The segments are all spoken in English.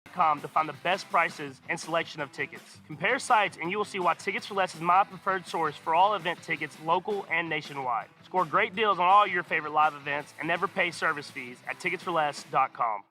to find the best prices and selection of tickets. Compare sites and you will see why Tickets for Less is my preferred source for all event tickets, local and nationwide. Score great deals on all your favorite live events and never pay service fees at ticketsforless.com.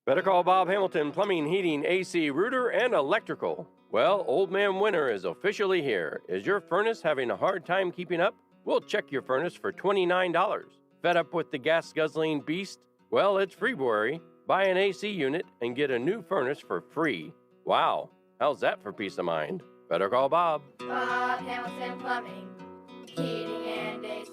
Better call Bob Hamilton Plumbing, Heating, AC, Rooter, and Electrical. Well, Old Man Winter is officially here. Is your furnace having a hard time keeping up? We'll check your furnace for $29. Fed up with the gas-guzzling beast? Well, it's February. Buy an AC unit and get a new furnace for free. Wow, how's that for peace of mind? Better call Bob. Bob Hamilton Plumbing, Heating and AC.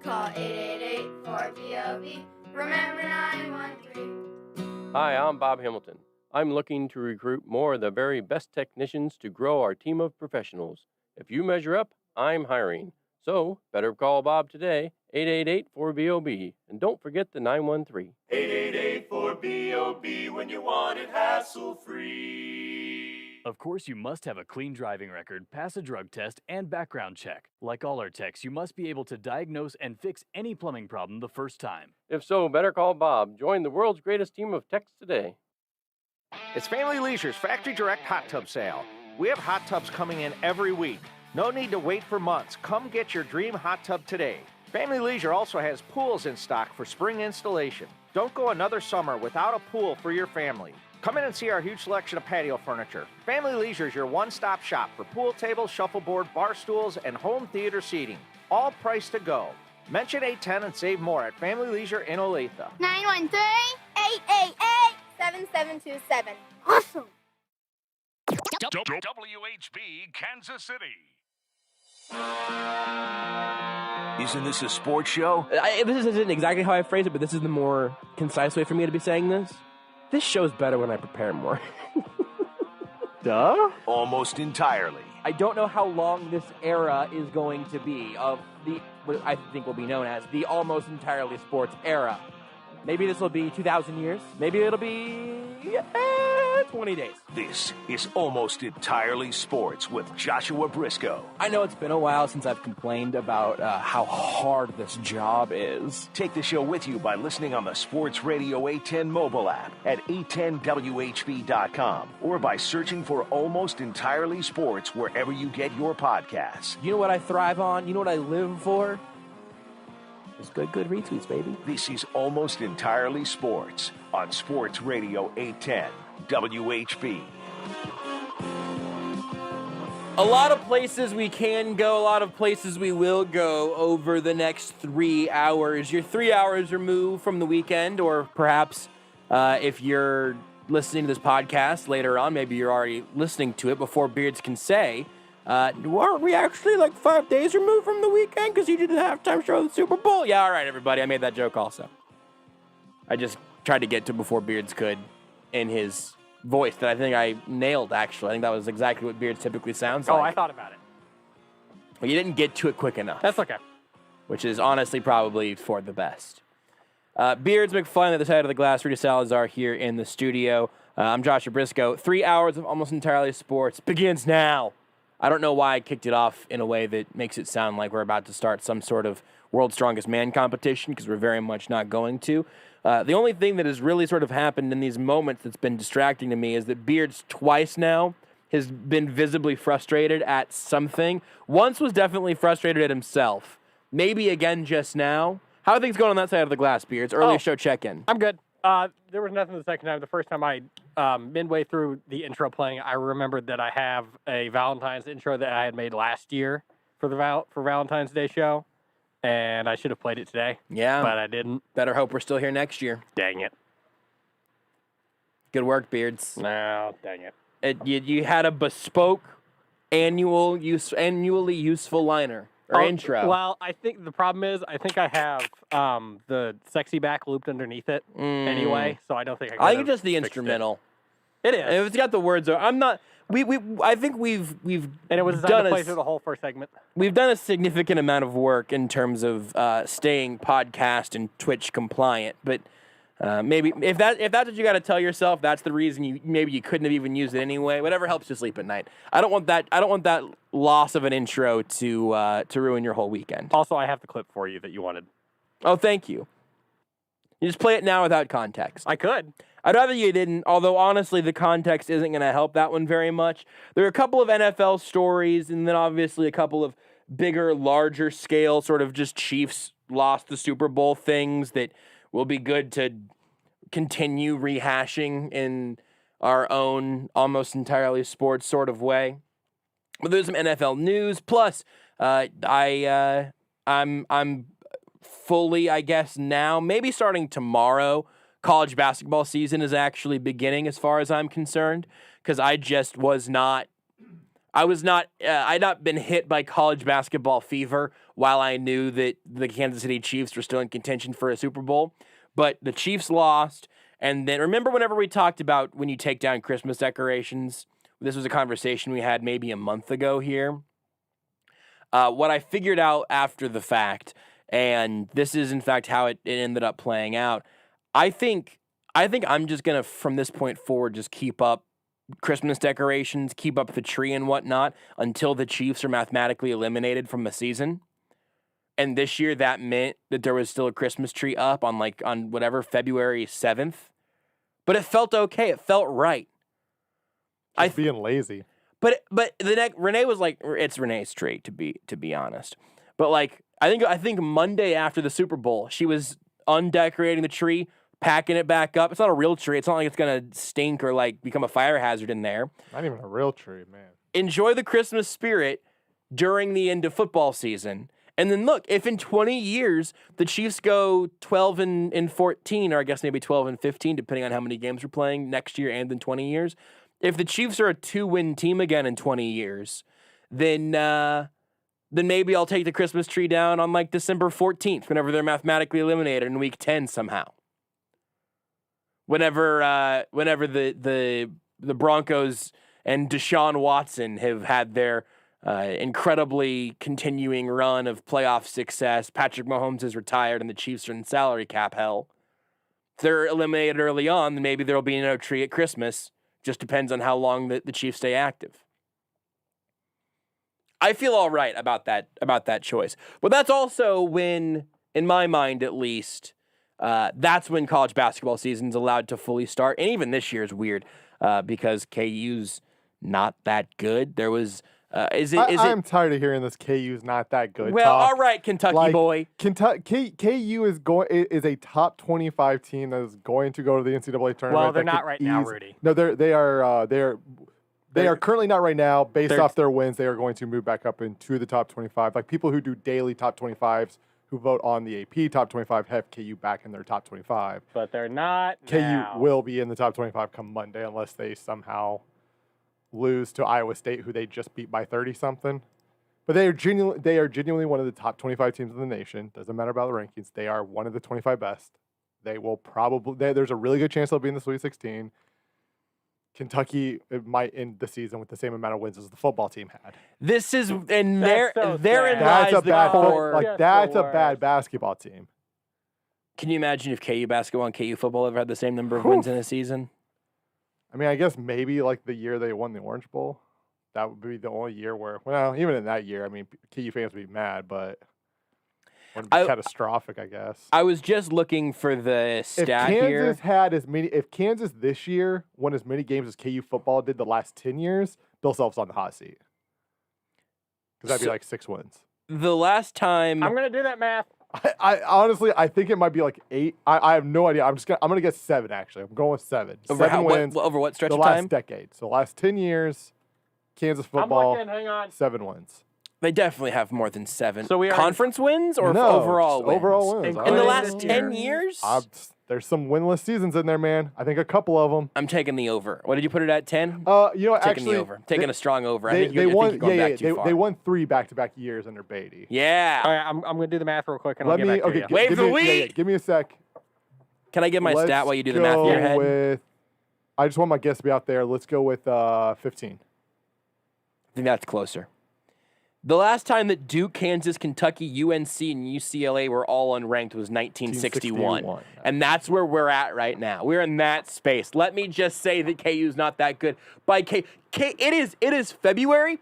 Call 888-4BOB. Remember 913. Hi, I'm Bob Hamilton. I'm looking to recruit more of the very best technicians to grow our team of professionals. If you measure up, I'm hiring. So, better call Bob today, 888-4BOB, and don't forget the 913. 888-4BOB when you want it hassle-free. Of course, you must have a clean driving record, pass a drug test, and background check. Like all our techs, you must be able to diagnose and fix any plumbing problem the first time. If so, better call Bob. Join the world's greatest team of techs today. It's Family Leisure's Factory Direct Hot Tub Sale. We have hot tubs coming in every week. No need to wait for months. Come get your dream hot tub today. Family Leisure also has pools in stock for spring installation. Don't go another summer without a pool for your family. Come in and see our huge selection of patio furniture. Family Leisure is your one-stop shop for pool tables, shuffleboard, bar stools, and home theater seating. All priced to go. Mention 810 and save more at Family Leisure in Olathe. 913-888-7727. Awesome. WHB Kansas City. Isn't this a sports show? This isn't exactly how I phrase it, but this is the more concise way for me to be saying this. This show's better when I prepare more. Duh? Almost entirely. I don't know how long this era is going to be of what I think will be known as the almost entirely sports era. Maybe this will be 2,000 years. Maybe it'll be 20 days. This is Almost Entirely Sports with Joshua Brisco. I know it's been a while since I've complained about how hard this job is. Take the show with you by listening on the Sports Radio 810 mobile app at 810WHB.com or by searching for Almost Entirely Sports wherever you get your podcasts. You know what I thrive on? You know what I live for? It's good retweets, baby. This is Almost Entirely Sports on Sports Radio 810 WHB. A lot of places we can go, a lot of places we will go over the next 3 hours. You're 3 hours removed from the weekend, or perhaps if you're listening to this podcast later on, maybe you're already listening to it before Beards can say, aren't we actually like 5 days removed from the weekend because you did the halftime show of the Super Bowl? Yeah, all right, everybody. I made that joke also. I just tried to get to before Beards could in his voice that I think I nailed, actually. I think that was exactly what Beards typically sounds like. Oh, I thought about it. But you didn't get to it quick enough. That's okay. Which is honestly probably for the best. Beards, McFly on the other side of the glass, Rudy Salazar here in the studio. I'm Joshua Brisco. 3 hours of Almost Entirely Sports begins now. I don't know why I kicked it off in a way that makes it sound like we're about to start some sort of World's Strongest Man competition, because we're very much not going to. The only thing that has really sort of happened in these moments that's been distracting to me is that Beards twice now has been visibly frustrated at something. Once was definitely frustrated at himself. Maybe again just now. How are things going on that side of the glass, Beards? Early show check-in. I'm good. There was nothing the second time. The first time midway through the intro playing, I remembered that I have a Valentine's intro that I had made last year for the for Valentine's Day show, and I should have played it today. Yeah. But I didn't. Better hope we're still here next year. Dang it. Good work, Beards. No, dang it. You had a bespoke, annually useful liner. Or intro. Well, I think the problem is I have the sexy back looped underneath it anyway, so I don't think I think it's just the instrumental. It is. If it's got the words, I'm not. I think we've and it was designed to play through the whole first segment. We've done a significant amount of work in terms of staying podcast and Twitch compliant, but maybe if that's what you got to tell yourself, that's the reason you couldn't have even used it anyway. Whatever helps you sleep at night. I don't want that loss of an intro to ruin your whole weekend. Also, I have the clip for you that you wanted. Oh, thank you. You just play it now without context. I could. I'd rather you didn't, although honestly the context isn't going to help that one very much. There are a couple of NFL stories, and then obviously a couple of bigger, larger scale sort of just Chiefs lost the Super Bowl things that will be good to continue rehashing in our own almost entirely sports sort of way. But there's some NFL news. Plus, I'm fully, I guess now, maybe starting tomorrow, college basketball season is actually beginning as far as I'm concerned, because I'd not been hit by college basketball fever while I knew that the Kansas City Chiefs were still in contention for a Super Bowl. But the Chiefs lost, and then remember whenever we talked about when you take down Christmas decorations? This was a conversation we had maybe a month ago here. What I figured out after the fact, and this is in fact how it ended up playing out, I think I'm just going to, from this point forward, just keep up Christmas decorations, keep up the tree and whatnot until the Chiefs are mathematically eliminated from the season. And this year that meant that there was still a Christmas tree up on whatever, February 7th. But it felt okay. It felt right. Just being lazy. But Renee was like, it's Renee's tree, to be honest. But like, I think Monday after the Super Bowl, she was undecorating the tree, packing it back up. It's not a real tree. It's not like it's going to stink or like become a fire hazard in there. Not even a real tree, man. Enjoy the Christmas spirit during the end of football season. And then look, if in 20 years the Chiefs go 12 and 14, or I guess maybe 12 and 15, depending on how many games we're playing next year and in 20 years, if the Chiefs are a 2-win team again in 20 years, then maybe I'll take the Christmas tree down on like December 14th, whenever they're mathematically eliminated in Week 10 somehow. Whenever the Broncos and Deshaun Watson have had their incredibly continuing run of playoff success, Patrick Mahomes is retired, and the Chiefs are in salary cap hell. If they're eliminated early on, then maybe there will be no tree at Christmas. Just depends on how long the Chiefs stay active. I feel all right about that choice. But that's also when, in my mind at least, that's when college basketball season's allowed to fully start. And even this year is weird because KU's not that good. There was... I'm tired of hearing this KU's not that good. Well, talk. All right, Kentucky boy. KU is a top 25 team that is going to go to the NCAA tournament. Well, they're not right now, Rudy. No, they are currently not right now. Based off their wins, they are going to move back up into the top 25. Like people who do daily top 25s, who vote on the AP top 25, have KU back in their top 25. But they're not. KU now. will be in the top 25 come Monday unless they somehow lose to Iowa State, who they just beat by 30-something. But they are genuinely one of the top 25 teams in the nation. Doesn't matter about the rankings. They are one of the 25 best. They will probably... There's a really good chance they'll be in the Sweet 16. Kentucky might end the season with the same amount of wins as the football team had. This is... And so therein sad. lies the core... That's a bad basketball team. Can you imagine if KU basketball and KU football ever had the same number of wins in a season? I mean, I guess maybe like the year they won the Orange Bowl, that would be the only year where, well, even in that year, I mean, KU fans would be mad, but it wouldn't be catastrophic, I guess. I was just looking for the stat here. If Kansas this year won as many games as KU football did the last 10 years, Bill Self's on the hot seat. Because that'd be like 6 wins. The last time... I'm going to do that math. I honestly, I think it might be like 8. I have no idea. I'm gonna guess 7. Actually, I'm going with 7. Over 7 wins over what stretch the of time? last decade. So the last 10 years, Kansas football. Hang on. 7 wins. They definitely have more than 7. So we are conference wins or no, overall wins? Overall wins. In the last 10 years? There's some winless seasons in there, man. I think a couple of them. I'm taking the over. What did you put it at? 10? Taking the over. Taking a strong over. They won. They won 3 back-to-back years under Beatty. Yeah. All right, I'm going to do the math real quick and I'll get back to you. Wait for the week. Give me a sec. Can I get my stat while you do the math in your head? I just want my guess to be out there. Let's go with 15. I think that's closer. The last time that Duke, Kansas, Kentucky, UNC, and UCLA were all unranked was 1961. And that's where we're at right now. We're in that space. Let me just say that KU's not that good. It is February.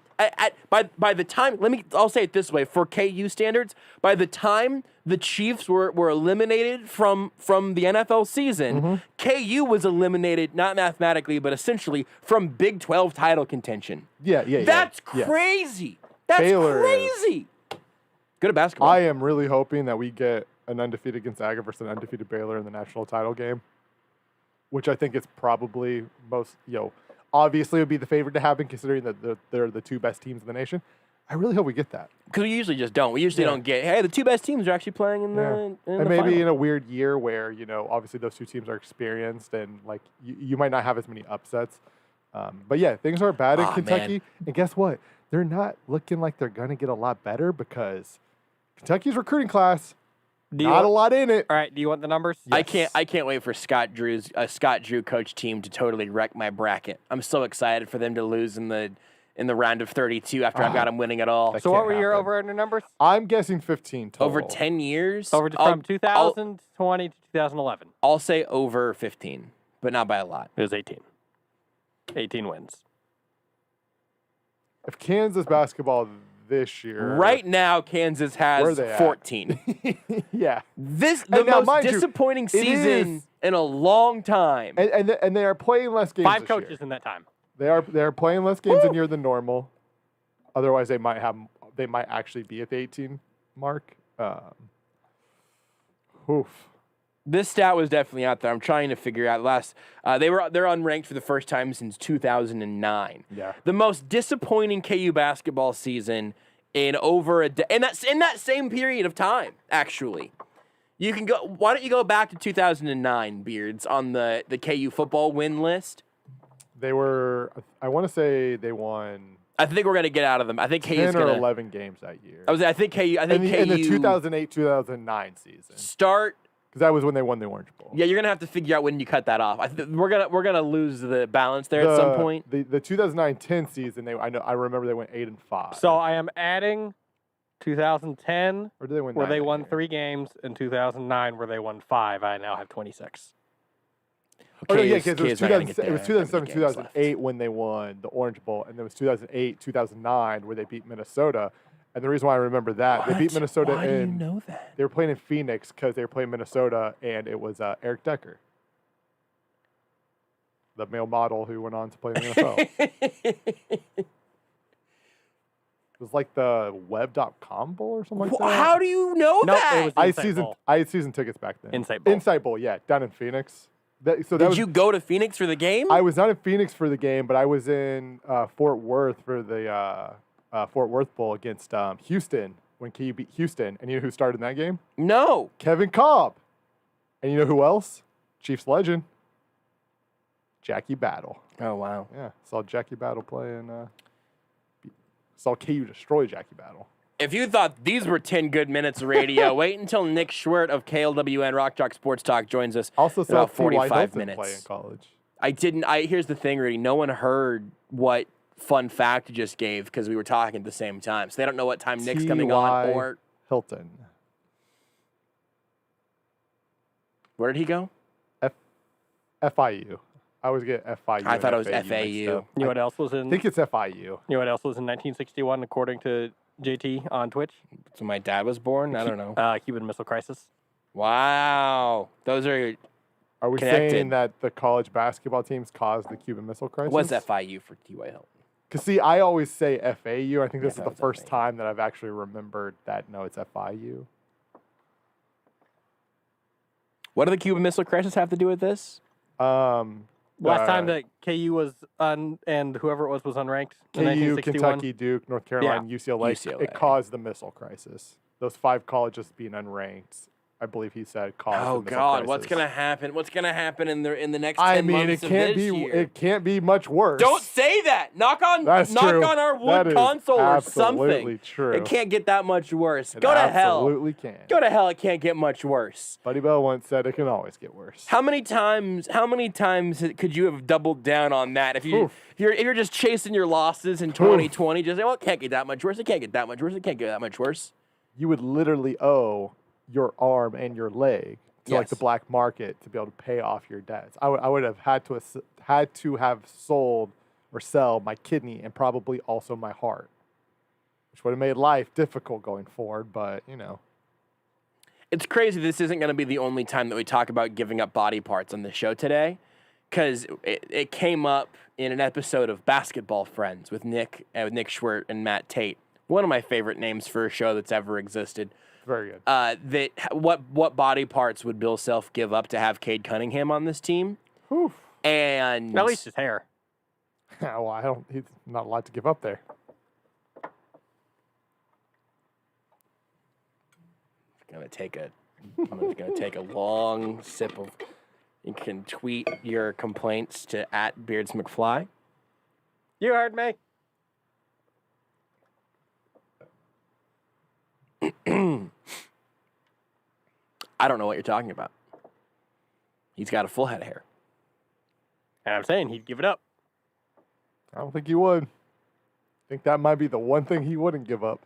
By the time, I'll say it this way, for KU standards, by the time the Chiefs were eliminated from the NFL season, KU was eliminated, not mathematically, but essentially from Big 12 title contention. That's crazy. That's crazy. Good at basketball. I am really hoping that we get an undefeated Gonzaga versus an undefeated Baylor in the national title game, which I think is probably obviously would be the favorite to happen considering that they're the two best teams in the nation. I really hope we get that. Because we usually just don't. We usually don't get, hey, the two best teams are actually playing in the and maybe final. in a weird year where, obviously those two teams are experienced and, like, you might not have as many upsets. But, yeah, things are bad in Kentucky. Man. And guess what? They're not looking like they're going to get a lot better because Kentucky's recruiting class, not a lot in it. All right, do you want the numbers? Yes. I can't wait for Scott Drew coach team to totally wreck my bracket. I'm so excited for them to lose in the round of 32 after I've got them winning it all. So what were your over-under numbers? I'm guessing 15 total. Over 10 years? From 2020 to 2011. I'll say over 15, but not by a lot. It was 18. 18 wins. If Kansas basketball this year... Right now, Kansas has 14. Yeah. The most disappointing season in a long time. And they are playing less games 5 coaches in that time. They are playing less games in year than normal. Otherwise, they might actually be at the 18 mark. This stat was definitely out there. I'm trying to figure out. They're unranked for the first time since 2009. Yeah. The most disappointing KU basketball season in over in that same period of time. Actually, you can go. Why don't you go back to 2009, Beards, on the KU football win list? They were. I want to say they won. I think we're gonna get out of them. I think KU's 10 or gonna 11 games that year. I think KU. In the 2008-2009 season. Start. Because that was when they won the Orange Bowl. Yeah, you're gonna have to figure out when you cut that off. We're gonna lose the balance there at some point. The 2009-10 season, I remember they went 8-5. So I am adding 2010, or did they win where they won 3 games, and 2009, where they won 5. I now have 26. Okay, yeah, because it was 2007-2008 when they won the Orange Bowl, and then it was 2008-2009 where they beat Minnesota. And the reason why I remember that, they beat Minnesota Why do you know that? They were playing in Phoenix because they were playing Minnesota, and it was Eric Decker, the male model who went on to play in the NFL. It was like the web.com bowl or something like that. How do you know that? It was I had season tickets back then. Insight Bowl, yeah, down in Phoenix. Did you go to Phoenix for the game? I was not in Phoenix for the game, but I was in Fort Worth for the Fort Worth Bowl against Houston when KU beat Houston. And you know who started in that game? No. Kevin Cobb. And you know who else? Chiefs legend. Jackie Battle. Oh, wow. Yeah, saw Jackie Battle play and saw KU destroy Jackie Battle. If you thought these were 10 good minutes of radio, wait until Nick Schwerdt of KLWN Rock Chalk Sports Talk joins us also in about 45 minutes. Play in college. I didn't. Here's the thing, Rudy. No one heard what fun fact you just gave because we were talking at the same time. So they don't know what time Nick's coming on or Hilton. Where did he go? FIU. I always get FIU. I thought it was FAU. You know what else was in? I think it's FIU. You know what else was in 1961, according to JT on Twitch? So my dad was born? I don't know. Cuban Missile Crisis. Wow. Those are we connected. Saying that the college basketball teams caused the Cuban Missile Crisis? What's FIU for T.Y. Hilton? Because, see, I always say FAU. I think this is the first time that I've actually remembered that, no, it's FIU. What do the Cuban Missile Crisis have to do with this? Last time that KU was and whoever it was unranked. KU, Kentucky, Duke, North Carolina, UCLA. It caused the missile crisis. Those 5 colleges being unranked I believe he said caused. Oh the God, what's crisis. gonna happen? What's gonna happen in the next 10 I mean, months it can't of this be. year? It can't be much worse. Don't say that. Knock on true. our wood That is console or absolutely something. true. It can't get that much worse. It Go to hell. absolutely can. Go to hell. It can't get much worse. Buddy Bell once said it can always get worse. How many times could you have doubled down on that? If you're just chasing your losses in 2020, just say, well, it can't get that much worse. It can't get that much worse. It can't get that much worse. You would literally owe your arm and your leg to like the black market to be able to pay off your debts. I would have had to have sold or sell my kidney and probably also my heart, which would have made life difficult going forward. But it's crazy. This isn't going to be the only time that we talk about giving up body parts on the show today, because it came up in an episode of Basketball Friends with Nick Schwerdt and Matt Tate. One of my favorite names for a show that's ever existed. Very good. What body parts would Bill Self give up to have Cade Cunningham on this team? Whew. And at least his hair. Well, he's not a lot to give up there. I'm just gonna take a long sip of. You can tweet your complaints to @Beards McFly. You heard me. I don't know what you're talking about. He's got a full head of hair. And I'm saying he'd give it up. I don't think he would. I think that might be the one thing he wouldn't give up.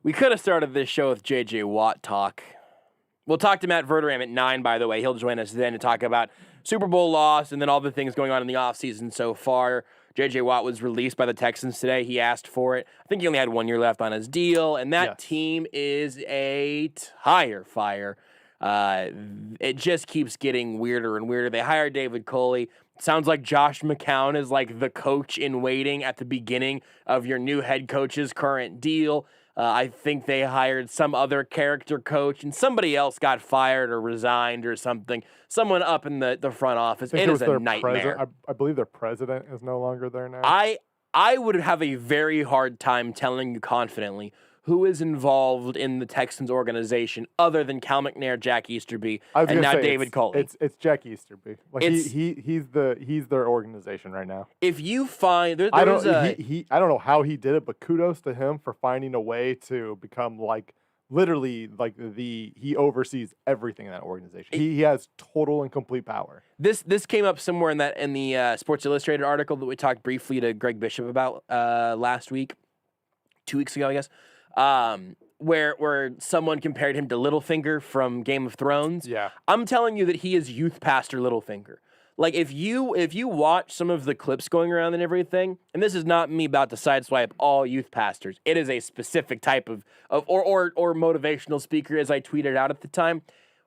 We could have started this show with J.J. Watt talk. We'll talk to Matt Verderame at 9, by the way. He'll join us then to talk about Super Bowl loss and then all the things going on in the offseason so far. J.J. Watt was released by the Texans today. He asked for it. I think he only had 1 year left on his deal, and that team is a tire fire. It just keeps getting weirder and weirder. They hired David Coley. Sounds like Josh McCown is like the coach in waiting at the beginning of your new head coach's current deal. I think they hired some other character coach, and somebody else got fired or resigned or something. Someone up in the front office. It is a nightmare. I believe their president is no longer there now. I would have a very hard time telling you confidently who is involved in the Texans organization other than Cal McNair, Jack Easterby, and now David Coley. It's Jack Easterby. Like he's their organization right now. If you find I don't know how he did it, but kudos to him for finding a way to become like literally like he oversees everything in that organization. He has total and complete power. This came up somewhere in the Sports Illustrated article that we talked briefly to Greg Bishop about last week, 2 weeks ago, I guess. Where someone compared him to Littlefinger from Game of Thrones. Yeah. I'm telling you that he is Youth Pastor Littlefinger. Like if you watch some of the clips going around and everything, and this is not me about to sideswipe all youth pastors. It is a specific type of motivational speaker, as I tweeted out at the time.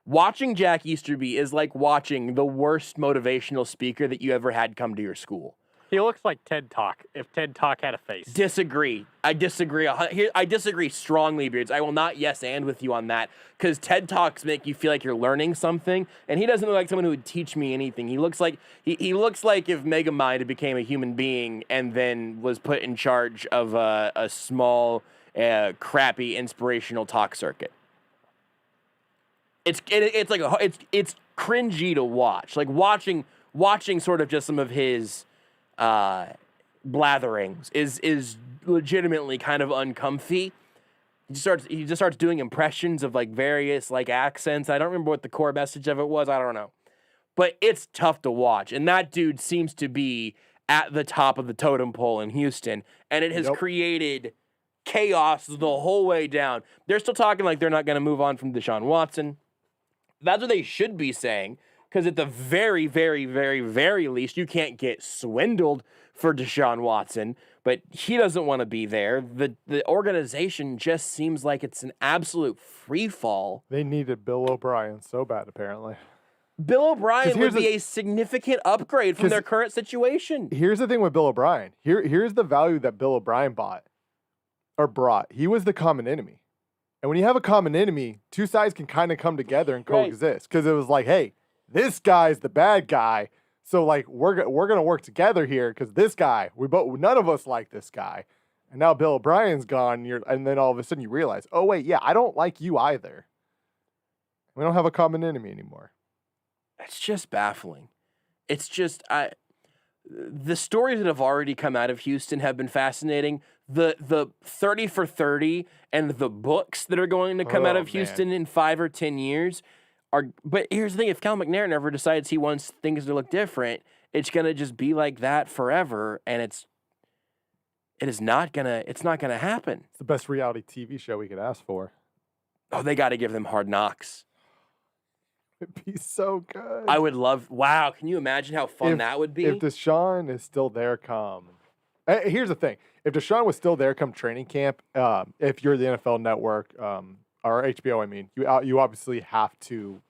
Watching Jack Easterby is like watching the worst motivational speaker that you ever had come to your school. He looks like TED Talk, if TED Talk had a face. Disagree. I disagree. I disagree strongly, Beards. I will not yes and with you on that, because TED Talks make you feel like you're learning something, and he doesn't look like someone who would teach me anything. He looks like he looks like if Megamind became a human being and then was put in charge of a small, crappy inspirational talk circuit. It's cringy to watch. Like watching sort of just some of his blatherings is legitimately kind of uncomfy. He just starts doing impressions of like various like accents. I don't remember what the core message of it was. I don't know, but it's tough to watch. And that dude seems to be at the top of the totem pole in Houston, and it has created chaos the whole way down. They're still talking like they're not going to move on from Deshaun Watson. That's what they should be saying. Because at the very, very, very, very least, you can't get swindled for Deshaun Watson, but he doesn't want to be there. The organization just seems like it's an absolute free fall. They needed Bill O'Brien so bad, apparently. Bill O'Brien would be a significant upgrade from their current situation. Here's the thing with Bill O'Brien. Here's the value that Bill O'Brien brought. He was the common enemy. And when you have a common enemy, two sides can kind of come together and coexist. Because it was like, hey, this guy's the bad guy, So like we're gonna work together here because this guy, none of us like this guy, and now Bill O'Brien's gone. And then all of a sudden you realize, oh wait, yeah, I don't like you either. We don't have a common enemy anymore. It's just baffling. It's just the stories that have already come out of Houston have been fascinating. The 30 for 30 and the books that are going to come out of Houston in 5 or 10 years are. But here's the thing: if Cal McNair never decides he wants things to look different, it's gonna just be like that forever, and it's not gonna happen. It's the best reality TV show we could ask for. Oh, they got to give them Hard Knocks. It'd be so good. I would love. Wow, can you imagine how fun that would be? If Deshaun is still there, here's the thing: if Deshaun was still there, come training camp, if you're the NFL Network or HBO, I mean, you obviously have to.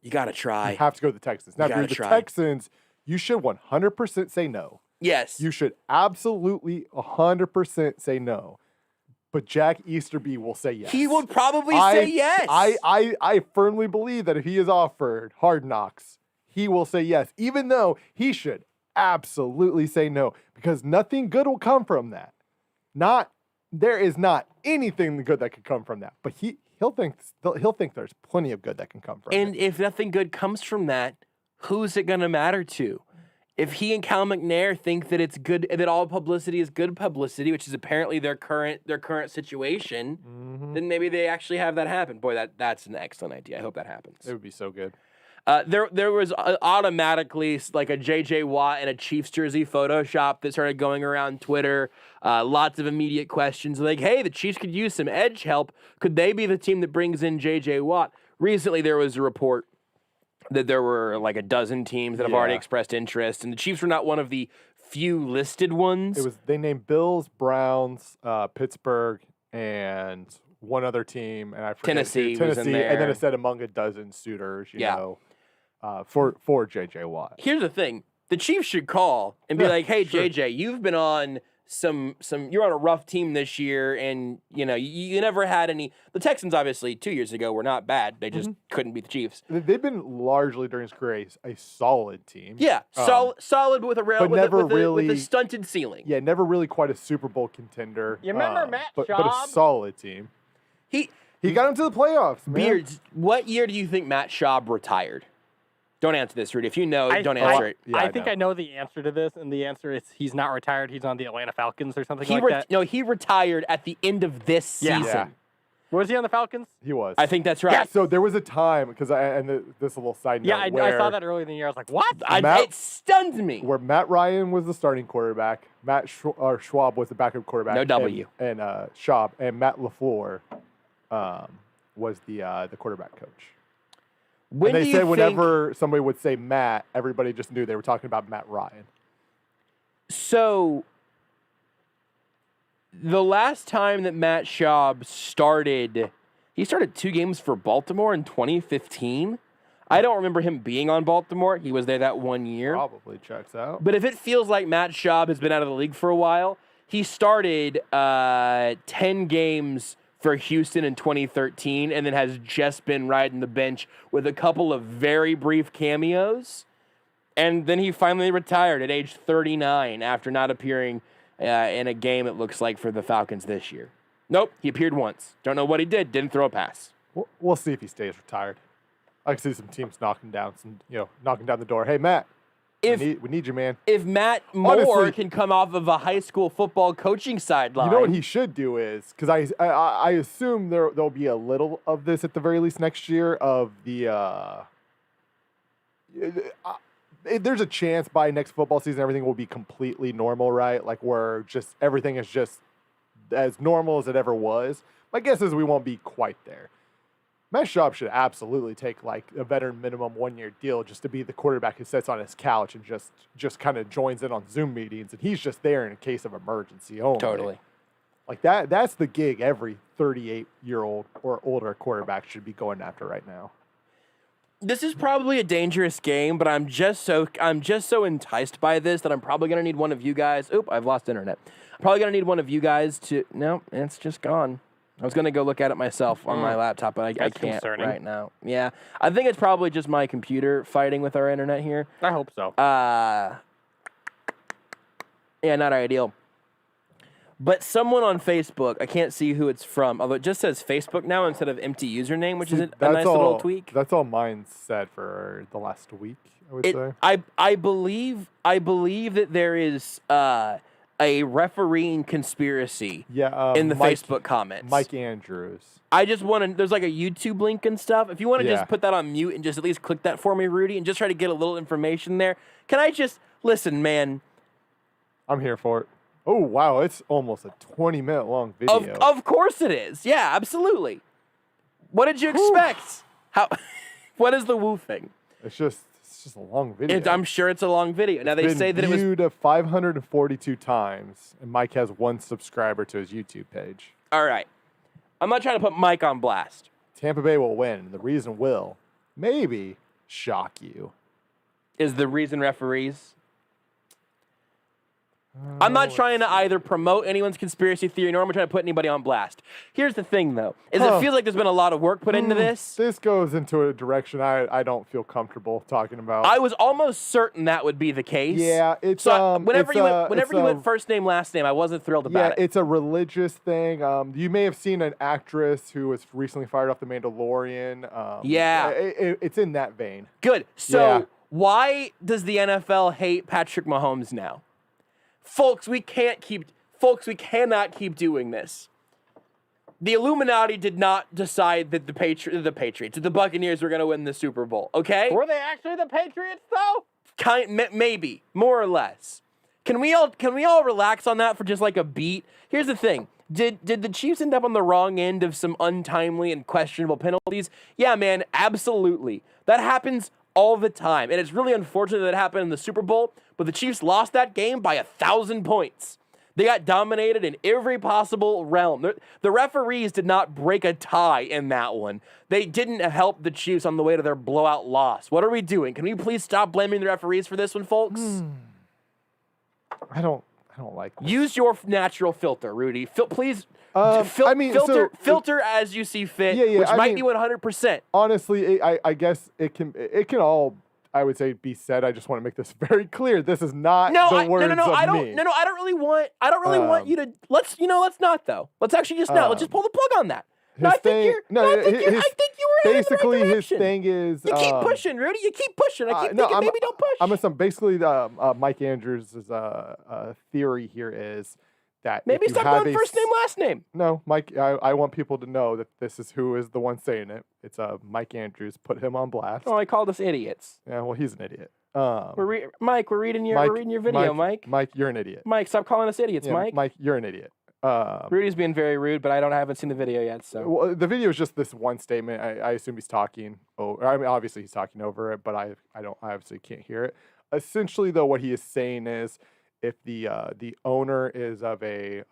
You got to try. You have to go to the Texans. Now, if you're the Texans, you should 100% say no. Yes. You should absolutely 100% say no. But Jack Easterby will say yes. He would probably say yes. I firmly believe that if he is offered Hard Knocks, he will say yes, even though he should absolutely say no, because nothing good will come from that. There is not anything good that could come from that. But he'll think there's plenty of good that can come from it. And if nothing good comes from that, who's it going to matter to? If he and Cal McNair think that it's good, that all publicity is good publicity, which is apparently their current situation, then maybe they actually have that happen. Boy, that's an excellent idea. I hope that happens. It would be so good. There was automatically like a J.J. Watt and a Chiefs jersey Photoshop that started going around Twitter. Lots of immediate questions like, hey, the Chiefs could use some edge help. Could they be the team that brings in J.J. Watt? Recently, there was a report that there were like a dozen teams that have already expressed interest, and the Chiefs were not one of the few listed ones. They named Bills, Browns, Pittsburgh, and one other team, and I forget Tennessee was in there. And then it said among a dozen suitors, you know, for J.J. Watt. Here's the thing: the Chiefs should call and be like, "Hey, sure. JJ, you've been on you're on a rough team this year, and you know you never had any." The Texans, obviously, 2 years ago were not bad. They just couldn't beat the Chiefs. They've been largely during his career a solid team. Yeah, solid, but with a stunted ceiling. Yeah, never really quite a Super Bowl contender. You remember Matt Schaub? But a solid team. He got into the playoffs, man. Beards, what year do you think Matt Schaub retired? Don't answer this, Rudy. If you know, don't answer it. Yeah, I think I know the answer to this, and the answer is he's not retired. He's on the Atlanta Falcons or something like that. No, he retired at the end of this season. Yeah. Was he on the Falcons? He was. I think that's right. Yeah, so there was a time, because this is a little side note. Yeah, I saw that earlier in the year. I was like, what? It stunned me. Where Matt Ryan was the starting quarterback, Matt Schwab was the backup quarterback. No W. And Schaub, and Matt LaFleur was the quarterback coach. When and they said whenever somebody would say Matt, everybody just knew they were talking about Matt Ryan. So, the last time that Matt Schaub started, he started 2 games for Baltimore in 2015. I don't remember him being on Baltimore. He was there that 1 year. Probably checks out. But if it feels like Matt Schaub has been out of the league for a while, he started 10 games for Houston in 2013, and then has just been riding the bench with a couple of very brief cameos. And then he finally retired at age 39 after not appearing in a game, it looks like, for the Falcons this year. Nope, he appeared once. Don't know what he did. Didn't throw a pass. We'll see if he stays retired. I can see some teams knocking down the door. Hey, Matt. We need you, man. If Matt Moore can come off of a high school football coaching sideline. You know what he should do is, because I assume there'll be a little of this at the very least next year of the there's a chance by next football season everything will be completely normal, right? Like where just everything is just as normal as it ever was. My guess is we won't be quite there. Matt Schaub should absolutely take like a veteran minimum 1-year deal just to be the quarterback who sits on his couch and just kind of joins in on Zoom meetings, and he's just there in a case of emergency only. Totally. Like that's the gig every 38-year-old or older quarterback should be going after right now. This is probably a dangerous game, but I'm just so enticed by this that I'm probably gonna need one of you guys. Oop, I've lost internet. I'm probably gonna need one of you guys to. No, it's just gone. I was going to go look at it myself on my laptop, but I can't concerning. right now. Yeah. I think it's probably just my computer fighting with our internet here. I hope so. Yeah, not ideal. But someone on Facebook, I can't see who it's from, although it just says Facebook now instead of empty username, which is a nice little tweak. That's all mine said for the last week, I would say. I believe that there is a refereeing conspiracy in the Facebook comments. Mike Andrews. I just want to, there's like a YouTube link and stuff. If you want to just put that on mute and just at least click that for me, Rudy, and just try to get a little information there. Can I just, listen, man. I'm here for it. Oh, wow, it's almost a 20-minute long video. Of course it is. Yeah, absolutely. What did you expect? What is the woo thing? It's just a long video. I'm sure it's a long video. Now, they say that it was viewed 542 times, and Mike has 1 subscriber to his YouTube page. All right. I'm not trying to put Mike on blast. Tampa Bay will win, and the reason will maybe shock you. Is the reason referees? I'm not trying to either promote anyone's conspiracy theory, nor am I trying to put anybody on blast. Here's the thing, though, is it feels like there's been a lot of work put into this. This goes into a direction I don't feel comfortable talking about. I was almost certain that would be the case. Yeah, it's whenever you went first name, last name, I wasn't thrilled about it. Yeah, it's a religious thing. You may have seen an actress who was recently fired off The Mandalorian. It's in that vein. Good. So why does the NFL hate Patrick Mahomes now? Folks, we cannot keep doing this. The Illuminati did not decide that the Buccaneers were going to win the Super Bowl, okay? Were they actually the Patriots, though? Maybe, more or less. Can we all relax on that for just like a beat? Here's the thing. Did the Chiefs end up on the wrong end of some untimely and questionable penalties? Yeah, man, absolutely. That happens all the time, and it's really unfortunate that it happened in the Super Bowl, but the Chiefs lost that game by 1,000 points. They got dominated in every possible realm. The referees did not break a tie in that one. They didn't help the Chiefs on the way to their blowout loss. What are we doing? Can we please stop blaming the referees for this one, folks? I don't like this. Use your natural filter, Rudy. Please filter as you see fit, which might be 100%. Honestly, I guess it can all, I would say, be said. I just want to make this very clear. This is not the words of me. I don't really want you to. Let's not though. Let's actually just not. Let's just pull the plug on that. I think you were heading in the right direction. His thing is you keep pushing, Rudy. You keep pushing. I keep thinking maybe don't push. Basically, Mike Andrews' theory here is that maybe stop going first name, last name. No, Mike. I want people to know that this is who is the one saying it. It's Mike Andrews. Put him on blast. Oh, I called us idiots. Yeah, well, he's an idiot. Mike, we're reading your video, Mike. Mike, you're an idiot. Mike, stop calling us idiots, Mike. Mike, you're an idiot. Rudy's being very rude, but I haven't seen the video yet. So the video is just this one statement. I assume he's talking. Obviously he's talking over it, but I obviously can't hear it. Essentially, though, what he is saying is, if the owner is of a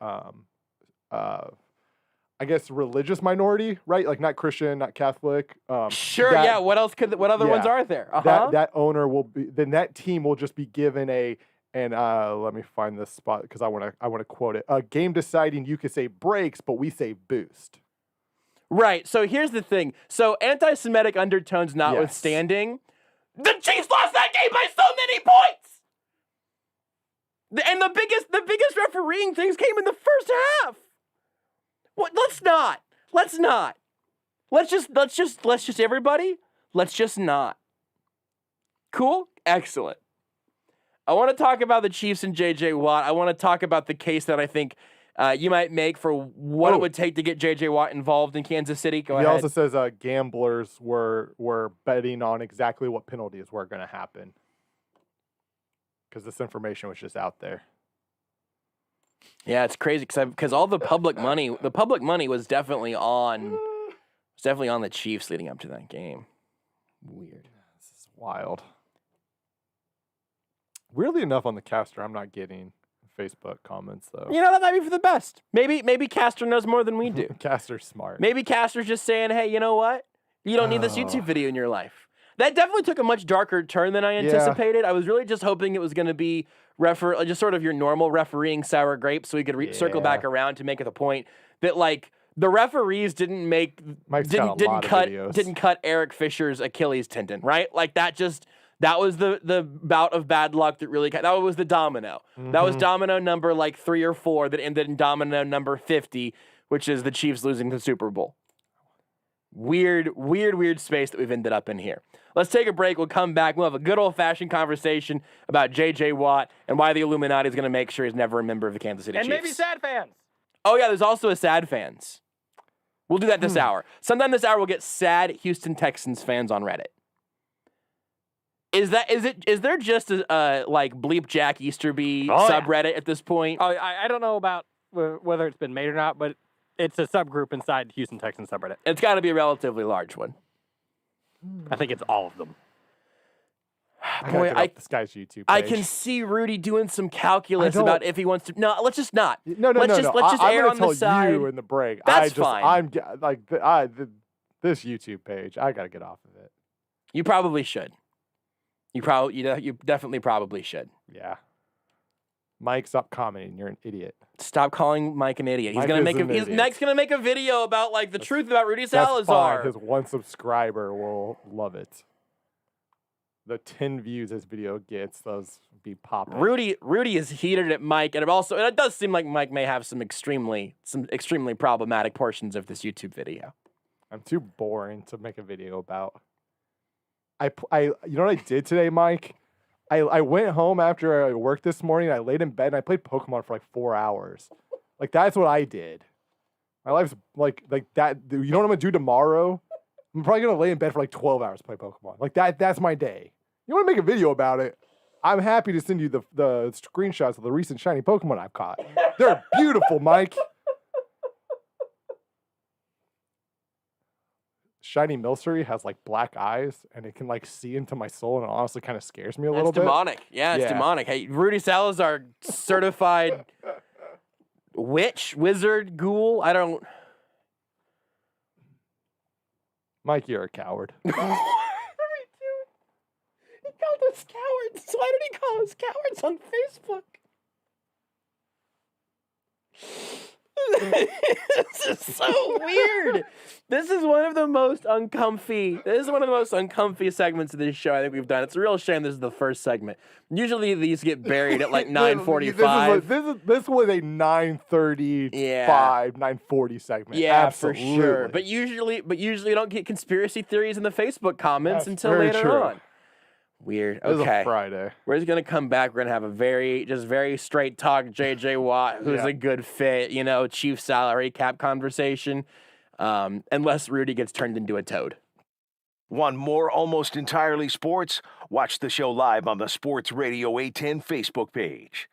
I guess religious minority, right? Like not Christian, not Catholic. Sure, yeah. What other ones are there? That owner will be, then that team will just be given let me find this spot because I want to quote it. A game deciding, you could say breaks, but we say boost. Right. So here's the thing. So anti-Semitic undertones notwithstanding, the Chiefs lost that game by so many points. And the biggest refereeing things came in the first half. What? Let's not. Let's just everybody. Let's just not. Cool. Excellent. I want to talk about the Chiefs and J.J. Watt. I want to talk about the case that I think you might make for what it would take to get J.J. Watt involved in Kansas City. Go ahead. He also says gamblers were betting on exactly what penalties were going to happen because this information was just out there. Yeah, it's crazy because all the public money was definitely on the Chiefs leading up to that game. Weird. This is wild. Weirdly enough, on the caster, I'm not getting Facebook comments though. You know, that might be for the best. Maybe Caster knows more than we do. Caster's smart. Maybe Caster's just saying, hey, you know what? You don't need this YouTube video in your life. That definitely took a much darker turn than I anticipated. I was really just hoping it was going to be just sort of your normal refereeing sour grapes, so we could circle back around to make it the point that, like, The referees didn't make Mike's got a lot of videos. didn't cut Eric Fisher's Achilles tendon, right? Like that was the bout of bad luck that really that was the domino. That was domino number like 3 or 4 that ended in domino number 50, which is the Chiefs losing the Super Bowl. Weird space that we've ended up in here. Let's take a break. We'll come back. We'll have a good old-fashioned conversation about J.J. Watt and why the Illuminati is going to make sure he's never a member of the Kansas City Chiefs. And maybe sad fans. Oh, yeah, there's also a sad fans. We'll do that this hour. Sometime this hour, we'll get sad Houston Texans fans on Reddit. Is there just a like Bleep Jack Easterby subreddit at this point? Oh, I don't know about whether it's been made or not, but it's a subgroup inside Houston Texans subreddit. It's got to be a relatively large one. I think it's all of them. Boy, this guy's YouTube page. I can see Rudy doing some calculus about if he wants to. No, let's just not. No. Let's just err on the side. You in the break. That's fine. I'm like this YouTube page. I gotta get off of it. You probably should. You definitely probably should. Yeah. Mike, stop commenting. You're an idiot. Stop calling Mike an idiot. He's Mike's gonna make a video about like the truth about Rudy Salazar. His 1 subscriber will love it. The 10 views this video gets, those be popping. Rudy is heated at Mike, and it does seem like Mike may have some extremely problematic portions of this YouTube video. I'm too boring to make a video about. You know what I did today, Mike? I went home after I worked this morning. I laid in bed and I played Pokemon for like 4 hours. Like that's what I did. My life's like that. You know what I'm gonna do tomorrow? I'm probably gonna lay in bed for like 12 hours to play Pokemon. Like that's my day. You want to make a video about it? I'm happy to send you the screenshots of the recent shiny Pokemon I've caught. They're beautiful, Mike. Shiny Milcery has like black eyes and it can like see into my soul, and it honestly kind of scares me a little bit. It's demonic. Yeah, it's demonic. Hey, Rudy Salazar, certified witch, wizard, ghoul. I don't. Mike, you're a coward. What are we doing? He called us cowards. Why did he call us cowards on Facebook? This is so weird. This is one of the most uncomfy segments of this show I think we've done. It's a real shame this is the first segment. Usually these get buried at like 9:45. This was a 9:35, 9:40 segment. Yeah, absolutely. for sure. But usually you don't get conspiracy theories in the Facebook comments until later on. Weird. Okay. This is a Friday. We're just gonna come back. We're gonna have a very straight talk J.J. Watt, who's a good fit, chief salary cap conversation. Unless Rudy gets turned into a toad. Want more Almost Entirely Sports? Watch the show live on the Sports Radio 810 Facebook page.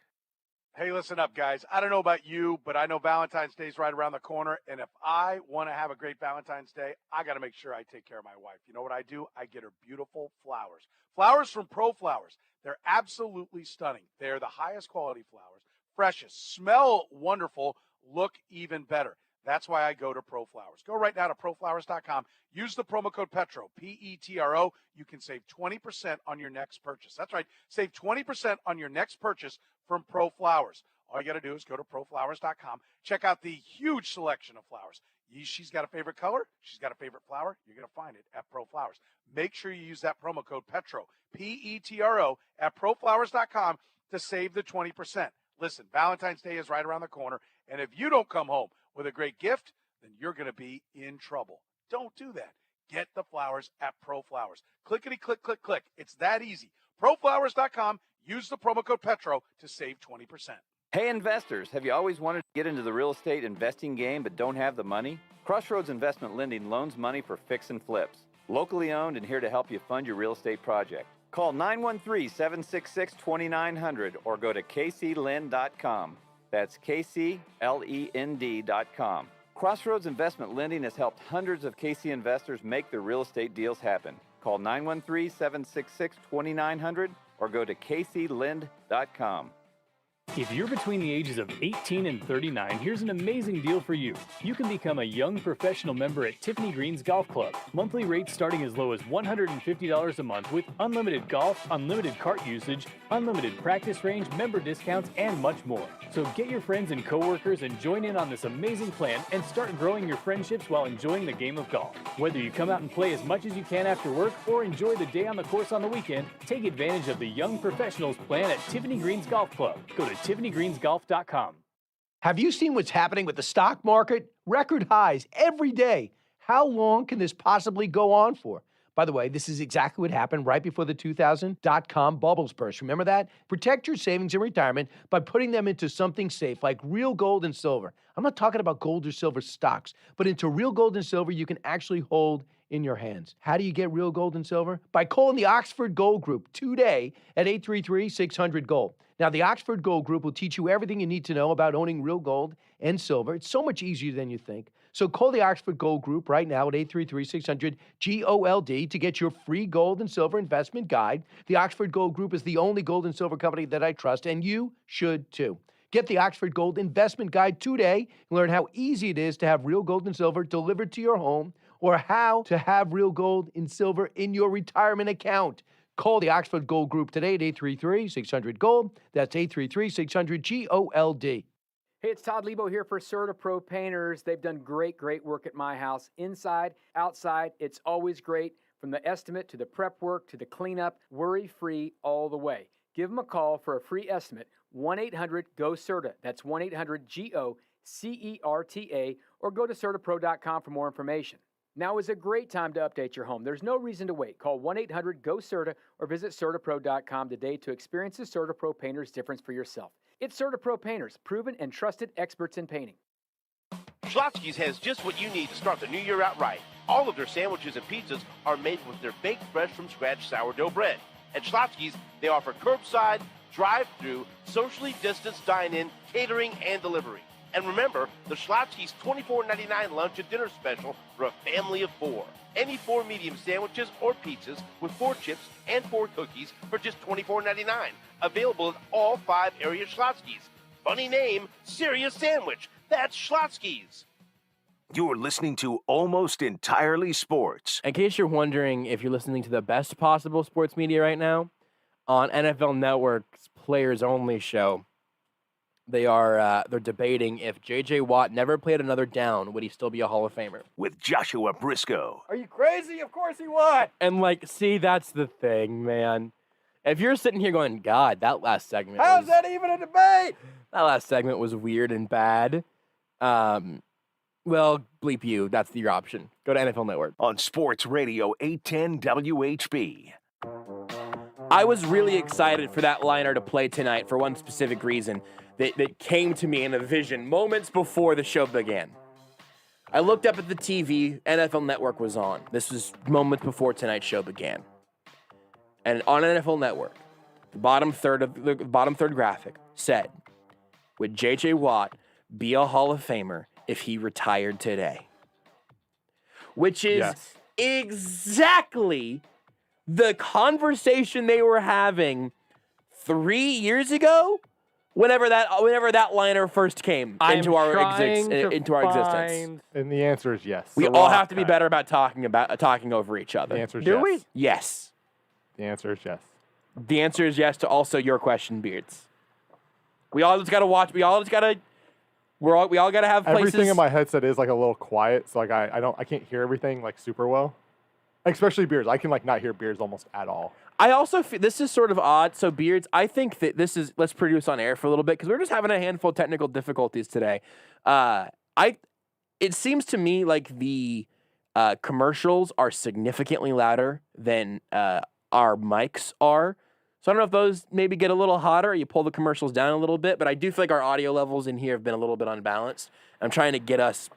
Hey, listen up, guys. I don't know about you, but I know Valentine's Day is right around the corner, and if I want to have a great Valentine's Day, I got to make sure I take care of my wife. You know what I do? I get her beautiful flowers. Flowers from Pro Flowers. They're absolutely stunning. They're the highest quality flowers, freshest, smell wonderful, look even better. That's why I go to Pro Flowers. Go right now to proflowers.com. Use the promo code PETRO, P-E-T-R-O. You can save 20% on your next purchase. That's right. Save 20% on your next purchase from Pro Flowers. All you got to do is go to proflowers.com. Check out the huge selection of flowers. She's got a favorite color. She's got a favorite flower. You're going to find it at Pro Flowers. Make sure you use that promo code PETRO, P-E-T-R-O, at proflowers.com to save the 20%. Listen, Valentine's Day is right around the corner, and if you don't come home with a great gift, then you're going to be in trouble. Don't do that. Get the flowers at Pro Flowers. Clickety, click, click, click. It's that easy. Proflowers.com. Use the promo code PETRO to save 20%. Hey investors, have you always wanted to get into the real estate investing game but don't have the money? Crossroads Investment Lending loans money for fix and flips. Locally owned and here to help you fund your real estate project. Call 913-766-2900 or go to kclend.com. That's KCLEND.com. Crossroads Investment Lending has helped hundreds of KC investors make their real estate deals happen. Call 913-766-2900 or go to kclend.com. If you're between the ages of 18 and 39, here's an amazing deal for you. You can become a young professional member at Tiffany Green's Golf Club. Monthly rates starting as low as $150 a month with unlimited golf, unlimited cart usage, unlimited practice range, member discounts, and much more. So get your friends and coworkers and join in on this amazing plan and start growing your friendships while enjoying the game of golf. Whether you come out and play as much as you can after work or enjoy the day on the course on the weekend, take advantage of the Young Professionals plan at Tiffany Green's Golf Club. Go to TiffanyGreensGolf.com. Have you seen what's happening with the stock market? Record highs every day. How long can this possibly go on for? By the way, this is exactly what happened right before the 2000 dot-com bubbles burst. Remember that? Protect your savings in retirement by putting them into something safe like real gold and silver. I'm not talking about gold or silver stocks, but into real gold and silver you can actually hold in your hands. How do you get real gold and silver? By calling the Oxford Gold Group today at 833-600-GOLD. Now, the Oxford Gold Group will teach you everything you need to know about owning real gold and silver. It's so much easier than you think. So call the Oxford Gold Group right now at 833-600-GOLD to get your free gold and silver investment guide. The Oxford Gold Group is the only gold and silver company that I trust, and you should too. Get the Oxford Gold Investment Guide today and learn how easy it is to have real gold and silver delivered to your home or how to have real gold and silver in your retirement account. Call the Oxford Gold Group today at 833-600-GOLD. That's 833-600-GOLD. Hey, it's Todd Lebo here for CertaPro Painters. They've done great work at my house. Inside, outside, it's always great. From the estimate to the prep work to the cleanup, worry-free all the way. Give them a call for a free estimate, 1-800-GO-CERTA. That's 1-800-GO-CERTA, or go to CertaPro.com for more information. Now is a great time to update your home. There's no reason to wait. Call 1-800-GO-CERTA or visit CertaPro.com today to experience the CertaPro Painters difference for yourself. It's CertaPro Painters, proven and trusted experts in painting. Schlotzsky's has just what you need to start the new year out right. All of their sandwiches and pizzas are made with their baked fresh from scratch sourdough bread. At Schlotzsky's, they offer curbside, drive-through, socially distanced dine-in, catering, and delivery. And remember, the Schlotzsky's $24.99 lunch and dinner special for a family of 4. Any 4 medium sandwiches or pizzas with 4 chips and 4 cookies for just $24.99. Available at all 5 area Schlotzsky's. Funny name, serious sandwich. That's Schlotzsky's. You're listening to Almost Entirely Sports. In case you're wondering if you're listening to the best possible sports media right now, on NFL Network's Players Only show, they're debating if J.J. Watt never played another down, would he still be a Hall of Famer? With Joshua Brisco. Are you crazy? Of course he would. And see, that's the thing, man. If you're sitting here going, God, that last segment How's that even a debate? That last segment was weird and bad. Well, bleep you. That's your option. Go to NFL Network. On Sports Radio 810 WHB. I was really excited for that liner to play tonight for one specific reason that came to me in a vision moments before the show began. I looked up at the TV, NFL Network was on. This was moments before tonight's show began. And on NFL Network, the bottom third graphic said, would J.J. Watt be a Hall of Famer if he retired today? Which is exactly the conversation they were having 3 years ago, whenever that liner first came into our existence. And the answer is yes. We all have to be better about talking over each other. The answer is yes. Do we? Yes. The answer is yes. The answer is yes to also your question, Beards. We all just gotta watch. We all gotta have places. Everything in my headset is like a little quiet, so I can't hear everything like super well. Especially Beards. I can not hear Beards almost at all. I also feel this is sort of odd. So Beards, I think that let's produce on air for a little bit because we're just having a handful of technical difficulties today. It seems to me like the commercials are significantly louder than our mics are. So I don't know if those maybe get a little hotter or you pull the commercials down a little bit, but I do feel like our audio levels in here have been a little bit unbalanced. I'm trying to get us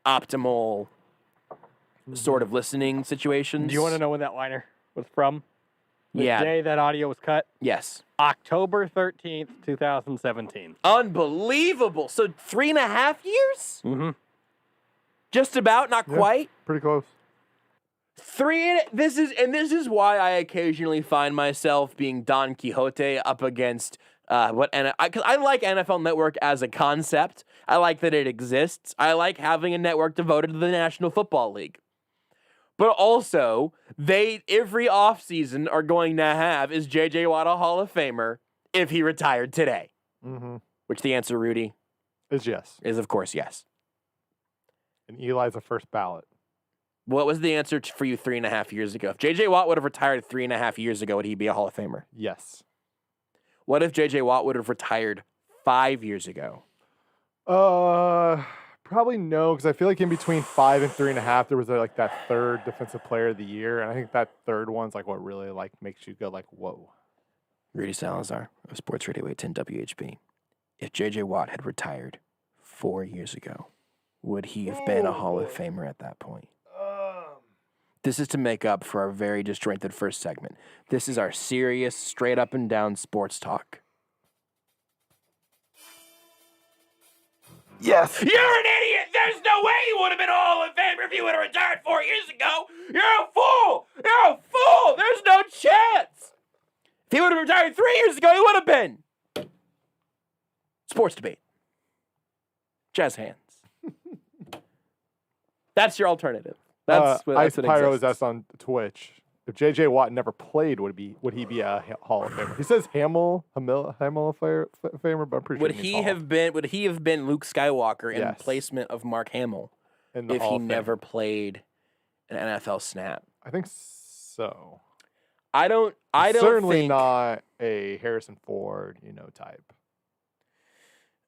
optimal sort of listening situations. Do you want to know when that liner was from? The Yeah. day that audio was cut? Yes. October 13th, 2017. Unbelievable. So 3.5 years? Mm-hmm. Just about, not quite. Pretty close. This is why I occasionally find myself being Don Quixote up against Because I like NFL Network as a concept. I like that it exists. I like having a network devoted to the National Football League. But also, they every offseason are going to have, is J.J. Watt a Hall of Famer if he retired today? Mm-hmm. Which the answer, Rudy, is yes. Is, of course, yes. And Eli's a first ballot. What was the answer for you 3.5 years ago? If J.J. Watt would have retired 3.5 years ago, would he be a Hall of Famer? Yes. What if J.J. Watt would have retired 5 years ago? Probably no, because I feel like in between 5 and 3.5, there was like that third defensive player of the year, and I think that third one's like what really like makes you go like, whoa. Rudy Salazar of Sports Radio 810 WHB. If J.J. Watt had retired 4 years ago, would he have been a Hall of Famer at that point? This is to make up for our very disjointed first segment. This is our serious, straight up and down sports talk. Yes. You're an idiot. There's no way you would have been a Hall of Famer if you would have retired 4 years ago. You're a fool. You're a fool. There's no chance. If he would have retired 3 years ago, he would have been. Sports debate. Jazz hands. That's your alternative. That's Ice what Pyro is exists. us on Twitch. If J.J. Watt never played, would he be a Hall of Famer? He says Hamill Famer, but I'm pretty sure Would he have been Luke Skywalker in Yes. replacement of Mark Hamill In the if Hall he of Fame. never played an NFL snap? I think so. I don't Certainly think not a Harrison Ford, type.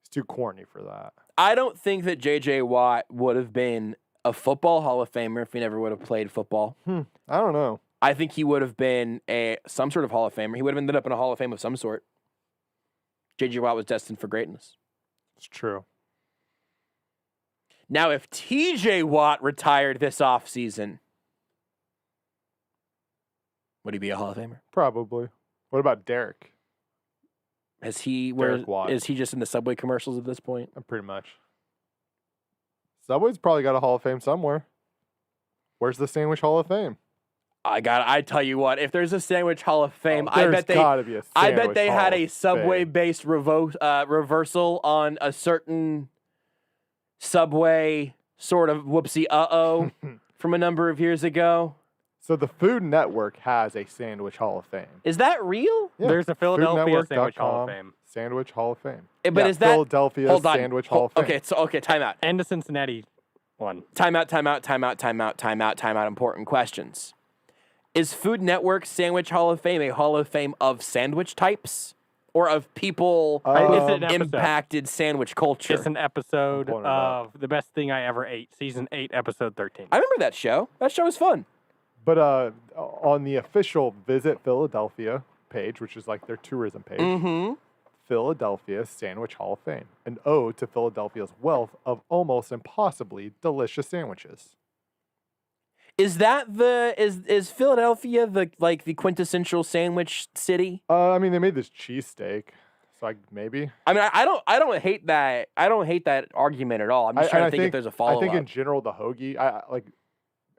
It's too corny for that. I don't think that J.J. Watt would have been a football Hall of Famer if he never would have played football. I don't know. I think he would have been some sort of Hall of Famer. He would have ended up in a Hall of Fame of some sort. J.J. Watt was destined for greatness. It's true. Now, if T.J. Watt retired this offseason, would he be a Hall of Famer? Probably. What about Derek? Is he Derek Watt. Is he just in the Subway commercials at this point? Pretty much. Subway's probably got a Hall of Fame somewhere. Where's the Sandwich Hall of Fame? I tell you what, if there's a Sandwich Hall of Fame, I there's bet gotta be a I bet Sandwich they Hall had of a Subway-based reversal on a certain Subway sort of whoopsie from a number of years ago. So the Food Network has a Sandwich Hall of Fame. Is that real? Yeah. There's a Philadelphia Sandwich Hall foodnetwork.com, of Fame. Sandwich Hall of Fame. But Yeah, is that Philadelphia hold on. Sandwich Hall of Fame? Okay, time out. And the Cincinnati one. Time out. Important questions. Is Food Network Sandwich Hall of Fame a Hall of Fame of sandwich types or of people It's an episode. impacted sandwich culture? It's an episode pulling it up. of The Best Thing I Ever Ate, Season 8, Episode 13. I remember that show. That show was fun. But on the official Visit Philadelphia page, which is like their tourism page, Mm-hmm. Philadelphia Sandwich Hall of Fame, an ode to Philadelphia's wealth of almost impossibly delicious sandwiches. Is that is Philadelphia the quintessential sandwich city? I mean, they made this cheesesteak, so maybe. I mean, I don't hate that. I don't hate that argument at all. I'm just trying to think if there's a follow-up. I think in general the hoagie,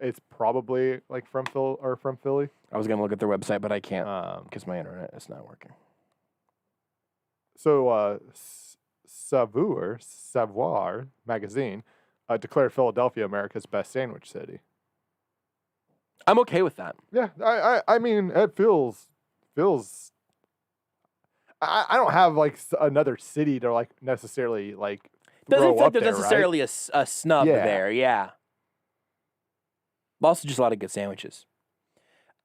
it's probably like from Philly. I was gonna look at their website, but I can't because my internet is not working. So Savoir magazine declared Philadelphia America's best sandwich city. I'm okay with that. Yeah, I mean, it feels. I don't have like another city to like necessarily like. Doesn't throw feel like up there's there, necessarily right? a snub Yeah. there. Yeah. But also just a lot of good sandwiches.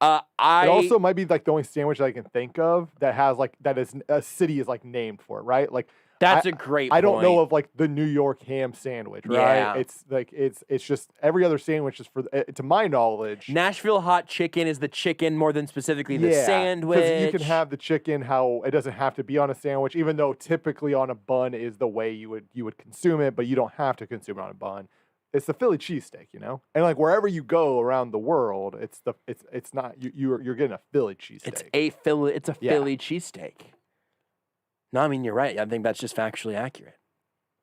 It also might be like the only sandwich that I can think of that has like that is a city is like named for it, right? Like That's a great I don't know point. of like the New York ham sandwich, right? Yeah. It's like it's just every other sandwich is to my knowledge. Nashville hot chicken is the chicken more than specifically the 'cause sandwich. you can have the chicken how it doesn't have to be on a sandwich, even though typically on a bun is the way you would consume it, but you don't have to consume it on a bun. It's the Philly cheesesteak, and like wherever you go around the world, it's not you're getting a Philly cheesesteak. It's a Philly cheesesteak. No, I mean you're right. I think that's just factually accurate.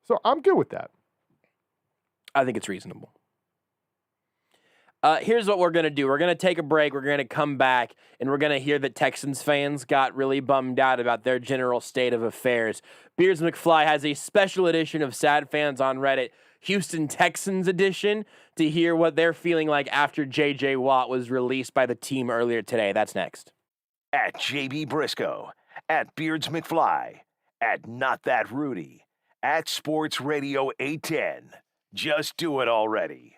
So I'm good with that. I think it's reasonable. Here's what we're going to do. We're going to take a break. We're going to come back, and we're going to hear that Texans fans got really bummed out about their general state of affairs. Beards McFly has a special edition of Sad Fans on Reddit, Houston Texans edition, to hear what they're feeling like after J.J. Watt was released by the team earlier today. That's next. At JB Brisco, at Beards McFly, at Not That Rudy, at Sports Radio 810. Just do it already.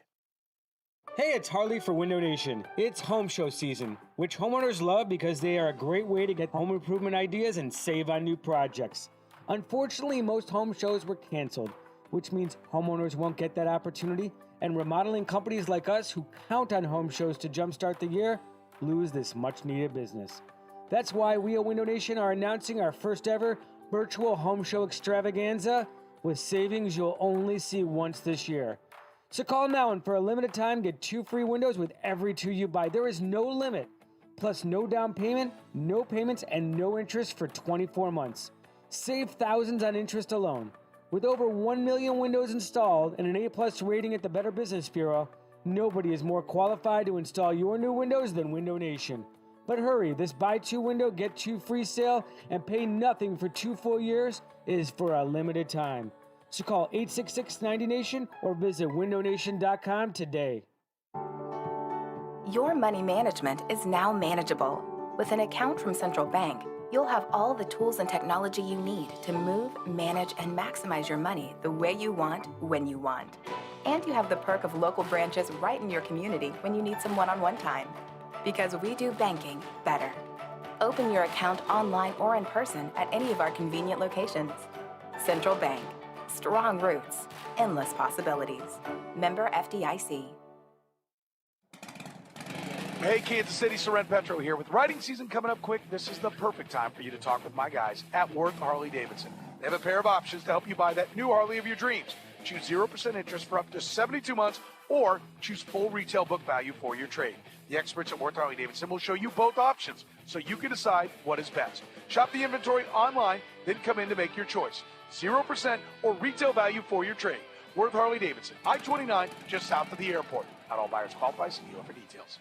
Hey, it's Harley for Window Nation. It's home show season, which homeowners love because they are a great way to get home improvement ideas and save on new projects. Unfortunately, most home shows were canceled, which means homeowners won't get that opportunity, and remodeling companies like us who count on home shows to jumpstart the year lose this much-needed business. That's why we at Window Nation are announcing our first ever virtual home show extravaganza with savings you'll only see once this year. So call now and for a limited time, get 2 free windows with every 2 you buy. There is no limit. Plus no down payment, no payments, and no interest for 24 months. Save thousands on interest alone. With over 1 million windows installed and an A+ rating at the Better Business Bureau, nobody is more qualified to install your new windows than Window Nation. But hurry, this buy 2 window, get 2 free sale and pay nothing for 2 full years is for a limited time. So call 866-90-NATION or visit windownation.com today. Your money management is now manageable. With an account from Central Bank, you'll have all the tools and technology you need to move, manage, and maximize your money the way you want, when you want. And you have the perk of local branches right in your community when you need some one-on-one time. Because we do banking better. Open your account online or in person at any of our convenient locations. Central Bank. Strong roots, endless possibilities. Member FDIC. Hey, Kansas City, Soren Petro here. With riding season coming up quick, this is the perfect time for you to talk with my guys at Worth Harley Davidson. They have a pair of options to help you buy that new Harley of your dreams. Choose 0% interest for up to 72 months or choose full retail book value for your trade. The experts at Worth Harley Davidson will show you both options so you can decide what is best. Shop the inventory online, then come in to make your choice. 0% or retail value for your trade. Worth Harley Davidson, I-29, just south of the airport. Not all buyers qualify. See dealer for details.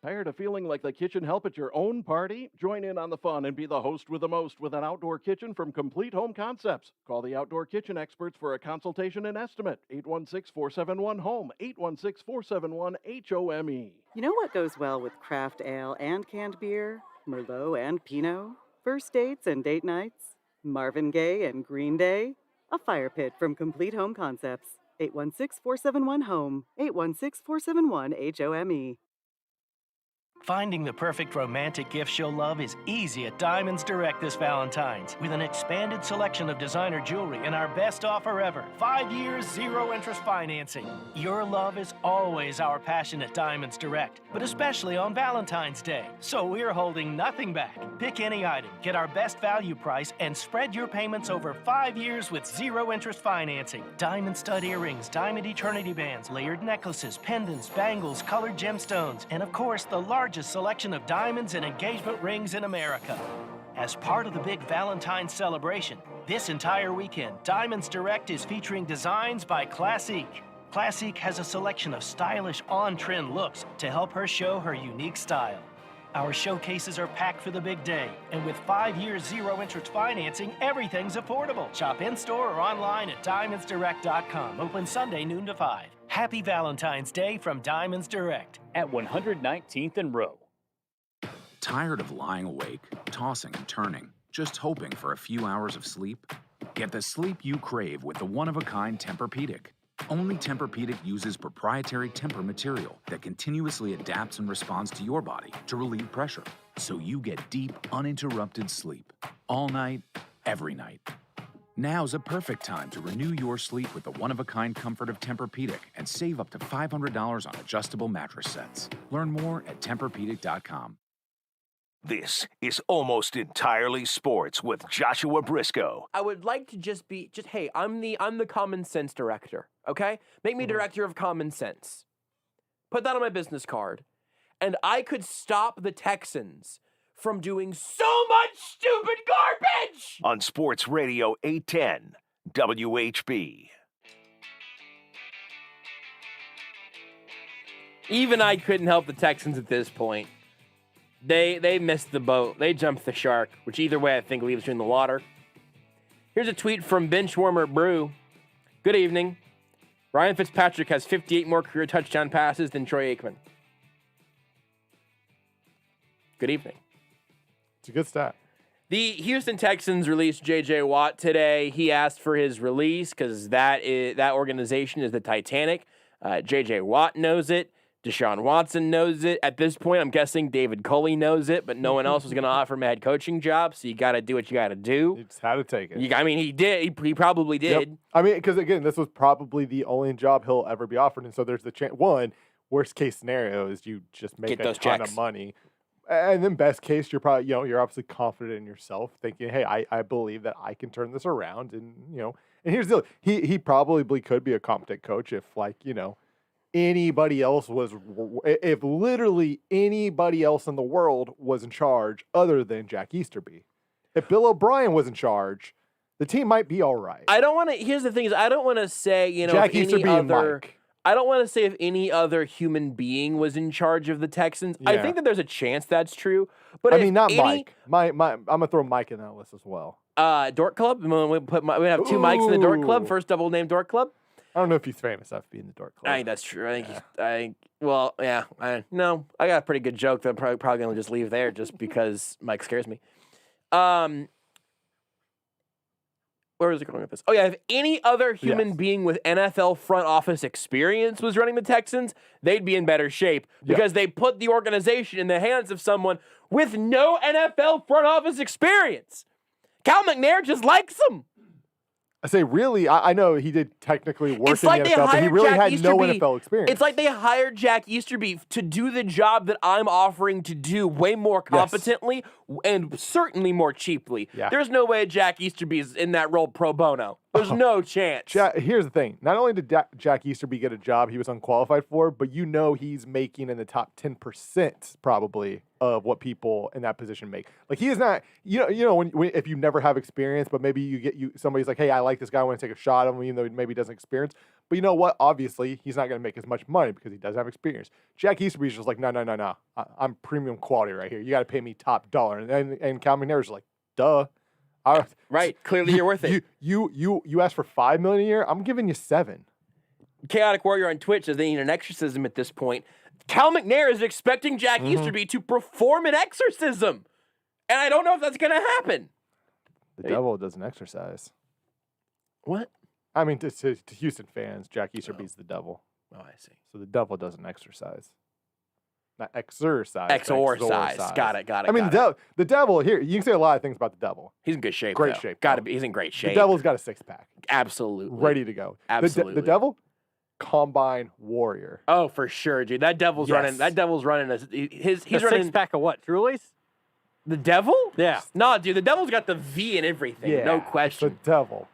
Tired of feeling like the kitchen help at your own party? Join in on the fun and be the host with the most with an outdoor kitchen from Complete Home Concepts. Call the outdoor kitchen experts for a consultation and estimate. 816-471-HOME, 816-471-HOME. You know what goes well with craft ale and canned beer? Merlot and Pinot? First dates and date nights? Marvin Gaye and Green Day? A fire pit from Complete Home Concepts. 816-471-HOME, 816-471-HOME. Finding the perfect romantic gift you'll love is easy at Diamonds Direct this Valentine's. With an expanded selection of designer jewelry and our best offer ever, 5 years, 0 interest financing. Your love is always our passion at Diamonds Direct, but especially on Valentine's Day. So we're holding nothing back. Pick any item, get our best value price, and spread your payments over 5 years with 0 interest financing. Diamond stud earrings, diamond eternity bands, layered necklaces, pendants, bangles, colored gemstones, and of course the largest selection of diamonds and engagement rings in America. As part of the big Valentine's celebration, this entire weekend, Diamonds Direct is featuring designs by Classique. Classique has a selection of stylish, on-trend looks to help her show her unique style. Our showcases are packed for the big day, and with 5 years 0 interest financing, everything's affordable. Shop in-store or online at diamondsdirect.com. Open Sunday noon to 5. Happy Valentine's Day from Diamonds Direct at 119th and Row. Tired of lying awake, tossing and turning, just hoping for a few hours of sleep? Get the sleep you crave with the one-of-a-kind Tempur-Pedic. Only Tempur-Pedic uses proprietary Tempur material that continuously adapts and responds to your body to relieve pressure, so you get deep, uninterrupted sleep. All night, every night. Now's a perfect time to renew your sleep with the one-of-a-kind comfort of Tempur-Pedic and save up to $500 on adjustable mattress sets. Learn more at TempurPedic.com. This is Almost Entirely Sports with Joshua Brisco. I would like to hey, I'm the common sense director, okay? Make me director of common sense. Put that on my business card. And I could stop the Texans from doing so much stupid garbage! On Sports Radio 810, WHB. Even I couldn't help the Texans at this point. They missed the boat. They jumped the shark, which either way I think leaves you in the water. Here's a tweet from Benchwarmer Brew. Good evening. Ryan Fitzpatrick has 58 more career touchdown passes than Troy Aikman. Good evening. It's a good stat. The Houston Texans released J.J. Watt today. He asked for his release because that organization is the Titanic. J.J. Watt knows it. Deshaun Watson knows it. At this point, I'm guessing David Culley knows it, but no one else was going to offer him a head coaching job, so you got to do what you got to do. He just had to take it. He did. He probably did. Yep. I mean, because, again, this was probably the only job he'll ever be offered, and so there's the chance. One, worst case scenario is you just make a ton of money. And then best case, you're probably, you're obviously confident in yourself, thinking, hey, I believe that I can turn this around. And, and here's the deal. He probably could be a competent coach if, anybody else if literally anybody else in the world was in charge other than Jack Easterby. If Bill O'Brien was in charge, the team might be all right. Here's the thing is, I don't want to say, Jack Easterby and Mike. I don't want to say if any other human being was in charge of the Texans. Yeah. I think that there's a chance that's true. But not Mike. I'm gonna throw Mike in that list as well. Dork Club. We have two Mikes in the Dork Club. First double name Dork Club. I don't know if he's famous enough to be in the Dork Club. I think that's true. I got a pretty good joke that I'm probably gonna just leave there just because Mike scares me. Where was it going with this? Oh, yeah, if any other human being with NFL front office experience was running the Texans, they'd be in better shape because they put the organization in the hands of someone with no NFL front office experience. Cal McNair just likes them. I say, really, I know he did technically work in the NFL, but he really had no NFL experience. It's like they hired Jack Easterby to do the job that I'm offering to do way more competently and certainly more cheaply. Yeah. There's no way Jack Easterby's in that role pro bono. There's no chance. Here's the thing. Not only did Jack Easterby get a job he was unqualified for, but he's making in the top 10% probably of what people in that position make. Like, he is not, when if you never have experience, but maybe somebody's like, hey, I like this guy, I want to take a shot at him, even though maybe he doesn't have experience. But you know what? Obviously, he's not going to make as much money because he doesn't have experience. Jack Easterby's just like, no. I'm premium quality right here. You got to pay me top dollar. And Cal McNair's like, duh. Right. Clearly you're worth it. You asked for $5 million a year. I'm giving you $7 million. Chaotic Warrior on Twitch says they need an exorcism at this point. Cal McNair is expecting Jack Easterby to perform an exorcism. And I don't know if that's going to happen. The devil doesn't exercise. What? I mean, to Houston fans, Jack Easterby's the devil. Oh, I see. So the devil doesn't exercise. Not exercise. Exorcise. Got it. I mean, the devil, here, you can say a lot of things about the devil. He's in good shape. Great though. shape. Gotta be. He's in great shape. The devil's got a six-pack. Absolutely. Ready to go. Absolutely. The devil, combine warrior. Oh, for sure, dude. That devil's running. That devil's running. He's running. Six-pack of what? Truly's? The devil? Yeah. Nah, dude. The devil's got the V and everything. Yeah, No question. The devil.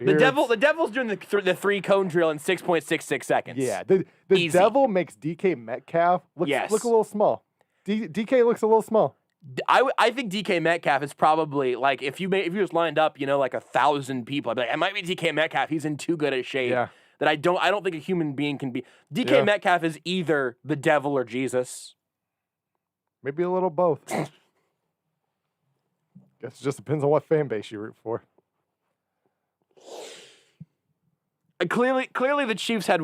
The devil's doing the 3-cone drill in 6.66 seconds. Yeah. The devil makes DK Metcalf look a little small. DK looks a little small. I think DK Metcalf is probably like if he was lined up, like 1,000 people, I'd be like, it might be DK Metcalf. He's in too good a shape that I don't think a human being can be. DK Metcalf is either the devil or Jesus. Maybe a little both. Guess it just depends on what fan base you root for. And clearly the Chiefs had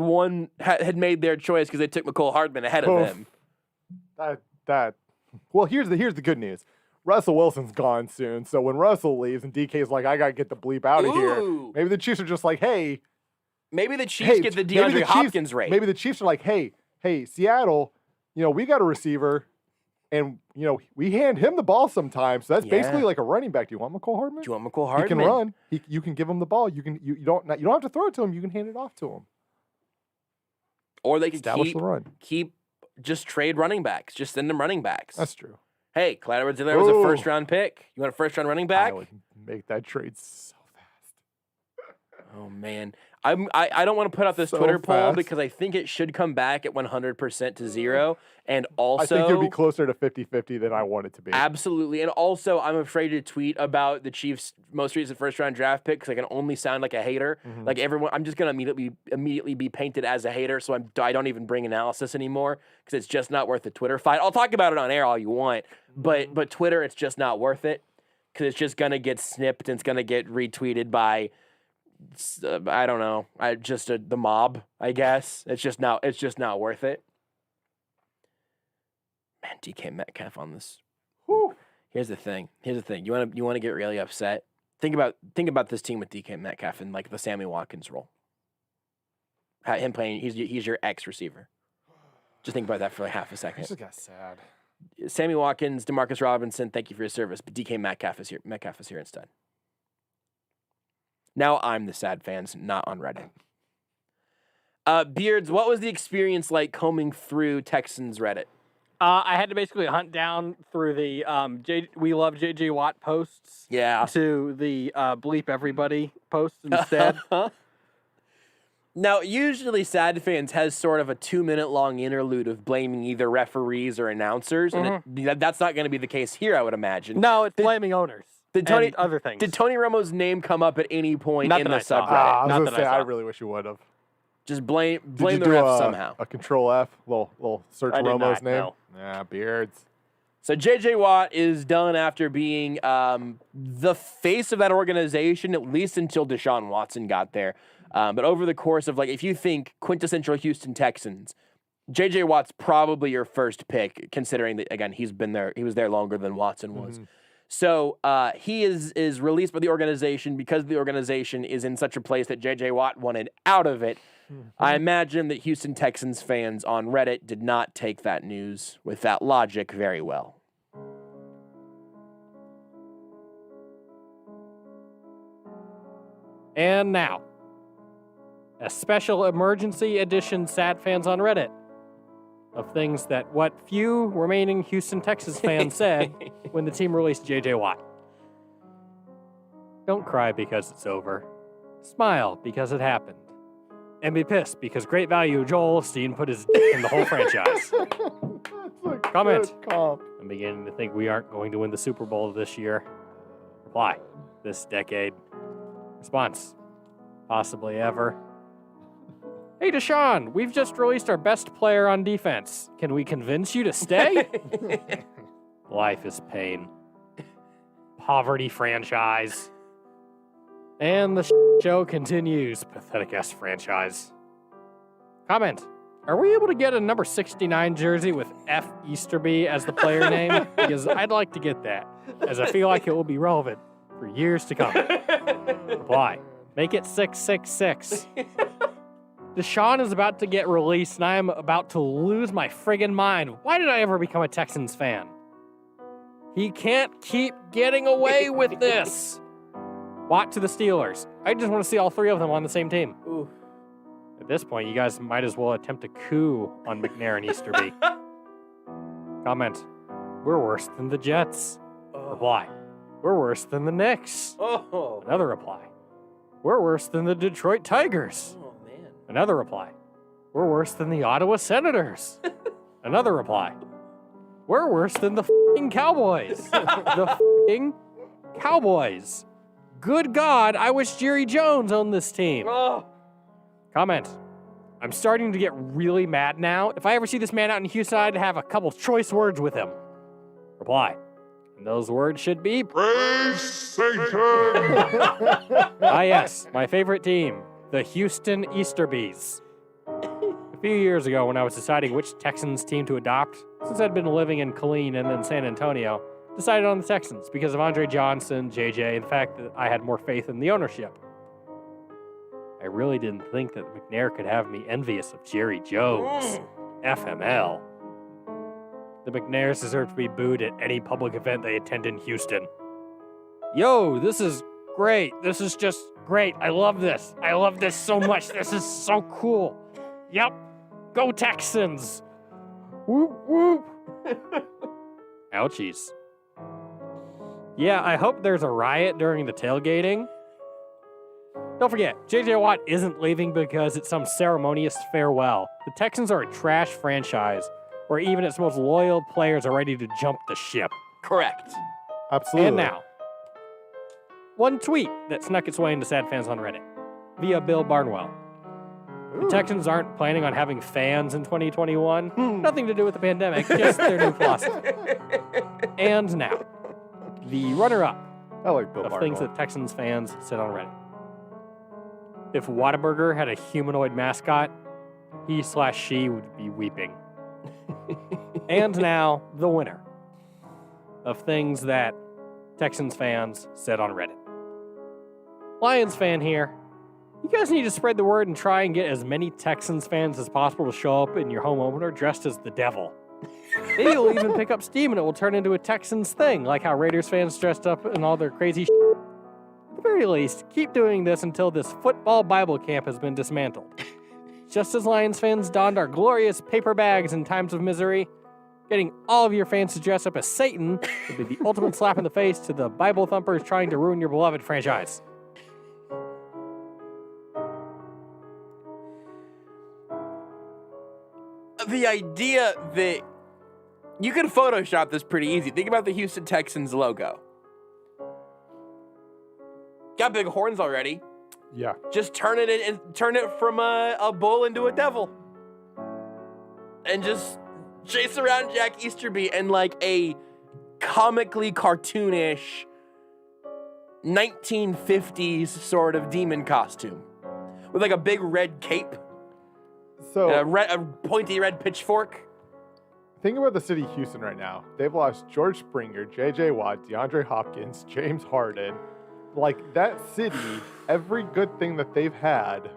made their choice because they took McCole Hardman ahead of him. Well, here's the good news. Russell Wilson's gone soon, so when Russell leaves and DK's like, I gotta get the bleep out of here, maybe the Chiefs are just like, hey. Maybe the Chiefs get the DeAndre Hopkins rate. Maybe the Chiefs are like, hey, Seattle, we got a receiver, and we hand him the ball sometimes. So that's basically like a running back. Do you want McCole Hardman? Do you want McCole Hardman? He can run. You can give him the ball. You don't have to throw it to him. You can hand it off to him. Or they can establish the run. Keep just trade running backs. Just send them running backs. That's true. Hey, Clyde Edwards-Helaire was a first-round pick. You want a first-round running back? I would make that trade so fast. Oh man, I don't want to put out this So Twitter poll fast. because I think it should come back at 100% to 0, and also I think it'd be closer to 50-50 than I want it to be. absolutely, and also I'm afraid to tweet about the Chiefs' most recent first round draft pick because I can only sound like a hater. Mhm. Like everyone, I'm just gonna immediately be painted as a hater, so I don't even bring analysis anymore because it's just not worth the Twitter fight. I'll talk about it on air all you want, but Twitter, it's just not worth it because it's just gonna get snipped and it's gonna get retweeted by. I don't know. The mob, I guess. It's just not worth it. Man, DK Metcalf on this. Whew. Here's the thing. You want to get really upset? Think about this team with DK Metcalf in like the Sammy Watkins role. Him playing. He's your ex receiver. Just think about that for like half a second. This just got sad. Sammy Watkins, Demarcus Robinson. Thank you for your service, but DK Metcalf is here. Metcalf is here instead. Now I'm the sad fans, not on Reddit. Beards, what was the experience like combing through Texans Reddit? I had to basically hunt down through the We Love JJ Watt posts. Yeah. To the Bleep Everybody posts instead. Now, usually Sad Fans has sort of a 2-minute long interlude of blaming either referees or announcers, and that's not going to be the case here, I would imagine. No, it's blaming owners. And other things. Did Tony Romo's name come up at any point in the subreddit? I was going to say, I really wish you would have. Just blame Did you the do refs somehow. A control F, little search I did Romo's not, name. no. Yeah, Beards. So JJ Watt is done after being the face of that organization, at least until Deshaun Watson got there. But over the course of, if you think quintessential Houston Texans, JJ Watt's probably your first pick, considering that, again, he was there longer than Watson was. So he is released by the organization because the organization is in such a place that JJ Watt wanted out of it. I imagine that Houston Texans fans on Reddit did not take that news with that logic very well. And now, a special emergency edition Sad Fans on Reddit of things that what few remaining Houston Texans fans said when the team released JJ Watt. Don't cry because it's over. Smile because it happened. And be pissed because great value Joel Osteen put his dick in the whole franchise. Comment. I'm beginning to think we aren't going to win the Super Bowl this year. Reply. This decade. Response. Possibly ever. Hey, Deshaun, we've just released our best player on defense. Can we convince you to stay? Life is pain. Poverty franchise. And the show continues. Pathetic-ass franchise. Comment. Are we able to get a number 69 jersey with F. Easterby as the player name? Because I'd like to get that, as I feel like it will be relevant for years to come. Reply. Make it 666. Deshaun is about to get released, and I am about to lose my friggin' mind. Why did I ever become a Texans fan? He can't keep getting away with this. Watt to the Steelers. I just want to see all three of them on the same team. Ooh. At this point, you guys might as well attempt a coup on McNair and Easterby. Comment. We're worse than the Jets. Reply. We're worse than the Knicks. Another reply. We're worse than the Detroit Tigers. Another reply. We're worse than the Ottawa Senators. Another reply. We're worse than the f***ing Cowboys. The f***ing Cowboys. Good God, I wish Jerry Jones owned this team. Comment. I'm starting to get really mad now. If I ever see this man out in Houston, I'd have a couple choice words with him. Reply. And those words should be Praise Satan! Ah yes, my favorite team. The Houston Easterbees. A few years ago, when I was deciding which Texans team to adopt, since I'd been living in Killeen and then San Antonio, decided on the Texans because of Andre Johnson, JJ, and the fact that I had more faith in the ownership. I really didn't think that McNair could have me envious of Jerry Jones. FML. The McNairs deserve to be booed at any public event they attend in Houston. Yo, this is great. This is just great. I love this. I love this so much. This is so cool. Yep. Go Texans. Whoop, whoop. Ouchies. Yeah, I hope there's a riot during the tailgating. Don't forget, J.J. Watt isn't leaving because it's some ceremonious farewell. The Texans are a trash franchise where even its most loyal players are ready to jump the ship. Correct. Absolutely. And now, one tweet that snuck its way into Sad Fans on Reddit via Bill Barnwell. The Texans aren't planning on having fans in 2021. Nothing to do with the pandemic, just their new philosophy. And now, the runner-up I like Bill of Barnwell. things that Texans fans said on Reddit. If Whataburger had a humanoid mascot, he/she would be weeping. And now, the winner of things that Texans fans said on Reddit. Lions fan here. You guys need to spread the word and try and get as many Texans fans as possible to show up in your home opener dressed as the devil. Maybe you'll even pick up steam and it will turn into a Texans thing, like how Raiders fans dressed up in all their crazy shit. At the very least, keep doing this until this football Bible camp has been dismantled. Just as Lions fans donned our glorious paper bags in times of misery, getting all of your fans to dress up as Satan would be the ultimate slap in the face to the Bible thumpers trying to ruin your beloved franchise. The idea that you can Photoshop this pretty easy. Think about the Houston Texans logo. Got big horns already. Yeah. Just turn it from a bull into a devil. And just chase around Jack Easterby in like a comically cartoonish 1950s sort of demon costume. With like a big red cape. So a pointy red pitchfork. Think about the city of Houston right now. They've lost George Springer, J.J. Watt, DeAndre Hopkins, James Harden. Like, that city, every good thing that they've had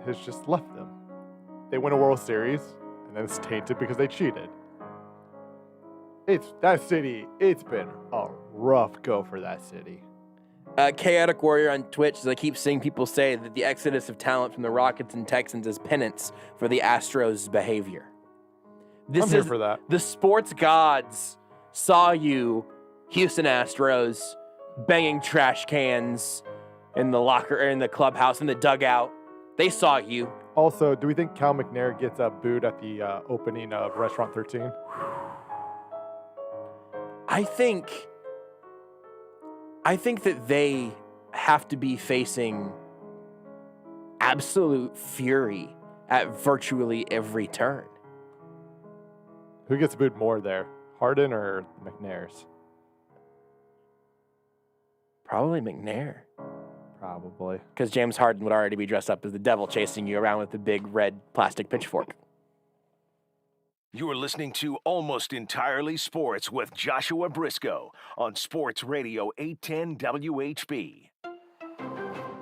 has just left them. They win a World Series, and then it's tainted because they cheated. That city, it's been a rough go for that city. Chaotic Warrior on Twitch, as I keep seeing people say that the exodus of talent from the Rockets and Texans is penance for the Astros' behavior. I'm here for that. The sports gods saw you, Houston Astros, banging trash cans in the clubhouse, in the dugout. They saw you. Also, do we think Cal McNair gets booed at the opening of Restaurant 13? I think that they have to be facing absolute fury at virtually every turn. Who gets booed more there, Harden or McNair's? Probably McNair. Probably. Because James Harden would already be dressed up as the devil chasing you around with the big red plastic pitchfork. You are listening to Almost Entirely Sports with Joshua Brisco on Sports Radio 810 WHB.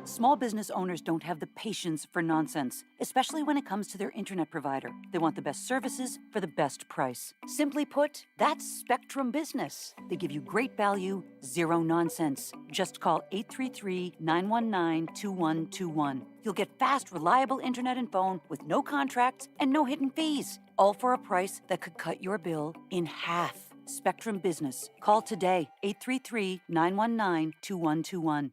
Small business owners don't have the patience for nonsense, especially when it comes to their internet provider. They want the best services for the best price. Simply put, that's Spectrum Business. They give you great value, zero nonsense. Just call 833-919-2121. You'll get fast, reliable internet and phone with no contracts and no hidden fees, all for a price that could cut your bill in half. Spectrum Business. Call today, 833-919-2121.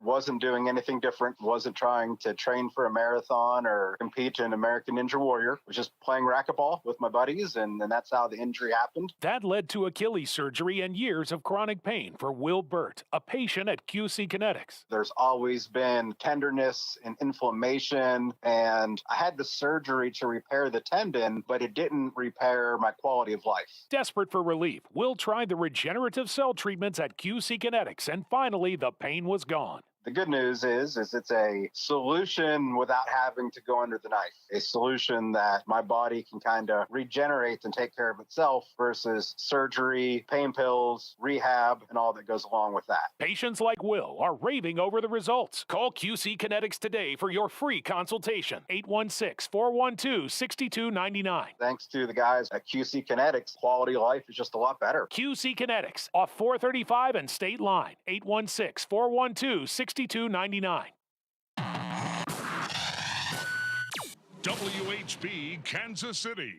Wasn't doing anything different, wasn't trying to train for a marathon or compete in American Ninja Warrior. Was just playing racquetball with my buddies, and that's how the injury happened. That led to Achilles surgery and years of chronic pain for Will Burt, a patient at QC Kinetics. There's always been tenderness and inflammation, and I had the surgery to repair the tendon, but it didn't repair my quality of life. Desperate for relief, Will tried the regenerative cell treatments at QC Kinetics, and finally the pain was gone. The good news is it's a solution without having to go under the knife. A solution that my body can kind of regenerate and take care of itself versus surgery, pain pills, rehab, and all that goes along with that. Patients like Will are raving over the results. Call QC Kinetics today for your free consultation. 816-412-6299. Thanks to the guys at QC Kinetics, quality of life is just a lot better. QC Kinetics, off 435 and State Line. 816-412-6299. WHB Kansas City.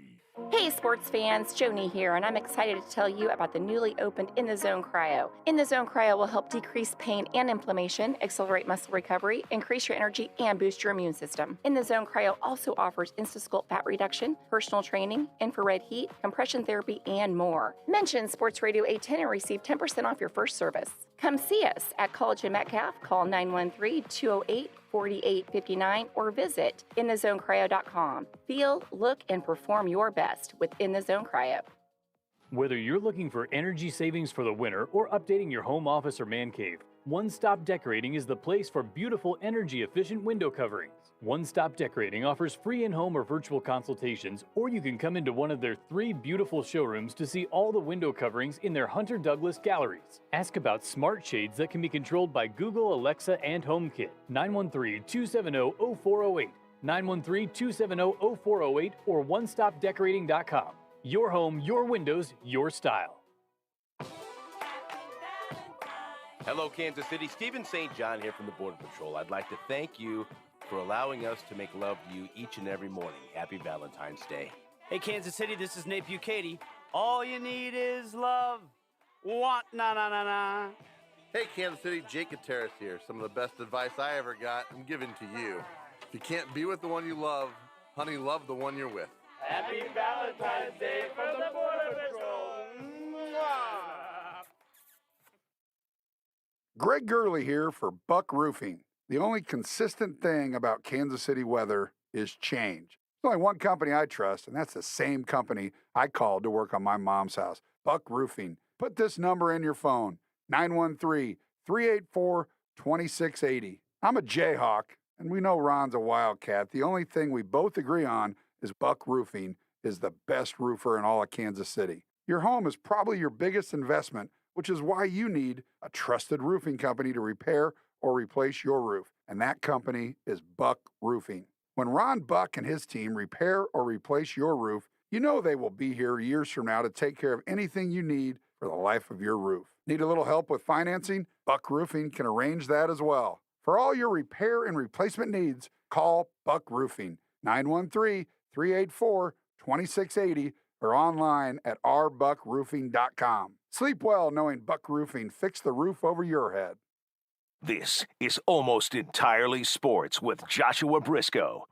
Hey sports fans, Joni here, and I'm excited to tell you about the newly opened In the Zone Cryo. In the Zone Cryo will help decrease pain and inflammation, accelerate muscle recovery, increase your energy, and boost your immune system. In the Zone Cryo also offers Instasculpt fat reduction, personal training, infrared heat, compression therapy, and more. Mention Sports Radio 810 and receive 10% off your first service. Come see us at College and Metcalf. Call 913-208-4859 or visit inthezonecryo.com. Feel, look, and perform your best with In the Zone Cryo. Whether you're looking for energy savings for the winter or updating your home office or man cave, One Stop Decorating is the place for beautiful energy-efficient window coverings. One Stop Decorating offers free in-home or virtual consultations, or you can come into one of their 3 beautiful showrooms to see all the window coverings in their Hunter Douglas galleries. Ask about smart shades that can be controlled by Google, Alexa, and HomeKit. 913-270-0408. 913-270-0408 or onestopdecorating.com. Your home, your windows, your style. Hello, Kansas City. Stephen St. John here from the Border Patrol. I'd like to thank you for allowing us to make love to you each and every morning. Happy Valentine's Day. Hey, Kansas City, this is Nate Bucati. All you need is love. Want na na na na. Hey, Kansas City, Jake Gutierrez here. Some of the best advice I ever got, I'm giving to you. If you can't be with the one you love, honey, love the one you're with. Happy Valentine's Day from the Border Patrol. Greg Gurley here for Buck Roofing. The only consistent thing about Kansas City weather is change. There's only one company I trust, and that's the same company I called to work on my mom's house, Buck Roofing. Put this number in your phone, 913-384-2680. I'm a Jayhawk, and we know Ron's a Wildcat. The only thing we both agree on is Buck Roofing is the best roofer in all of Kansas City. Your home is probably your biggest investment, which is why you need a trusted roofing company to repair or replace your roof, and that company is Buck Roofing. When Ron Buck and his team repair or replace your roof, you know they will be here years from now to take care of anything you need for the life of your roof. Need a little help with financing? Buck Roofing can arrange that as well. For all your repair and replacement needs, call Buck Roofing, 913-384-2680 or online at rbuckroofing.com. Sleep well knowing Buck Roofing fixed the roof over your head. This is Almost Entirely Sports with Joshua Brisco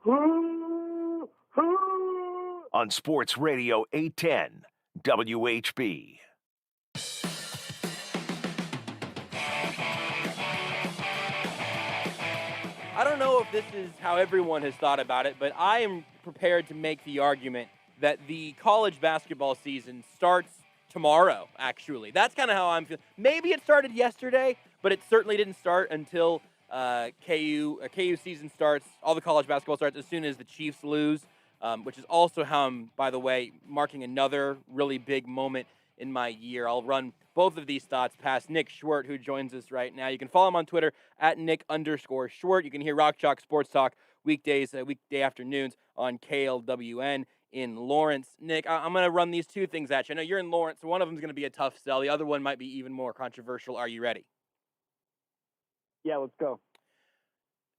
on Sports Radio 810 WHB. I don't know if this is how everyone has thought about it, but I am prepared to make the argument that the college basketball season starts tomorrow, actually. That's kind of how I'm feeling. Maybe it started yesterday, but it certainly didn't start until KU season starts. All the college basketball starts as soon as the Chiefs lose, which is also how I'm, by the way, marking another really big moment in my year. I'll run both of these thoughts past Nick Schwerdt, who joins us right now. You can follow him on Twitter at Nick_Schwerdt. You can hear Rock Chalk Sports Talk weekday afternoons on KLWN in Lawrence. Nick, I'm going to run these two things at you. I know you're in Lawrence, so one of them is going to be a tough sell. The other one might be even more controversial. Are you ready? Yeah, let's go.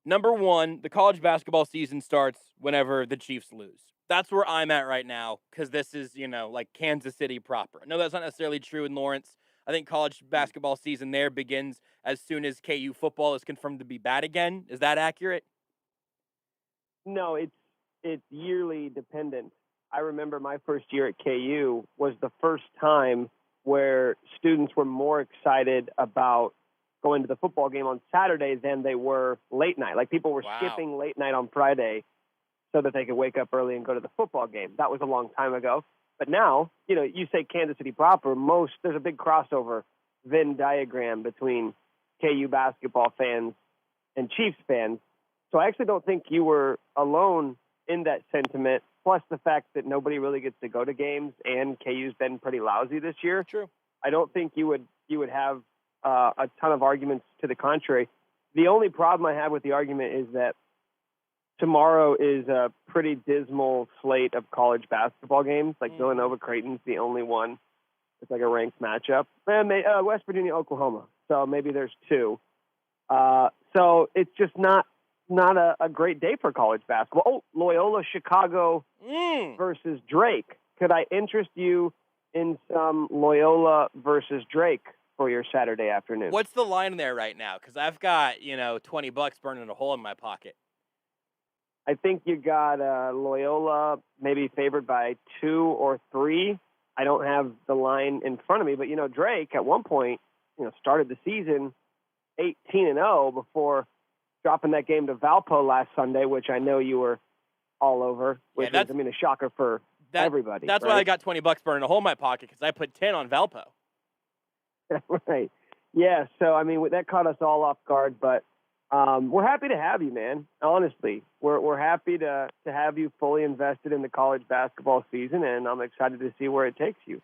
Number one, the college basketball season starts whenever the Chiefs lose. That's where I'm at right now because this is, like Kansas City proper. No, that's not necessarily true in Lawrence. I think college basketball season there begins as soon as KU football is confirmed to be bad again. Is that accurate? No, it's yearly dependent. I remember my first year at KU was the first time where students were more excited about going to the football game on Saturday than they were late night. Like people were skipping late night on Friday so that they could wake up early and go to the football game. That was a long time ago. But now, you say Kansas City proper, there's a big crossover Venn diagram between KU basketball fans and Chiefs fans. So I actually don't think you were alone in that sentiment, plus the fact that nobody really gets to go to games and KU's been pretty lousy this year. True. I don't think you would have a ton of arguments to the contrary. The only problem I have with the argument is that tomorrow is a pretty dismal slate of college basketball games. Like Villanova Creighton's the only one. It's like a ranked matchup. And West Virginia, Oklahoma. So maybe there's two. So it's just not a great day for college basketball. Oh, Loyola Chicago versus Drake could I interest you in some Loyola versus Drake for your Saturday afternoon? What's the line there right now? Because I've got, $20 burning a hole in my pocket. I think you got Loyola maybe favored by 2 or 3. I don't have the line in front of me, but, Drake at one point, started the season 18-0 before dropping that game to Valpo last Sunday, which I know you were all over, which is, a shocker for everybody. That's right? why I got $20 burning a hole in my pocket, because I put 10 on Valpo. Right. Yeah, so, that caught us all off guard, but we're happy to have you, man. Honestly, we're happy to have you fully invested in the college basketball season, and I'm excited to see where it takes you.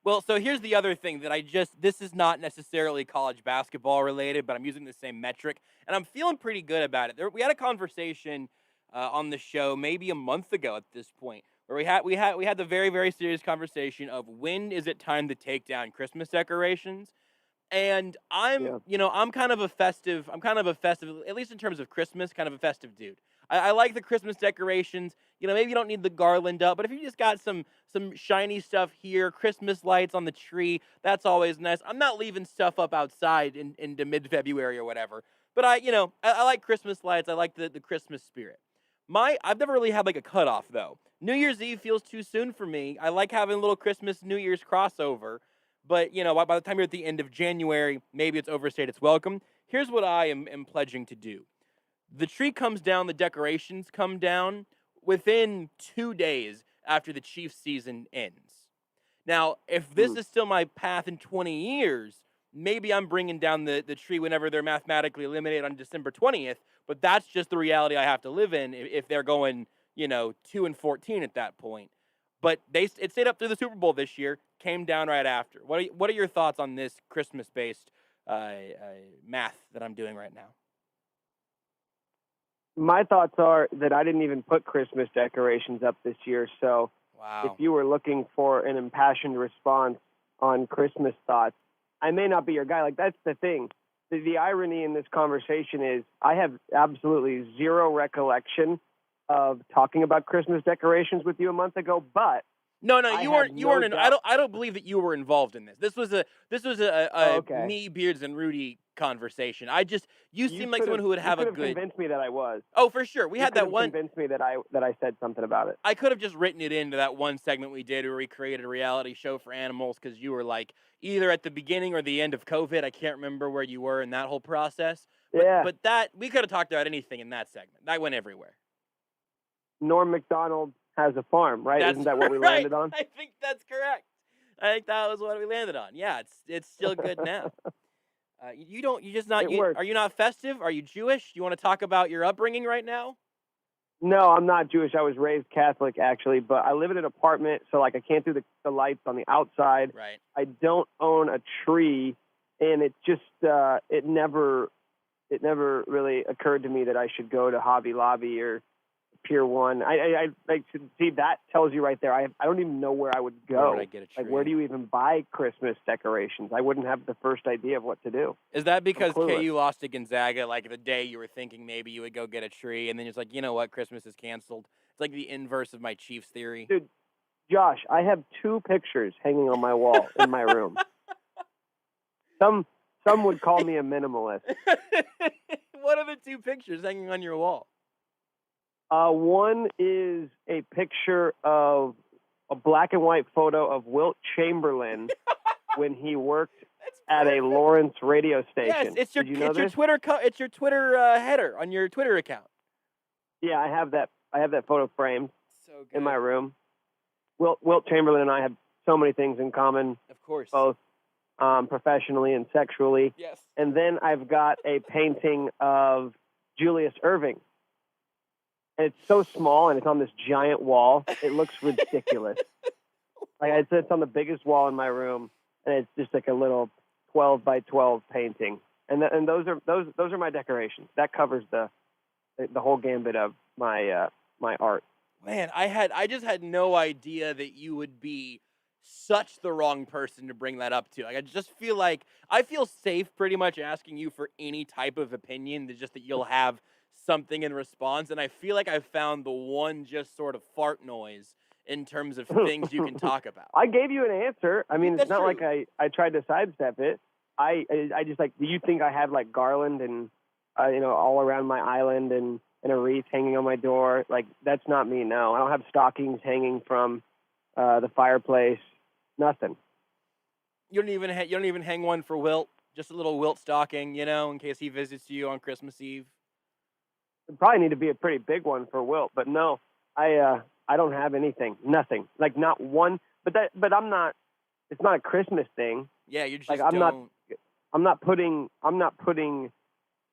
Well, so here's the other thing that this is not necessarily college basketball related, but I'm using the same metric, and I'm feeling pretty good about it. We had a conversation on the show maybe a month ago at this point, where we had the very, very serious conversation of when is it time to take down Christmas decorations. And I'm kind of a festive, at least in terms of Christmas, kind of a festive dude. I like the Christmas decorations. Maybe you don't need the garland up, but if you just got some shiny stuff here, Christmas lights on the tree, that's always nice. I'm not leaving stuff up outside into mid-February or whatever. But I like Christmas lights. I like the Christmas spirit. I've never really had like a cutoff though. New Year's Eve feels too soon for me. I like having a little Christmas New Year's crossover. But, by the time you're at the end of January, maybe it's overstayed its welcome. Here's what I am pledging to do. The tree comes down, the decorations come down within 2 days after the Chiefs season ends. Now, if this is still my path in 20 years, maybe I'm bringing down the tree whenever they're mathematically eliminated on December 20th, but that's just the reality I have to live in if they're going, 2-14 at that point. But it stayed up through the Super Bowl this year, came down right after. What are your thoughts on this Christmas-based math that I'm doing right now? My thoughts are that I didn't even put Christmas decorations up this year, so if you were looking for an impassioned response on Christmas thoughts, I may not be your guy. Like, that's the thing. The irony in this conversation is I have absolutely zero recollection of talking about Christmas decorations with you a month ago, but no, you weren't. I don't believe that you were involved in this. This was a me, Beards, and Rudy conversation. You seem like someone who would have a good. You could have convinced me that I was. Oh, for sure. We had that one. Convinced me that I said something about it. I could have just written it into that one segment we did where we created a reality show for animals because you were like either at the beginning or the end of COVID. I can't remember where you were in that whole process. But that we could have talked about anything in that segment. That went everywhere. Norm Macdonald has a farm, right? Isn't that what we landed on? I think that's correct. I think that was what we landed on. Yeah, it's still good now. Are you not festive? Are you Jewish? Do you want to talk about your upbringing right now? No, I'm not Jewish. I was raised Catholic, actually, but I live in an apartment, so I can't do the lights on the outside. Right. I don't own a tree, and it just it never really occurred to me that I should go to Hobby Lobby or Pier 1. I like to see that tells you right there. I don't even know where I would go. Where would I get a tree? Like, where do you even buy Christmas decorations? I wouldn't have the first idea of what to do. Is that because KU lost to Gonzaga, like the day you were thinking maybe you would go get a tree, and then it's like, you know what, Christmas is canceled? It's like the inverse of my Chiefs theory. Dude, Josh, I have 2 pictures hanging on my wall in my room. Some would call me a minimalist. What are the 2 pictures hanging on your wall? One is a picture of a black and white photo of Wilt Chamberlain when he worked at a Lawrence radio station. Yes, it's your Twitter header on your Twitter account. Yeah, I have that photo framed in my room. Wilt Chamberlain and I have so many things in common. Of course. Both professionally and sexually. Yes. And then I've got a painting of Julius Erving. And it's so small, and it's on this giant wall. It looks ridiculous. Like, it's on the biggest wall in my room, and it's just like a little 12 by 12 painting. And those are my decorations. That covers the whole gambit of my my art. Man, I just had no idea that you would be such the wrong person to bring that up to. Like, I just feel like I feel safe pretty much asking you for any type of opinion, that you'll have something in response, and I feel like I found the one just sort of fart noise in terms of things you can talk about. I gave you an answer. I mean, it's That's not true. like I tried to sidestep it. I just like, do you think I have like garland and, all around my island and a wreath hanging on my door? Like, that's not me, no. I don't have stockings hanging from the fireplace. Nothing. You don't even hang one for Wilt, just a little Wilt stocking, in case he visits you on Christmas Eve. It'd probably need to be a pretty big one for Wilt, but no, I don't have anything, nothing, like not one. But I'm not. It's not a Christmas thing. Yeah, you just like don't. I'm not putting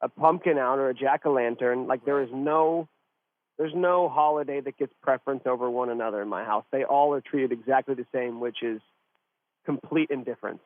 a pumpkin out or a jack-o'-lantern. Like there's no holiday that gets preference over one another in my house. They all are treated exactly the same, which is complete indifference.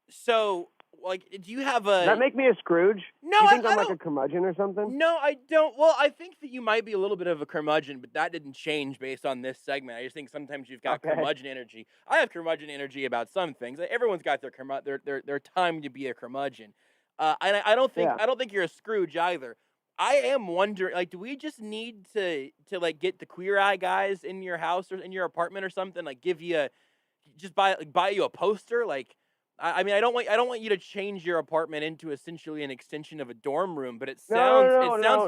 So, like, do you have a... Does that make me a Scrooge? No, Do you think I I'm like don't... a curmudgeon or something? No, I don't. Well, I think that you might be a little bit of a curmudgeon, but that didn't change based on this segment. I just think sometimes you've got curmudgeon energy. I have curmudgeon energy about some things. Everyone's got their time to be a curmudgeon. And I don't think you're a Scrooge either. I am wondering, like, do we just need to like get the Queer Eye guys in your house or in your apartment or something? Like, buy you a poster? Like, I mean, I don't want you to change your apartment into essentially an extension of a dorm room, but it sounds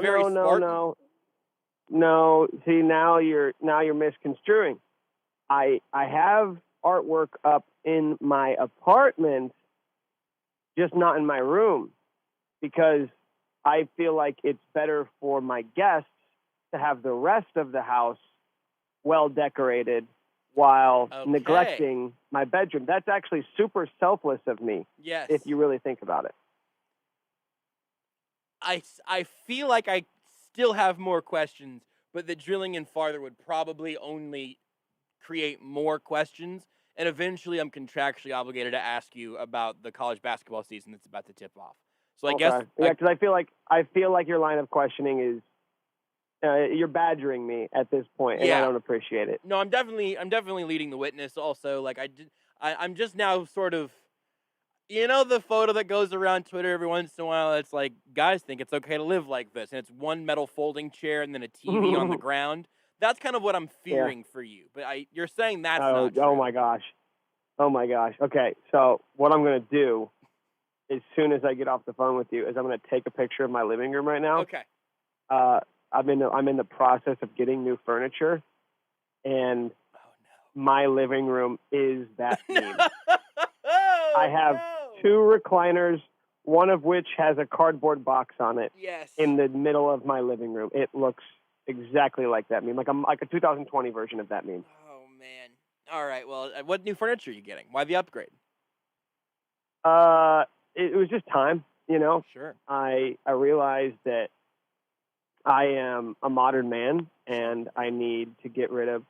very Spartan. No. See, now you're misconstruing. I have artwork up in my apartment, just not in my room, because I feel like it's better for my guests to have the rest of the house well decorated while neglecting my bedroom. That's actually super selfless of me. Yes. If you really think about it. I feel like I still have more questions, but the drilling in farther would probably only create more questions. And eventually I'm contractually obligated to ask you about the college basketball season that's about to tip off. So I guess... Yeah, because I feel like your line of questioning is you're badgering me at this point, and I don't appreciate it. No, I'm definitely leading the witness. Also, like I'm just now sort of, the photo that goes around Twitter every once in a while. It's like guys think it's okay to live like this, and it's one metal folding chair and then a TV on the ground. That's kind of what I'm fearing for you. But you're saying that's not true. Oh my gosh. Okay, so what I'm gonna do as soon as I get off the phone with you is I'm gonna take a picture of my living room right now. Okay. I'm in the process of getting new furniture, and my living room is that theme. I have two recliners, one of which has a cardboard box on it. Yes. In the middle of my living room. It looks exactly like that meme, like a 2020 version of that meme. Oh man. All right. Well, what new furniture are you getting? Why the upgrade? It was just time, Sure. I realized that I am a modern man, and I need to get rid of,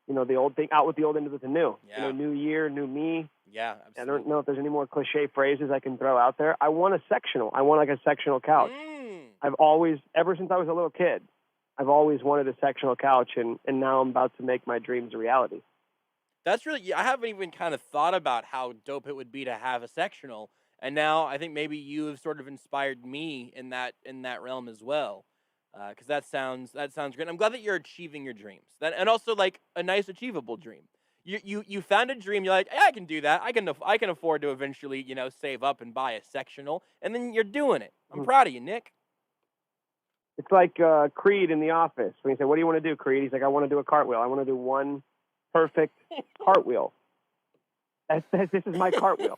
the old thing, out with the old, into with the new. Yeah. New year, new me. Yeah, absolutely. I don't know if there's any more cliche phrases I can throw out there. I want a sectional. I want like a sectional couch. I've always, ever since I was a little kid, I've always wanted a sectional couch, and now I'm about to make my dreams a reality. That's really, I haven't even kind of thought about how dope it would be to have a sectional. And now I think maybe you have sort of inspired me in that realm as well. Because that sounds great. I'm glad that you're achieving your dreams. And also like a nice achievable dream. You found a dream. You're like, hey, I can do that. I can afford to eventually save up and buy a sectional, and then you're doing it. I'm proud of you, Nick. It's like Creed in The Office when he said, "What do you want to do, Creed?" He's like, "I want to do a cartwheel. I want to do one perfect cartwheel. This is my cartwheel.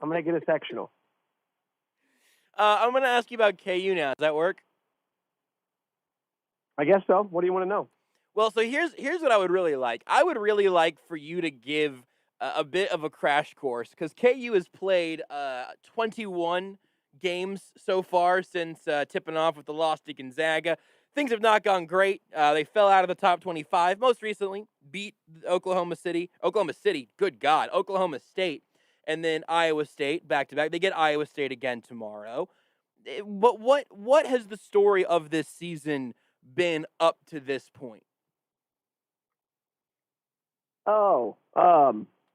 I'm gonna get a sectional." I'm gonna ask you about KU now. Does that work? I guess so. What do you want to know? Well, so here's what I would really like. I would really like for you to give a bit of a crash course, because KU has played 21 games so far since tipping off with the loss to Gonzaga. Things have not gone great. They fell out of the top 25. Most recently, beat Oklahoma State, good God, Oklahoma State, and then Iowa State back-to-back. They get Iowa State again tomorrow. But what has the story of this season been up to this point?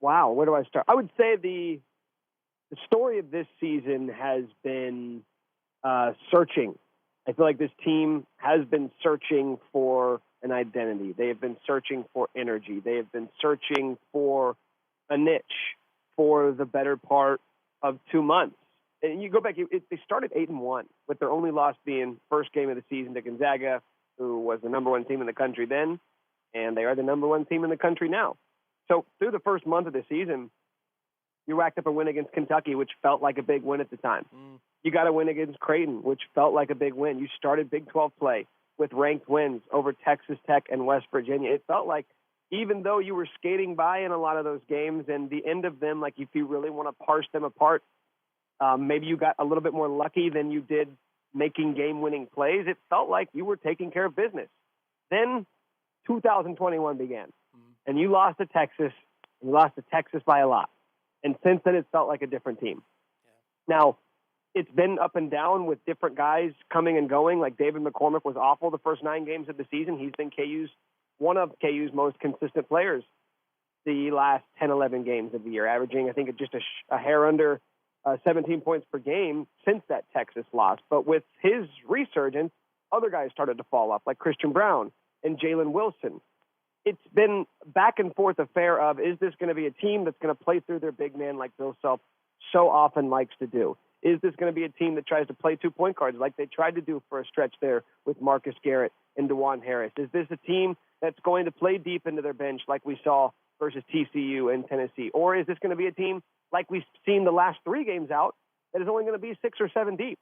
Wow, where do I start? I would say the story of this season has been searching I feel like this team has been searching for an identity. They have been searching for energy. They have been searching for a niche for the better part of 2 months. And you go back, they started 8-1, with their only loss being first game of the season to Gonzaga, who was the number one team in the country then, and they are the number one team in the country now. So through the first month of the season, you racked up a win against Kentucky, which felt like a big win at the time. You got a win against Creighton, which felt like a big win. You started Big 12 play with ranked wins over Texas Tech and West Virginia. It felt like even though you were skating by in a lot of those games and the end of them, like if you really want to parse them apart, maybe you got a little bit more lucky than you did making game-winning plays. It felt like you were taking care of business. Then 2021 began, and you lost to Texas, and you lost to Texas by a lot. And since then, it's felt like a different team. Now, it's been up and down with different guys coming and going. Like David McCormick was awful the first 9 games of the season. He's been one of KU's most consistent players the last 10, 11 games of the year, averaging, I think, just a hair under 17 points per game since that Texas loss. But with his resurgence, other guys started to fall off, like Christian Brown and Jalen Wilson. It's been back and forth affair of, is this going to be a team that's going to play through their big man like Bill Self so often likes to do? Is this going to be a team that tries to play 2 point guards like they tried to do for a stretch there with Marcus Garrett and DeJuan Harris? Is this a team that's going to play deep into their bench like we saw versus TCU and Tennessee? Or is this going to be a team like we've seen the last 3 games out that is only going to be 6 or 7 deep?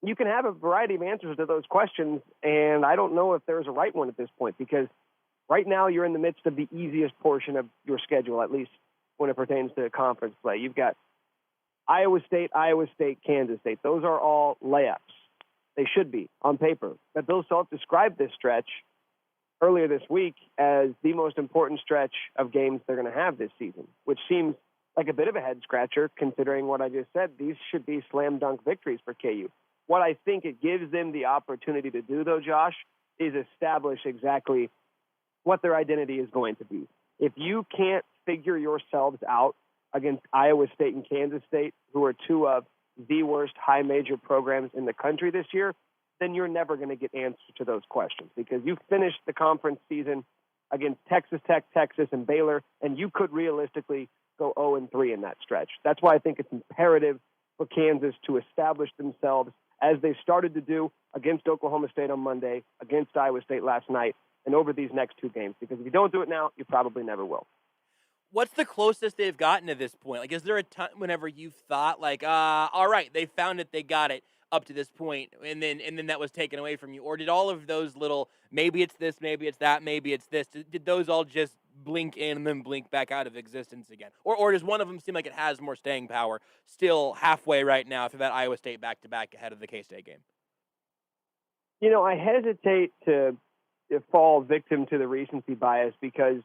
You can have a variety of answers to those questions, and I don't know if there's a right one at this point, because right now you're in the midst of the easiest portion of your schedule, at least when it pertains to conference play. You've got Iowa State, Kansas State. Those are all layups. They should be on paper. But Bill Self described this stretch earlier this week as the most important stretch of games they're going to have this season, which seems like a bit of a head-scratcher considering what I just said. These should be slam-dunk victories for KU. What I think it gives them the opportunity to do, though, Josh, is establish exactly what their identity is going to be. If you can't figure yourselves out against Iowa State and Kansas State, who are 2 of the worst high major programs in the country this year, then you're never going to get answers to those questions, because you finished the conference season against Texas Tech, Texas, and Baylor, and you could realistically go 0-3 in that stretch. That's why I think it's imperative for Kansas to establish themselves as they started to do against Oklahoma State on Monday, against Iowa State last night, and over these next 2 games. Because if you don't do it now, you probably never will. What's the closest they've gotten to this point? Like, is there a time whenever you've thought, like, all right, they found it, they got it up to this point, and then that was taken away from you? Or did all of those little, maybe it's this, maybe it's that, maybe it's this, did those all just blink in and then blink back out of existence again? Or does one of them seem like it has more staying power still halfway right now through that Iowa State back-to-back ahead of the K-State game? You know, I hesitate to fall victim to the recency bias because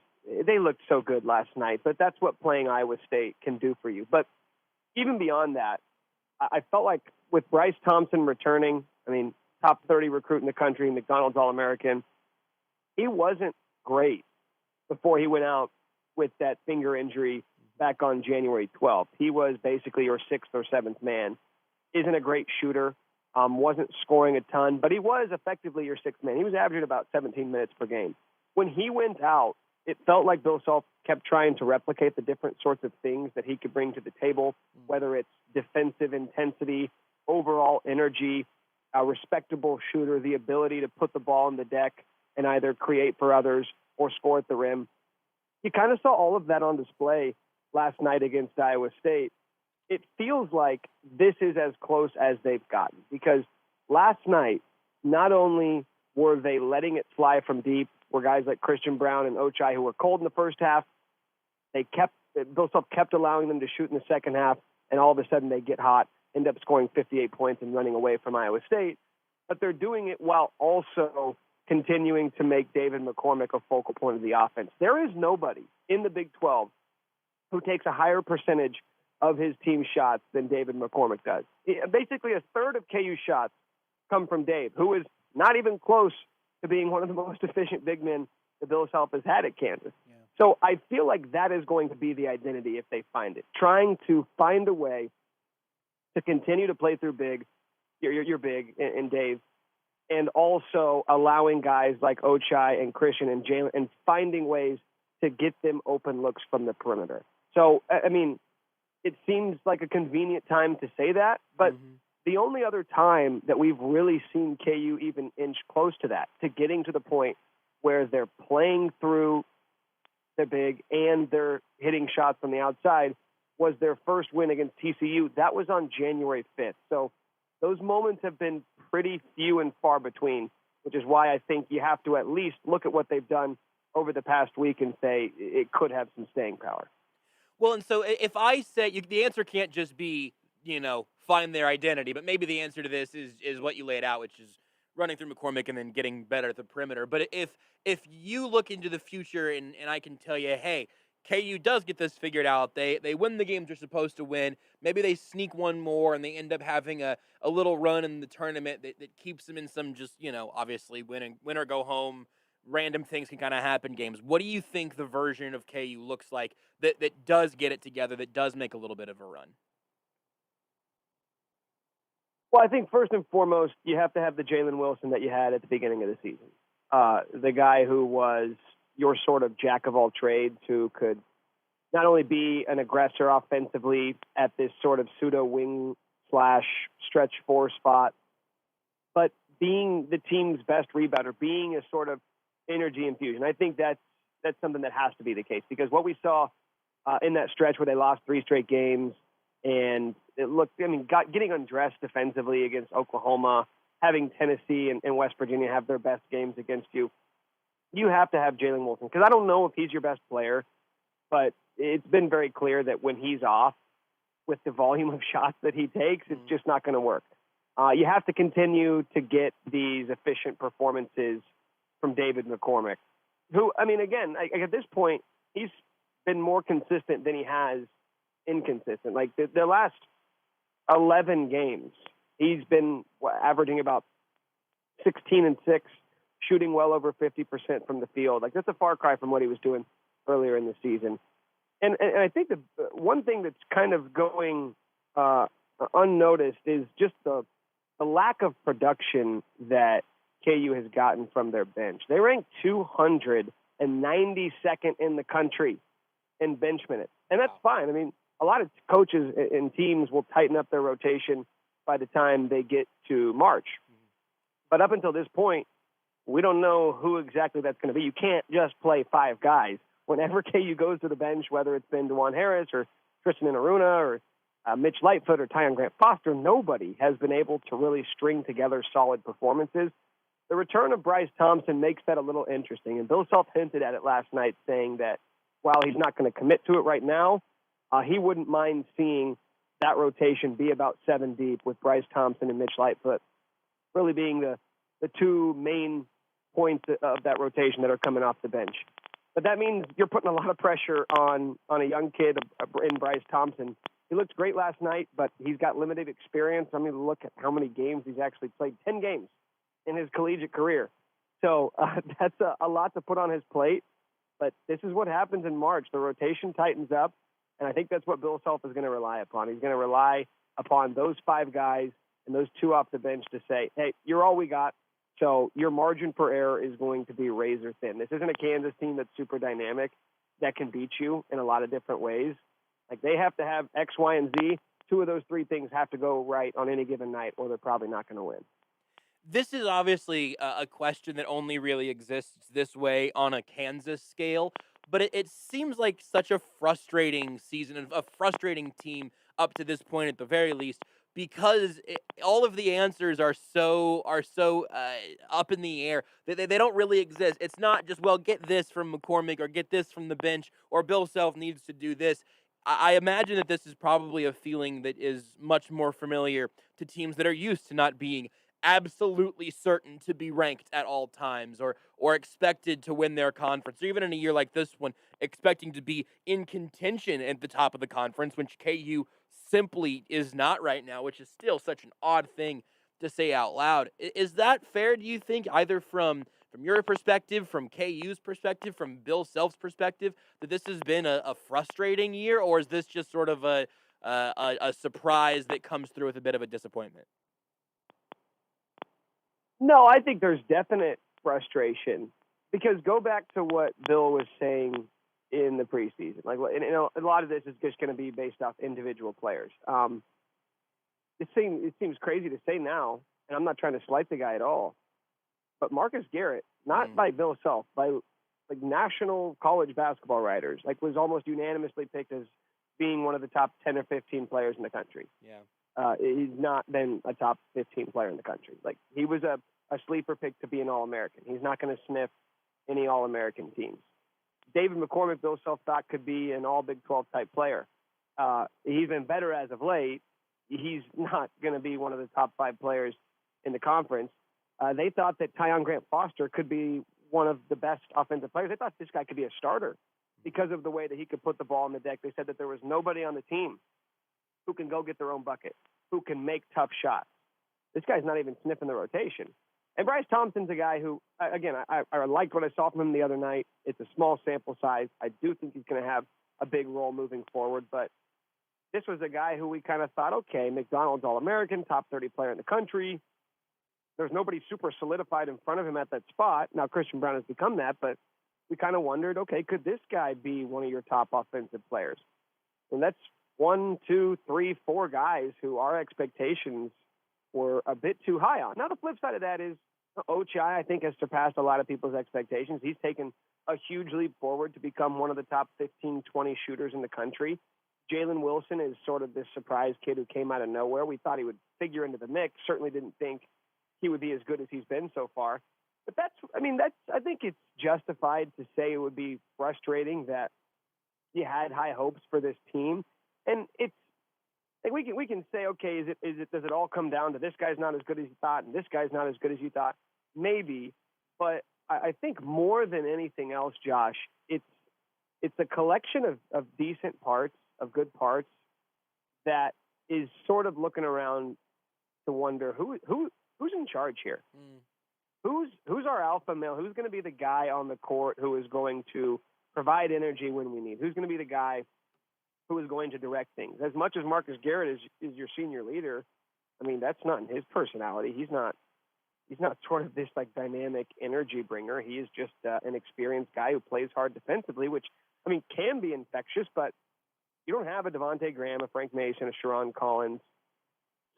they looked so good last night, but that's what playing Iowa State can do for you. But even beyond that, I felt like with Bryce Thompson returning, I mean, top 30 recruit in the country, McDonald's All-American, he wasn't great before he went out with that finger injury back on January 12th. He was basically your 6th or 7th man. Isn't a great shooter, wasn't scoring a ton, but he was effectively your 6th man. He was averaging about 17 minutes per game. When he went out, it felt like Bill Self kept trying to replicate the different sorts of things that he could bring to the table, whether it's defensive intensity, overall energy, a respectable shooter, the ability to put the ball on the deck and either create for others or score at the rim. You kind of saw all of that on display last night against Iowa State. It feels like this is as close as they've gotten, because last night, not only were they letting it fly from deep, were guys like Christian Brown and Ochai, who were cold in the first half, Bill Self kept allowing them to shoot in the second half, and all of a sudden they get hot, end up scoring 58 points and running away from Iowa State. But they're doing it while also continuing to make David McCormick a focal point of the offense. There is nobody in the Big 12 who takes a higher percentage of his team's shots than David McCormick does. Basically, a third of KU shots come from Dave, who is not even close to being one of the most efficient big men that Bill Self has had at Kansas. Yeah. So I feel like that is going to be the identity if they find it. Trying to find a way to continue to play through big, you're big, and Dave, and also allowing guys like Ochai and Christian and Jalen and finding ways to get them open looks from the perimeter. So, I mean, it seems like a convenient time to say that, but the only other time that we've really seen KU even inch close to that, to getting to the point where they're playing through the big and they're hitting shots from the outside, was their first win against TCU. That was on January 5th. So those moments have been pretty few and far between, which is why I think you have to at least look at what they've done over the past week and say it could have some staying power. Well, and so if I say the answer can't just be, find their identity, but maybe the answer to this is what you laid out, which is running through McCormick and then getting better at the perimeter. But if you look into the future and I can tell you, hey, KU does get this figured out. They win the games they're supposed to win. Maybe they sneak one more and they end up having a little run in the tournament that keeps them in some just, obviously win or go home. Random things can kind of happen games. What do you think the version of KU looks like that does get it together, that does make a little bit of a run? Well, I think first and foremost, you have to have the Jalen Wilson that you had at the beginning of the season. The guy who was your sort of jack of all trades, who could not only be an aggressor offensively at this sort of pseudo wing / stretch 4 spot, but being the team's best rebounder, being a sort of energy infusion. I think that's something that has to be the case, because what we saw in that stretch where they lost 3 straight games, and it looked, getting undressed defensively against Oklahoma, having Tennessee and West Virginia have their best games against you, you have to have Jalen Wilson. Because I don't know if he's your best player, but it's been very clear that when he's off with the volume of shots that he takes, it's just not going to work. You have to continue to get these efficient performances from David McCormick, who, again, at this point, he's been more consistent than he has inconsistent. Like the last 11 games, he's been averaging about 16 and 6, shooting well over 50% from the field. Like, that's a far cry from what he was doing earlier in the season. And I think the one thing that's kind of going unnoticed is just the lack of production that KU has gotten from their bench. They rank 292nd in the country in bench minutes. And that's fine. A lot of coaches and teams will tighten up their rotation by the time they get to March. But up until this point, we don't know who exactly that's going to be. You can't just play 5 guys. Whenever KU goes to the bench, whether it's been DeJuan Harris or Tristan Enaruna or Mitch Lightfoot or Tyon Grant Foster, nobody has been able to really string together solid performances. The return of Bryce Thompson makes that a little interesting. And Bill Self hinted at it last night, saying that while he's not going to commit to it right now, he wouldn't mind seeing that rotation be about 7 deep, with Bryce Thompson and Mitch Lightfoot really being the 2 main points of that rotation that are coming off the bench. But that means you're putting a lot of pressure on a young kid in Bryce Thompson. He looked great last night, but he's got limited experience. Look at how many games he's actually played. 10 games in his collegiate career. So that's a lot to put on his plate. But this is what happens in March. The rotation tightens up, and I think that's what Bill Self is going to rely upon. He's going to rely upon those 5 guys and those 2 off the bench to say, hey, you're all we got. So your margin for error is going to be razor thin. This isn't a Kansas team that's super dynamic that can beat you in a lot of different ways. Like, they have to have X, Y, and Z. 2 of those 3 things have to go right on any given night, or they're probably not going to win. This is obviously a question that only really exists this way on a Kansas scale, but it seems like such a frustrating season, a frustrating team up to this point at the very least, because all of the answers are so up in the air. They don't really exist. It's not just, well, get this from McCormick or get this from the bench or Bill Self needs to do this. I imagine that this is probably a feeling that is much more familiar to teams that are used to not being absolutely certain to be ranked at all times or expected to win their conference, or even in a year like this one, expecting to be in contention at the top of the conference, which KU simply is not right now, which is still such an odd thing to say out loud. Is that fair, do you think, either from your perspective, from KU's perspective, from Bill Self's perspective, that this has been a frustrating year, or is this just sort of a surprise that comes through with a bit of a disappointment? No, I think there's definite frustration because go back to what Bill was saying in the preseason. Like, a lot of this is just going to be based off individual players. It seems crazy to say now, and I'm not trying to slight the guy at all, but Marcus Garrett, not by Bill himself, by like national college basketball writers, like was almost unanimously picked as being one of the top 10 or 15 players in the country. Yeah. He's not been a top 15 player in the country. Like he was a sleeper pick to be an All-American. He's not going to sniff any All-American teams. David McCormick, Bill Self thought could be an all Big 12 type player. He's been better as of late. He's not going to be one of the top 5 players in the conference. They thought that Tyon Grant Foster could be one of the best offensive players. They thought this guy could be a starter because of the way that he could put the ball on the deck. They said that there was nobody on the team who can go get their own bucket, who can make tough shots. This guy's not even sniffing the rotation. And Bryce Thompson's a guy who, again, I liked what I saw from him the other night. It's a small sample size. I do think he's going to have a big role moving forward, but this was a guy who we kind of thought, okay, McDonald's All-American, top 30 player in the country. There's nobody super solidified in front of him at that spot. Now Christian Brown has become that, but we kind of wondered, okay, could this guy be one of your top offensive players? And that's 1, 2, 3, 4 guys who our expectations were a bit too high on. Now the flip side of that is Ochai, I think, has surpassed a lot of people's expectations. He's taken a huge leap forward to become one of the top 15, 20 shooters in the country. Jalen Wilson is sort of this surprise kid who came out of nowhere. We thought he would figure into the mix. Certainly didn't think he would be as good as he's been so far. But I think it's justified to say it would be frustrating that you had high hopes for this team. And it's like we can say, okay, does it all come down to this guy's not as good as you thought and this guy's not as good as you thought? Maybe. But I think more than anything else, Josh, it's a collection of decent parts, of good parts, that is sort of looking around to wonder who's in charge here. Who's our alpha male? Who's going to be the guy on the court who is going to provide energy when we need? Who's going to be the guy who is going to direct things? As much as Marcus Garrett is your senior leader, I mean, that's not in his personality. He's not sort of this like dynamic energy bringer. He is just an experienced guy who plays hard defensively, which, I mean, can be infectious, but you don't have a Devontae Graham, a Frank Mason, a Sharon Collins,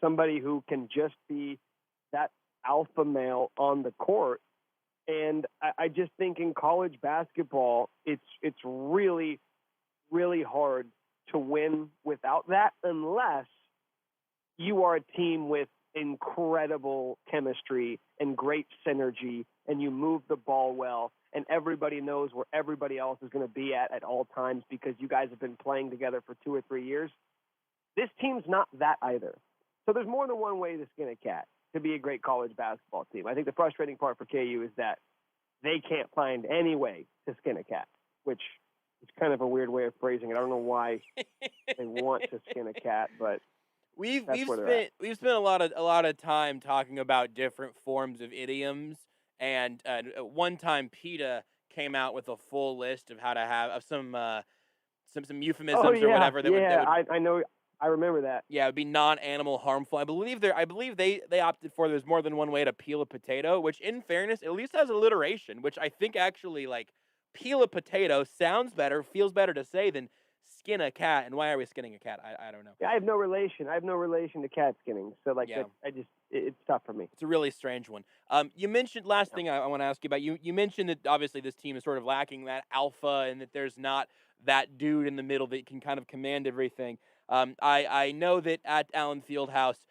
somebody who can just be that alpha male on the court. And I just think in college basketball, it's really, really hard to win without that unless you are a team with incredible chemistry and great synergy and you move the ball well and everybody knows where everybody else is going to be at all times because you guys have been playing together for 2 or 3 years. This team's not that either. So there's more than one way to skin a cat to be a great college basketball team. I think the frustrating part for KU is that they can't find any way to skin a cat, which is kind of a weird way of phrasing it. I don't know why they want to skin a cat, but we've spent a lot of time talking about different forms of idioms, and at one time PETA came out with a full list of how to have some euphemisms or whatever. I know. I remember that. Yeah, it would be non-animal harmful. I believe they opted for there's more than one way to peel a potato, which in fairness at least has alliteration, which I think actually like peel a potato sounds better, feels better to say than skin a cat. And why are we skinning a cat? I don't know. Yeah, I have no relation to cat skinning. So like it's tough for me. It's a really strange one. You mentioned thing I want to ask you about. You mentioned that obviously this team is sort of lacking that alpha and that there's not that dude in the middle that can kind of command everything. I know that at Allen Fieldhouse,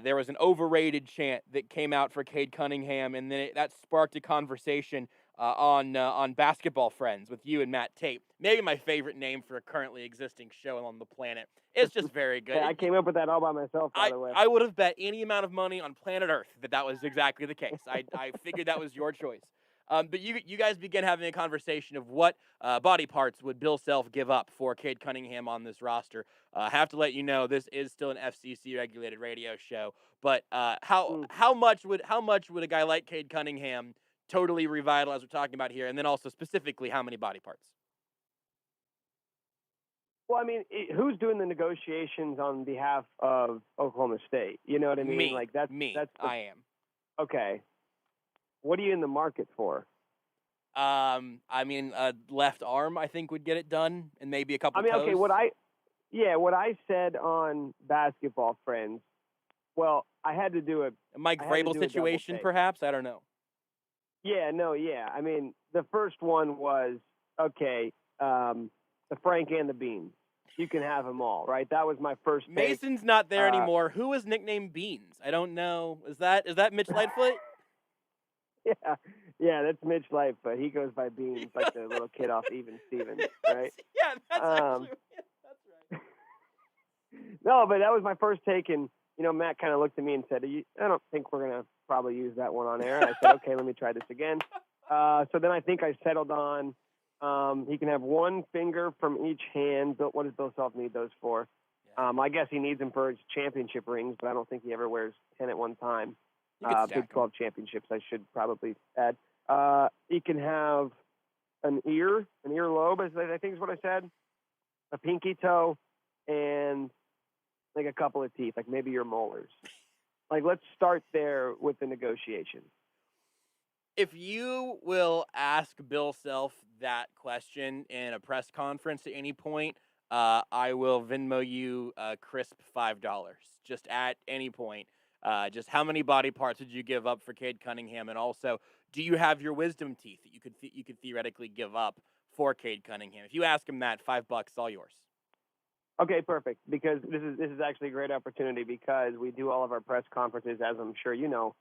there was an overrated chant that came out for Cade Cunningham, and then that sparked a conversation on Basketball Friends with you and Matt Tate. Maybe my favorite name for a currently existing show on the planet. It's just very good. I came up with that all by myself, by the way. I would have bet any amount of money on planet Earth that was exactly the case. I figured that was your choice. But you guys began having a conversation of what body parts would Bill Self give up for Cade Cunningham on this roster. I have to let you know this is still an FCC regulated radio show, but how much would a guy like Cade Cunningham totally revitalize we're talking about here, and then also specifically how many body parts? Well, I mean, who's doing the negotiations on behalf of Oklahoma State? You know what I mean? Me. Like that's me. That's I am. Okay. What are you in the market for? I mean, a left arm I think would get it done, and maybe a couple toes. Okay, what I said on Basketball Friends, well, I had to do a Mike Vrabel situation, perhaps? I don't know. Yeah, no, yeah. I mean, the first one was, okay, the Frank and the Beans. You can have them all, right? That was my first take. Mason's not there anymore. Who is nicknamed Beans? I don't know. Is that Mitch Lightfoot? Yeah, that's Mitch Lightfoot. He goes by Beans, like the little kid off Even Stevens, right? Yeah, that's right. No, but that was my first take, and Matt kind of looked at me and said, "I don't think we're gonna probably use that one on air." And I said, "Okay, let me try this again." So then I think I settled on he can have one finger from each hand. What does Bill Self need those for? I guess he needs them for his championship rings, but I don't think he ever wears 10 at one time. Big 12 championships, I should probably add. He can have an earlobe, I think is what I said, a pinky toe, and like a couple of teeth, like maybe your molars. Like, let's start there with the negotiation. If you will ask Bill Self that question in a press conference at any point, I will Venmo you a crisp $5, just at any point. Just how many body parts would you give up for Cade Cunningham? And also, do you have your wisdom teeth that you could theoretically give up for Cade Cunningham? If you ask him that, $5, all yours. Okay, perfect. Because this is actually a great opportunity because we do all of our press conferences, as I'm sure you know,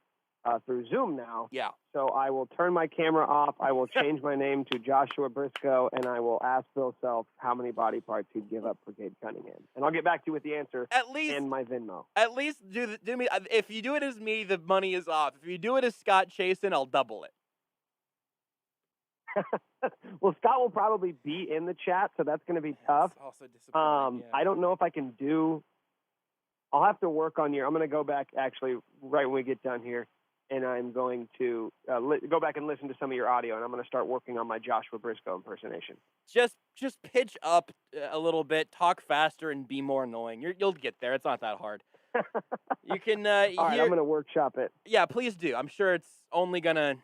through Zoom now. Yeah. So I will turn my camera off. I will change my name to Joshua Brisco, and I will ask Bill Self how many body parts he'd give up for Cade Cunningham. And I'll get back to you with the answer and my Venmo. At least do me. If you do it as me, the money is off. If you do it as Scott Chasen, I'll double it. Well, Scott will probably be in the chat, so that's going to be tough. Also disappointing. I don't know if I can do. I'll have to work on your. I'm going to go back actually right when we get done here, and I'm going to go back and listen to some of your audio, and I'm going to start working on my Joshua Brisco impersonation. Just pitch up a little bit, talk faster, and be more annoying. You'll get there. It's not that hard. You can. All right, I'm going to workshop it. Yeah, please do. I'm sure it's only gonna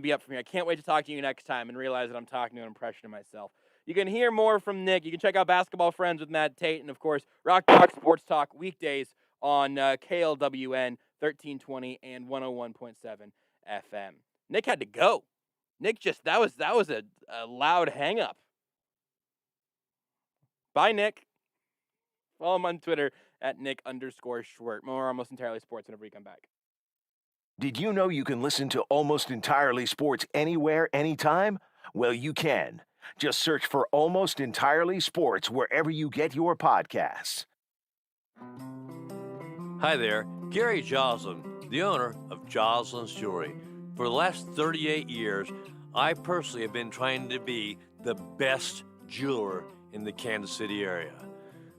be up for me. I can't wait to talk to you next time and realize that I'm talking to an impression of myself. You can hear more from Nick. You can check out Basketball Friends with Matt Tate, and of course, Rock Talk Sports Talk weekdays on KLWN 1320 and 101.7 FM. Nick had to go. Nick that was a loud hang up. Bye, Nick. Follow him on Twitter at Nick_Schwerdt. More Almost Entirely Sports whenever we come back. Did you know you can listen to Almost Entirely Sports anywhere, anytime? Well, you can. Just search for Almost Entirely Sports wherever you get your podcasts. Hi there, Gary Joslin, the owner of Joslin's Jewelry. For the last 38 years, I personally have been trying to be the best jeweler in the Kansas City area.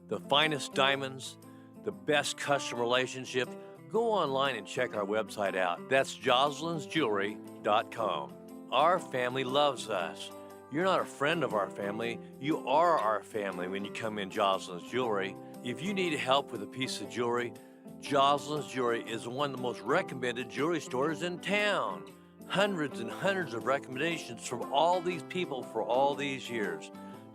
The finest diamonds, the best customer relationship. Go online and check our website out. That's joslinsjewelry.com. Our family loves us. You're not a friend of our family. You are our family when you come in Joslin's Jewelry. If you need help with a piece of jewelry, Joslin's Jewelry is one of the most recommended jewelry stores in town. Hundreds and hundreds of recommendations from all these people for all these years.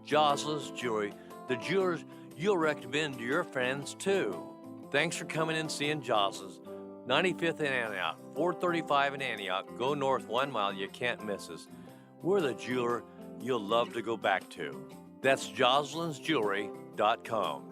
Joslin's Jewelry, the jewelers you'll recommend to your friends too. Thanks for coming and seeing Joslin's. 95th in Antioch, 435 in Antioch. Go north 1 mile, you can't miss us. We're the jeweler you'll love to go back to. That's joslinsjewelry.com.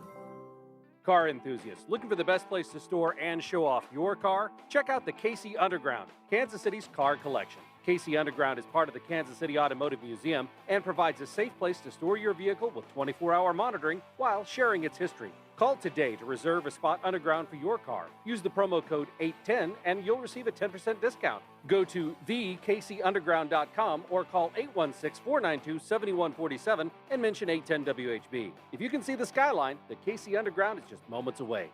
Car enthusiasts, looking for the best place to store and show off your car? Check out the KC Underground, Kansas City's car collection. KC Underground is part of the Kansas City Automotive Museum and provides a safe place to store your vehicle with 24-hour monitoring while sharing its history. Call today to reserve a spot underground for your car. Use the promo code 810 and you'll receive a 10% discount. Go to theksunderground.com or call 816-492-7147 and mention 810-WHB. If you can see the skyline, the KC Underground is just moments away.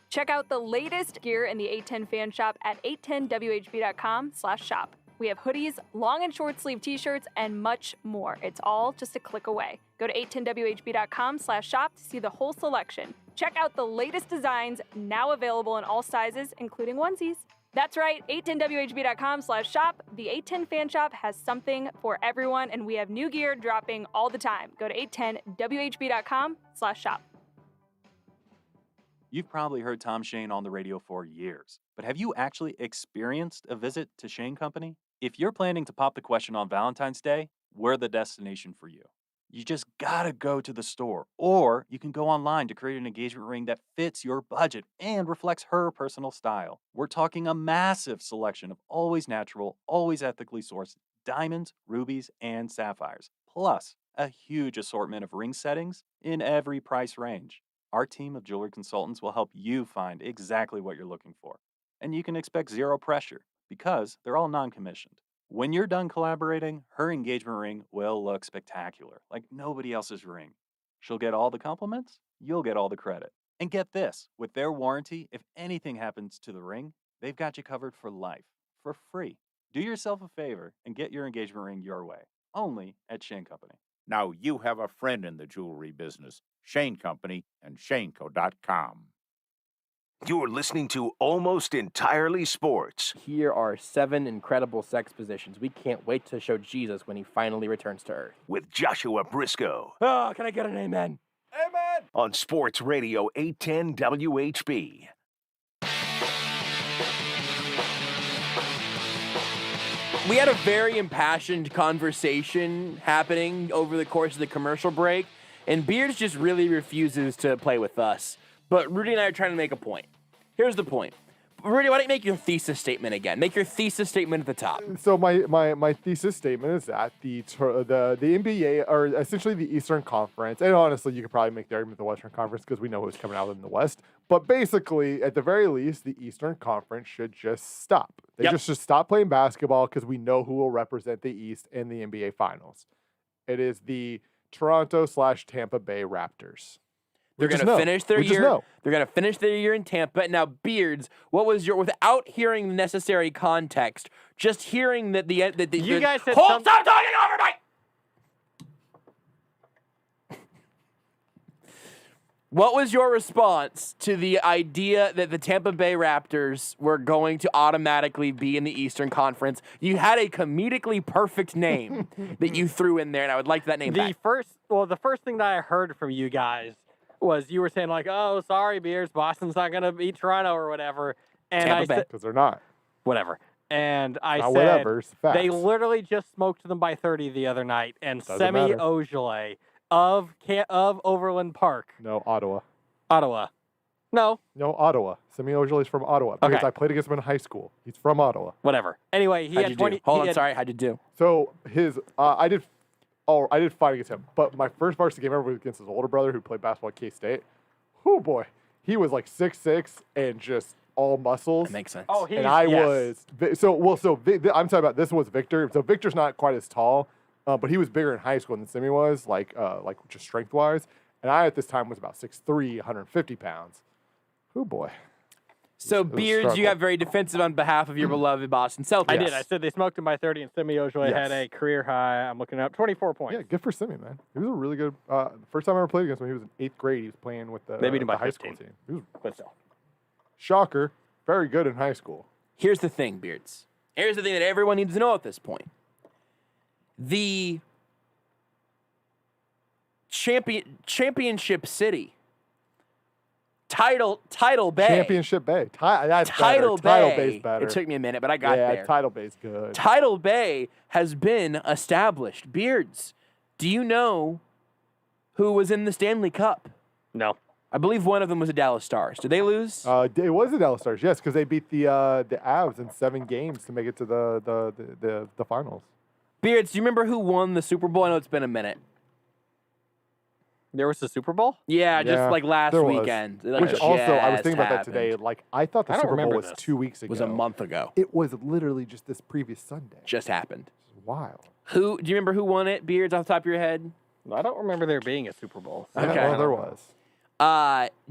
Check out the latest gear in the 810 fan shop at 810WHB.com/shop. We have hoodies, long and short sleeve t-shirts, and much more. It's all just a click away. Go to 810WHB.com/shop to see the whole selection. Check out the latest designs now available in all sizes, including onesies. That's right, 810WHB.com/shop. The 810 Fan Shop has something for everyone, and we have new gear dropping all the time. Go to 810WHB.com/shop. You've probably heard Tom Shane on the radio for years, but have you actually experienced a visit to Shane Company? If you're planning to pop the question on Valentine's Day, we're the destination for you. You just gotta go to the store, or you can go online to create an engagement ring that fits your budget and reflects her personal style. We're talking a massive selection of always natural, always ethically sourced diamonds, rubies, and sapphires, plus a huge assortment of ring settings in every price range. Our team of jewelry consultants will help you find exactly what you're looking for. And you can expect zero pressure because they're all non-commissioned. When you're done collaborating, her engagement ring will look spectacular, like nobody else's ring. She'll get all the compliments, you'll get all the credit. And get this, with their warranty, if anything happens to the ring, they've got you covered for life, for free. Do yourself a favor and get your engagement ring your way, only at Shane Company. Now you have a friend in the jewelry business, Shane Company and shaneco.com. You're listening to Almost Entirely Sports. Here are 7 incredible sex positions. We can't wait to show Jesus when he finally returns to Earth. With Joshua Brisco. Oh, can I get an amen? Amen! On Sports Radio 810 WHB. We had a very impassioned conversation happening over the course of the commercial break, and Beards just really refuses to play with us. But Rudy and I are trying to make a point. Here's the point. Rudy, why don't you make your thesis statement again? Make your thesis statement at the top. So my thesis statement is that the NBA are essentially the Eastern Conference, and honestly, you could probably make the argument the Western Conference because we know who's coming out in the West. But basically, at the very least, the Eastern Conference should just stop. They just should stop playing basketball because we know who will represent the East in the NBA Finals. It is the Toronto/Tampa Bay Raptors. They're going to finish their year. They're going to finish their year in Tampa. Now, Beards, what was your, without hearing the necessary context, just hearing that the you guys said stop talking over me! What was your response to the idea that the Tampa Bay Raptors were going to automatically be in the Eastern Conference? You had a comedically perfect name that you threw in there, and I would like that name back. The first thing that I heard from you guys was you were saying like, "Oh, sorry, Beers, Boston's not going to beat Toronto or whatever," and Tampa Bay, because they're not. Whatever. And I not said, whatever, it's facts. They literally just smoked them by 30 the other night, and Semi Ojeleye of Overland Park. No, Ottawa. No, Ottawa. Semi Ojeleye is from Ottawa because Okay. I played against him in high school. He's from Ottawa. Whatever. Anyway, he How'd had you 20. do? Hold on, sorry. How'd you do? So his, I did fight against him, but my first varsity game ever was against his older brother who played basketball at K-State. Oh boy, he was like 6'6" and just all muscles. That makes sense. Oh, and I was I'm talking about this was Victor. So Victor's not quite as tall, but he was bigger in high school than Simi was, like just strength wise. And I at this time was about 6'3", 150 pounds. Oh boy. So, Beards, you got very defensive on behalf of your beloved Boston Celtics. I did. I said they smoked him by 30, and Semi Ojeleye had a career high. I'm looking up 24 points. Yeah, good for Simi, man. He was a really good. The first time I ever played against him, he was in 8th grade. He was playing with the, They beat him by high 15. school team. He was, But still. shocker, very good in high school. Here's the thing, Beards. Here's the thing that everyone needs to know at this point. The championship city. Title Bay. Championship Bay. That's Title better. Bay. Title Bay's better. It took me a minute, but I got there. Yeah, Title Bay's good. Title Bay has been established. Beards, do you know who was in the Stanley Cup? No. I believe one of them was the Dallas Stars. Did they lose? It was the Dallas Stars, yes, because they beat the Avs in 7 games to make it to the finals. Beards, do you remember who won the Super Bowl? I know it's been a minute. There was the Super Bowl? Yeah, just like last there was. weekend. Which also, I was thinking about that today. Like, I thought the I don't Super Bowl remember was this. 2 weeks ago. It was a month ago. It was literally just this previous Sunday. Just happened. Wild. Do you remember who won it, Beards, off the top of your head? I don't remember there being a Super Bowl. Yeah, well, there was.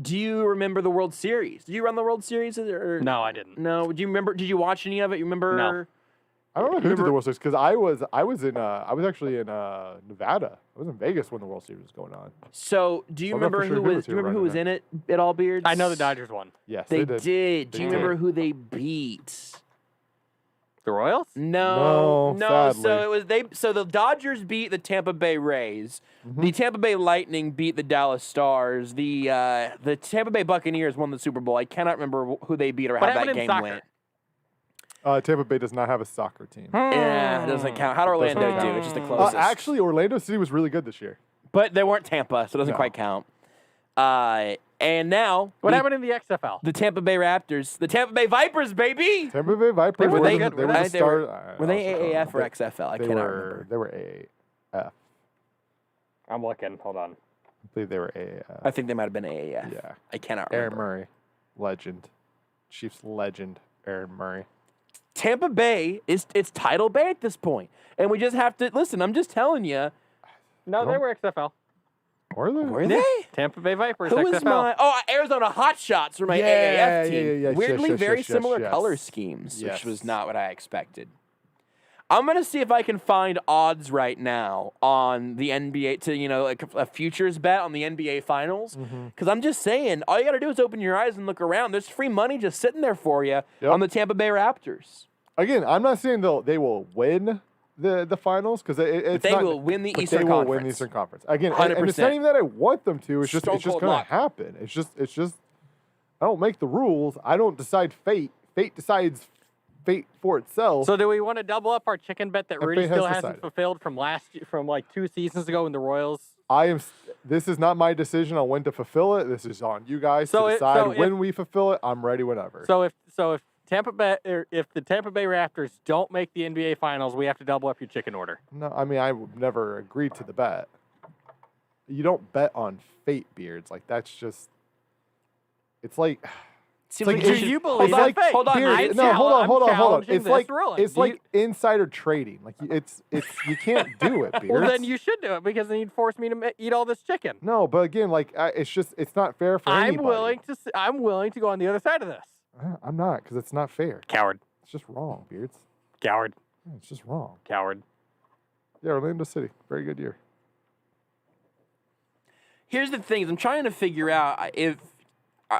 Do you remember the World Series? Did you run the World Series? Or? No, I didn't. No. Do you remember? Did you watch any of it? You remember? No. I don't know who did the World Series because I was actually in Nevada. I was in Vegas when the World Series was going on. So, do you remember who was in it at all, Beards? I know the Dodgers won. Yes, they did. did. Do you remember who they beat? The Royals? No. Sadly. So it was So the Dodgers beat the Tampa Bay Rays. Mm-hmm. The Tampa Bay Lightning beat the Dallas Stars. The Tampa Bay Buccaneers won the Super Bowl. I cannot remember who they beat or how that game went. Tampa Bay does not have a soccer team. Yeah, it doesn't count. How did Orlando do? It's just the closest. Actually, Orlando City was really good this year. But they weren't Tampa, so it doesn't quite count. And now, what happened in the XFL? The Tampa Bay Raptors, the Tampa Bay Vipers, baby. Tampa Bay Vipers. Were they good? Were they AAF or XFL? I cannot remember. They were AAF. I'm looking. Hold on. I believe they were AAF. I think they might have been AAF. Yeah. I cannot remember. Aaron Murray, legend, Chiefs legend, Aaron Murray. Tampa Bay it's title Bay at this point, and we just have to listen. I'm just telling you. No, they were XFL. Were they? Tampa Bay Vipers. Who XFL. is my? Oh, Arizona Hotshots were my AAF team. Yeah, Weirdly, very similar yes. color schemes, Yes. which was not what I expected. I'm gonna see if I can find odds right now on the NBA to like a futures bet on the NBA Finals. Because I'm just saying, all you gotta do is open your eyes and look around. There's free money just sitting there for you on the Tampa Bay Raptors. Again, I'm not saying they will win the finals because they will win the Eastern Conference. They will win the Eastern Conference again, and it's not even that I want them to. It's just going to happen. It's just I don't make the rules. I don't decide fate. Fate decides fate for itself. So do we want to double up our chicken bet that Rudy still hasn't decided. fulfilled from like 2 seasons ago in the Royals? This is not my decision on when to fulfill it. This is on you guys to decide when we fulfill it. I'm ready whenever. So if the Tampa Bay Raptors don't make the NBA Finals, we have to double up your chicken order. No, I mean I would never agree to the bet. You don't bet on fate, Beards. Like that's just. It's like. Do you believe that fate? Hold on. Beard, hold on. It's like insider trading. Like it's you can't do it, Beards. Well, then you should do it because then you'd force me to eat all this chicken. No, but again, it's not fair for anybody. I'm willing to go on the other side of this. I'm not because it's not fair. Coward. It's just wrong, Beards. Coward. It's just wrong. Coward. Yeah, Orlando City, very good year. Here's the thing: I'm trying to figure out if.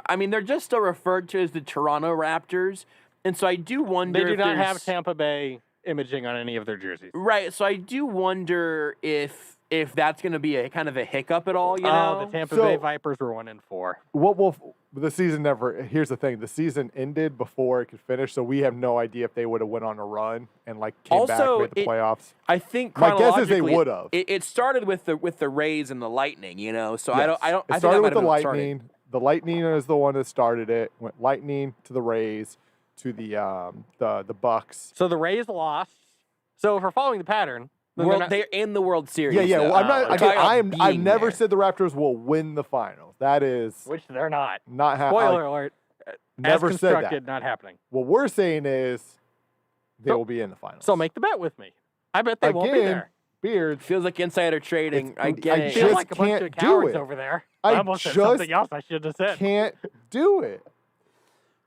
I mean, they're just still referred to as the Toronto Raptors, and so I do wonder. They do not have Tampa Bay imaging on any of their jerseys. Right, so I do wonder if that's going to be a kind of a hiccup at all. You know, the Tampa Bay Vipers were 1-4. The season never. Here's the thing: the season ended before it could finish, so we have no idea if they would have went on a run and came back made the playoffs. I think my guess is they would have. It started with the Rays and the Lightning, so yes. I don't. It I started think with the Lightning. The Lightning is the one that started it. Went Lightning to the Rays to the Bucks. So the Rays lost. So if we're following the pattern, they're in the World Series. Yeah. Well, I'm not. I've never there. said the Raptors will win the finals. That is which they're not. Not happening. Spoiler alert. Never as said constructed, that. Not happening. What we're saying is they will be in the finals. So make the bet with me. I bet they won't be there. Beard feels like insider trading. I get it. Feels like a bunch of cowards over there. I almost said something else I should have said. Can't do it.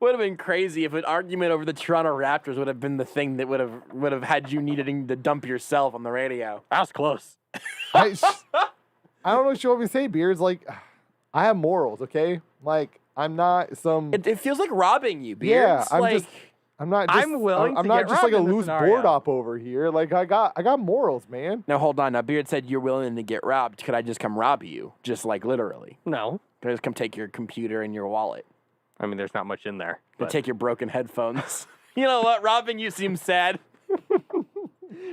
Would have been crazy if an argument over the Toronto Raptors would have been the thing that would have had you needing to dump yourself on the radio. That was close. I don't know what you want me to say, Beards. Like, I have morals, okay? Like, I'm not some. It feels like robbing you, Beards. Yeah, I'm not just like a loose board op over here. Like I got morals, man. Now hold on. Now Beard said you're willing to get robbed. Could I just come rob you? Just like literally. No. Could I just come take your computer and your wallet? I mean, there's not much in there. Could take your broken headphones. You know what? Robbing you seems sad.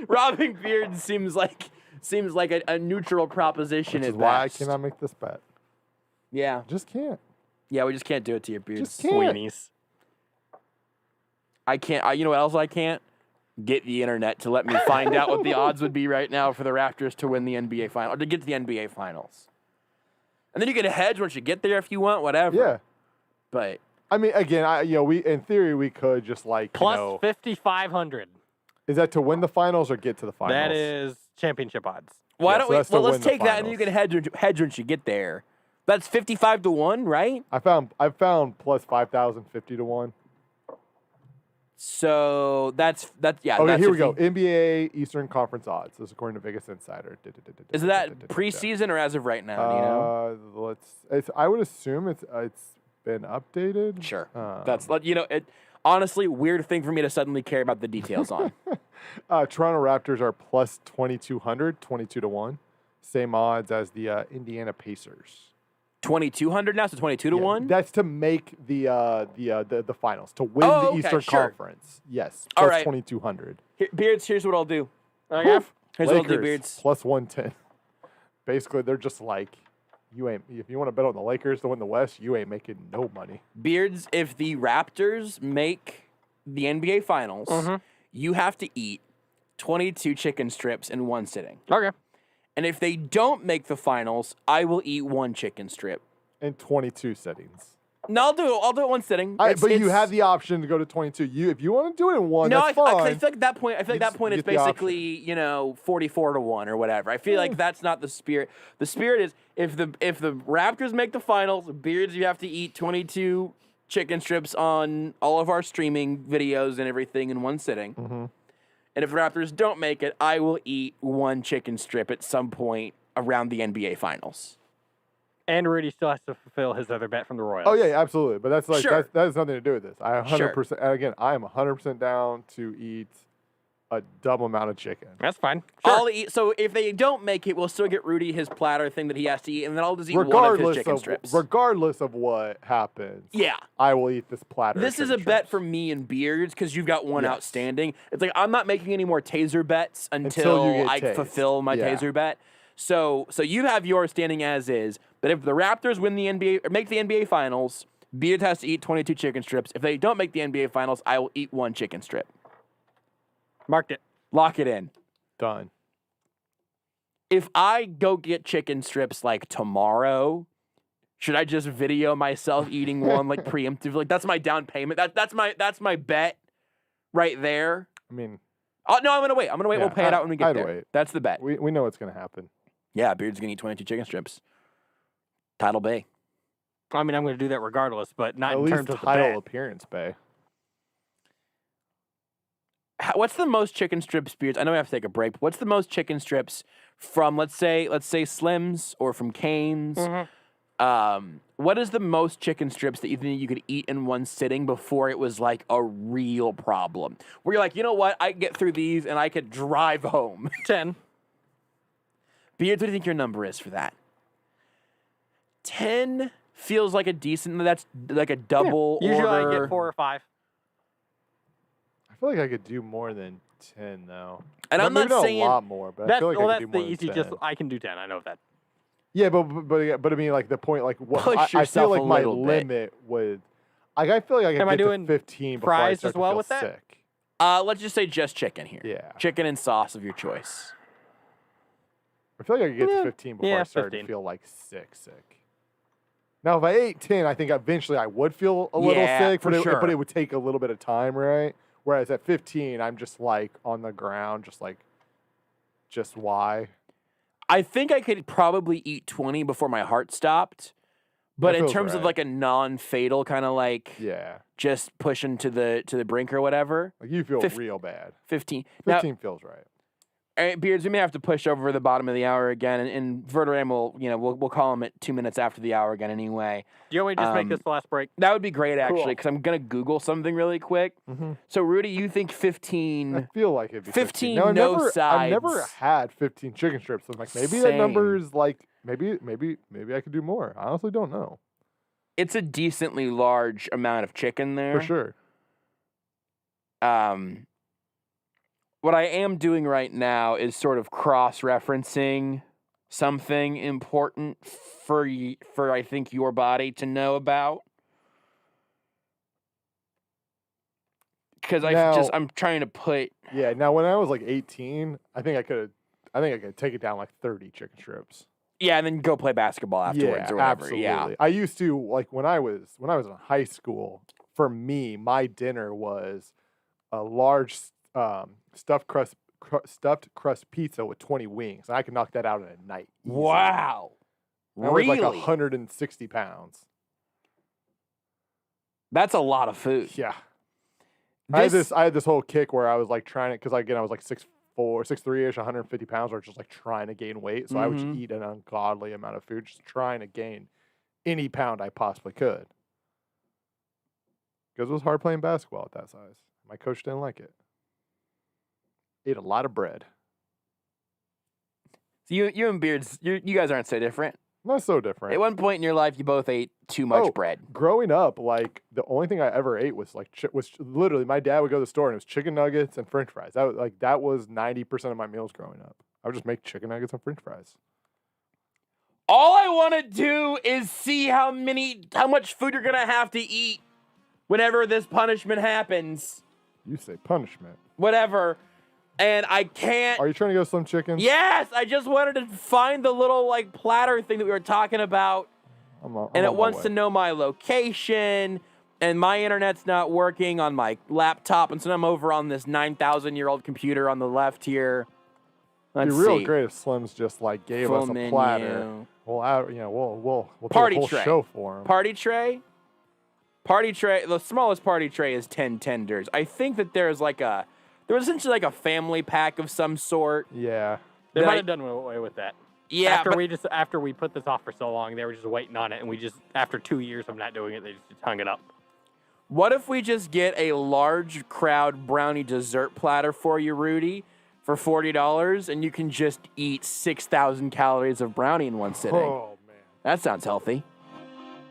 Robbing Beard seems like a neutral proposition. Which is why I cannot make this bet. Yeah. Just can't. Yeah, we just can't do it to your Beard. Just can't. Weenies. I can't. You know what else I can't? Get the internet to let me find out what the odds would be right now for the Raptors to win the NBA final or to get to the NBA finals. And then you get a hedge once you get there if you want, whatever. Yeah. But I mean, again, we in theory we could just like plus 5,500. Is that to win the finals or get to the finals? That is championship odds. Why don't we? Well, let's take that and then you can hedge once you get there. That's 55-1, right? I found plus 5,050 to 1. So that's yeah. Okay, that's here we 50. go. NBA Eastern Conference odds. This is according to Vegas Insider. Is that preseason or as of right now? Do you know? I would assume it's been updated. Sure. That's honestly weird thing for me to suddenly care about the details on. Toronto Raptors are plus 2,200, 22-1. Same odds as the Indiana Pacers. 2,200 now, so 22-1. That's to make the finals, to win the Eastern Conference. Yes, All plus right. 2,200. Beards, here's what I'll do. Here's what I'll do, Beards. Plus 110. Basically, they're just like, if you want to bet on the Lakers to win the West, you ain't making no money. Beards, if the Raptors make the NBA Finals, you have to eat 22 chicken strips in one sitting. Okay. And if they don't make the finals, I will eat one chicken strip. In 22 settings. No, I'll do it one sitting. But you have the option to go to 22. If you want to do it in one, that's fine. I feel like at that point, it's basically 44-1 or whatever. I feel like that's not the spirit. The spirit is if the Raptors make the finals, Beards, you have to eat 22 chicken strips on all of our streaming videos and everything in one sitting. Mm-hmm. And if the Raptors don't make it, I will eat one chicken strip at some point around the NBA Finals. And Rudy still has to fulfill his other bet from the Royals. Oh yeah, absolutely. But that's like Sure. that has nothing to do with this. I 100%. Again, I am 100% down to eat a dumb amount of chicken. That's fine. I'll eat. So if they don't make it, we'll still get Rudy his platter thing that he has to eat, and then I'll just eat one of his chicken strips. Regardless of what happens, Yeah. I will eat this platter. This of is a chicken bet for me and Beards because you've got one outstanding. It's like I'm not making any more taser bets until you get I tased. fulfill my Yeah. taser bet. So you have yours standing as is. But if the Raptors win the NBA or make the NBA Finals, Beards has to eat 22 chicken strips. If they don't make the NBA Finals, I will eat one chicken strip. Marked it. Lock it in. Done. If I go get chicken strips like tomorrow, should I just video myself eating one like preemptively? Like that's my down payment. That's my bet right there. I mean, no, I'm gonna wait. We'll pay it out when we get I'd there. wait. That's the bet. We know what's gonna happen. Yeah, Beard's gonna eat 22 chicken strips. Title Bay. I mean, I'm going to do that regardless, but not At in least terms of the title bet. appearance bay. What's the most chicken strips, Beards? I know we have to take a break. But what's the most chicken strips from let's say Slim's or from Cane's? What is the most chicken strips that you think you could eat in one sitting before it was like a real problem? Where you're like, you know what? I can get through these and I could drive home. 10. Beards, what do you think your number is for that? 10 feels like a decent. That's like a double Usually order. I get 4 or 5. I feel like I could do more than 10 though. And I'm Maybe not saying a lot more, but I feel like I that's could do the more than easy. 10. Just I can do 10. I know that. Yeah, but I mean, like the point, like what Push I feel yourself like a my little bit. limit would. Like I feel like I Am I could get doing to 15 before I fries start as well to feel with that? sick. Let's just say just chicken here. Yeah. Chicken and sauce of your choice. I feel like I could get to 15 before I started to feel like sick. Now, if I ate 10, I think eventually I would feel a little sick, for but sure. it would take a little bit of time, right? Whereas at 15, I'm just like on the ground, just why? I think I could probably eat 20 before my heart stopped. But That in feels terms of right. like a non-fatal kind of like just pushing to the brink or whatever. Like you feel real bad. 15. 15 feels right. All right, Beards, we may have to push over the bottom of the hour again, and Verderame will, we'll call him at 2 minutes after the hour again anyway. Do you want me to just make this the last break? That would be great, actually, Cool. because I'm going to Google something really quick. Mm-hmm. So, Rudy, you think 15... I feel like it'd be 15 Now, no sides. I've never had 15 chicken strips. I'm like, maybe that Same. number is like, maybe I could do more. I honestly don't know. It's a decently large amount of chicken there. For sure. What I am doing right now is sort of cross-referencing something important for I think your body to know about. Because I'm trying to put. Yeah. Now, when I was like 18, I think I could take it down like 30 chicken strips. Yeah, and then go play basketball afterwards or whatever. Absolutely. Yeah. I used to like when I was in high school. For me, my dinner was a large stuffed crust pizza with 20 wings, and I could knock that out in a night. Easy. Wow. I was like 160 pounds. That's a lot of food. Yeah. I had this whole kick where I was like trying to, because again, I was like 6'4", 6'3"-ish, 150 pounds, or just like trying to gain weight. So I would just eat an ungodly amount of food, just trying to gain any pound I possibly could. Because it was hard playing basketball at that size. My coach didn't like it. Ate a lot of bread. So you and Beards, you guys aren't so different. Not so different. At one point in your life, you both ate too much bread. Growing up, like the only thing I ever ate was like was literally my dad would go to the store and it was chicken nuggets and French fries. That was 90% of my meals growing up. I would just make chicken nuggets and French fries. All I want to do is see how much food you're gonna have to eat whenever this punishment happens. You say punishment. Whatever. And I can't. Are you trying to go Slim Chickens? Yes, I just wanted to find the little like platter thing that we were talking about. And it wants to know my location, and my internet's not working on my laptop, and so I'm over on this 9,000-year-old computer on the left here. Let's It'd be real see. great if Slim's just like gave Full us a menu. platter. We'll Party do a whole tray. show for him. Party tray. Party tray. The smallest party tray is 10 tenders. I think that there was essentially like a family pack of some sort. Yeah. They might have done away with that. Yeah, After we put this off for so long, they were just waiting on it, and we just, after 2 years of not doing it, they just hung it up. What if we just get a large crowd brownie dessert platter for you, Rudy, for $40, and you can just eat 6,000 calories of brownie in one sitting? Oh, man. That sounds healthy.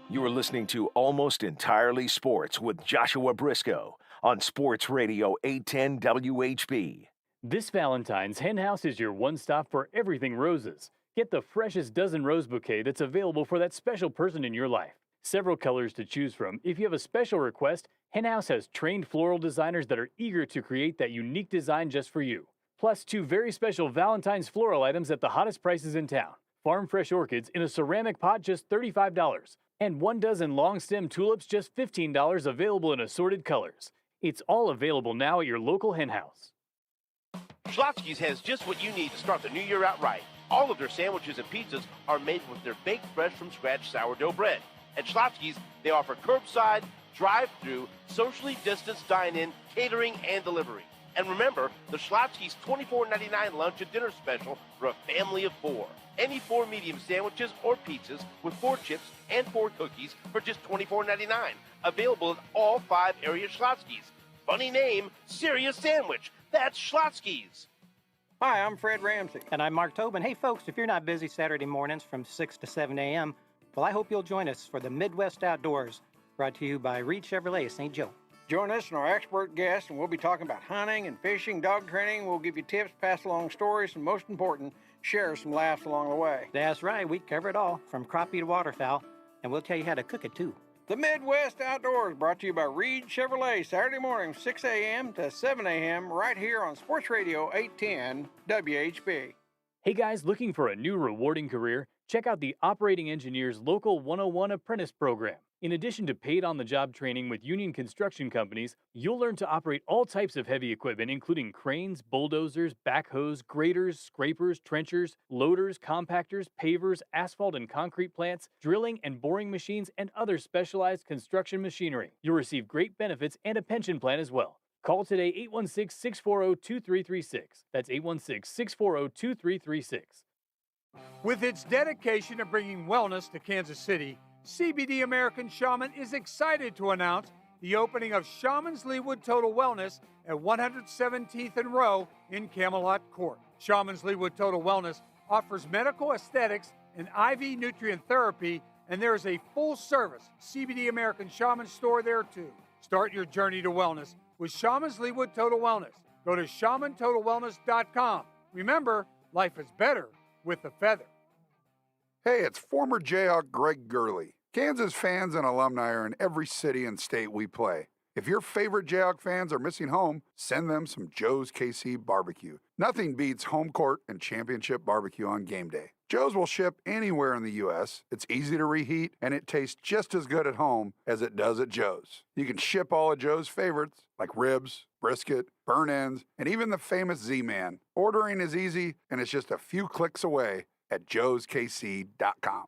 You are listening to Almost Entirely Sports with Joshua Brisco on Sports Radio 810 WHB. This Valentine's, Hen House is your one-stop for everything roses. Get the freshest dozen rose bouquet that's available for that special person in your life. Several colors to choose from. If you have a special request, Hen House has trained floral designers that are eager to create that unique design just for you. Plus 2 very special Valentine's floral items at the hottest prices in town. Farm fresh orchids in a ceramic pot, just $35. And 1 dozen long stem tulips, just $15, available in assorted colors. It's all available now at your local Hen House. Schlotzsky's has just what you need to start the new year out right. All of their sandwiches and pizzas are made with their baked fresh from scratch sourdough bread. At Schlotzsky's, they offer curbside, drive-through, socially distanced dine-in, catering, and delivery. And remember, the Schlotzsky's $24.99 lunch and dinner special for a family of 4. Any 4 medium sandwiches or pizzas with 4 chips and 4 cookies for just $24.99. Available at all 5 area Schlotzsky's. Funny name, serious sandwich. That's Schlotzsky's. Hi, I'm Fred Ramsey. And I'm Mark Tobin. Hey, folks, if you're not busy Saturday mornings from 6 to 7 a.m., well, I hope you'll join us for the Midwest Outdoors, brought to you by Reed Chevrolet of St. Joe. Join us and our expert guests, and we'll be talking about hunting and fishing, dog training. We'll give you tips, pass along stories, and most important, share some laughs along the way. That's right. We cover it all, from crappie to waterfowl, and we'll tell you how to cook it, too. The Midwest Outdoors, brought to you by Reed Chevrolet, Saturday morning, 6 a.m. to 7 a.m., right here on Sports Radio 810 WHB. Hey guys, looking for a new rewarding career? Check out the Operating Engineers Local 101 Apprentice Program. In addition to paid on-the-job training with union construction companies, you'll learn to operate all types of heavy equipment, including cranes, bulldozers, backhoes, graders, scrapers, trenchers, loaders, compactors, pavers, asphalt and concrete plants, drilling and boring machines, and other specialized construction machinery. You'll receive great benefits and a pension plan as well. Call today 816-640-2336. That's 816-640-2336. With its dedication to bringing wellness to Kansas City, CBD American Shaman is excited to announce the opening of Shaman's Leewood Total Wellness at 117th and Row in Camelot Court. Shaman's Leewood Total Wellness offers medical aesthetics and IV nutrient therapy, and there is a full-service CBD American Shaman store there too. Start your journey to wellness with Shaman's Leewood Total Wellness. Go to shamantotalwellness.com. Remember, life is better with the feather. Hey, it's former Jayhawk Greg Gurley. Kansas fans and alumni are in every city and state we play. If your favorite Jayhawk fans are missing home, send them some Joe's KC barbecue. Nothing beats home court and championship barbecue on game day. Joe's will ship anywhere in the U.S. It's easy to reheat, and it tastes just as good at home as it does at Joe's. You can ship all of Joe's favorites, like ribs, brisket, burn ends, and even the famous Z-Man. Ordering is easy, and it's just a few clicks away at joeskc.com.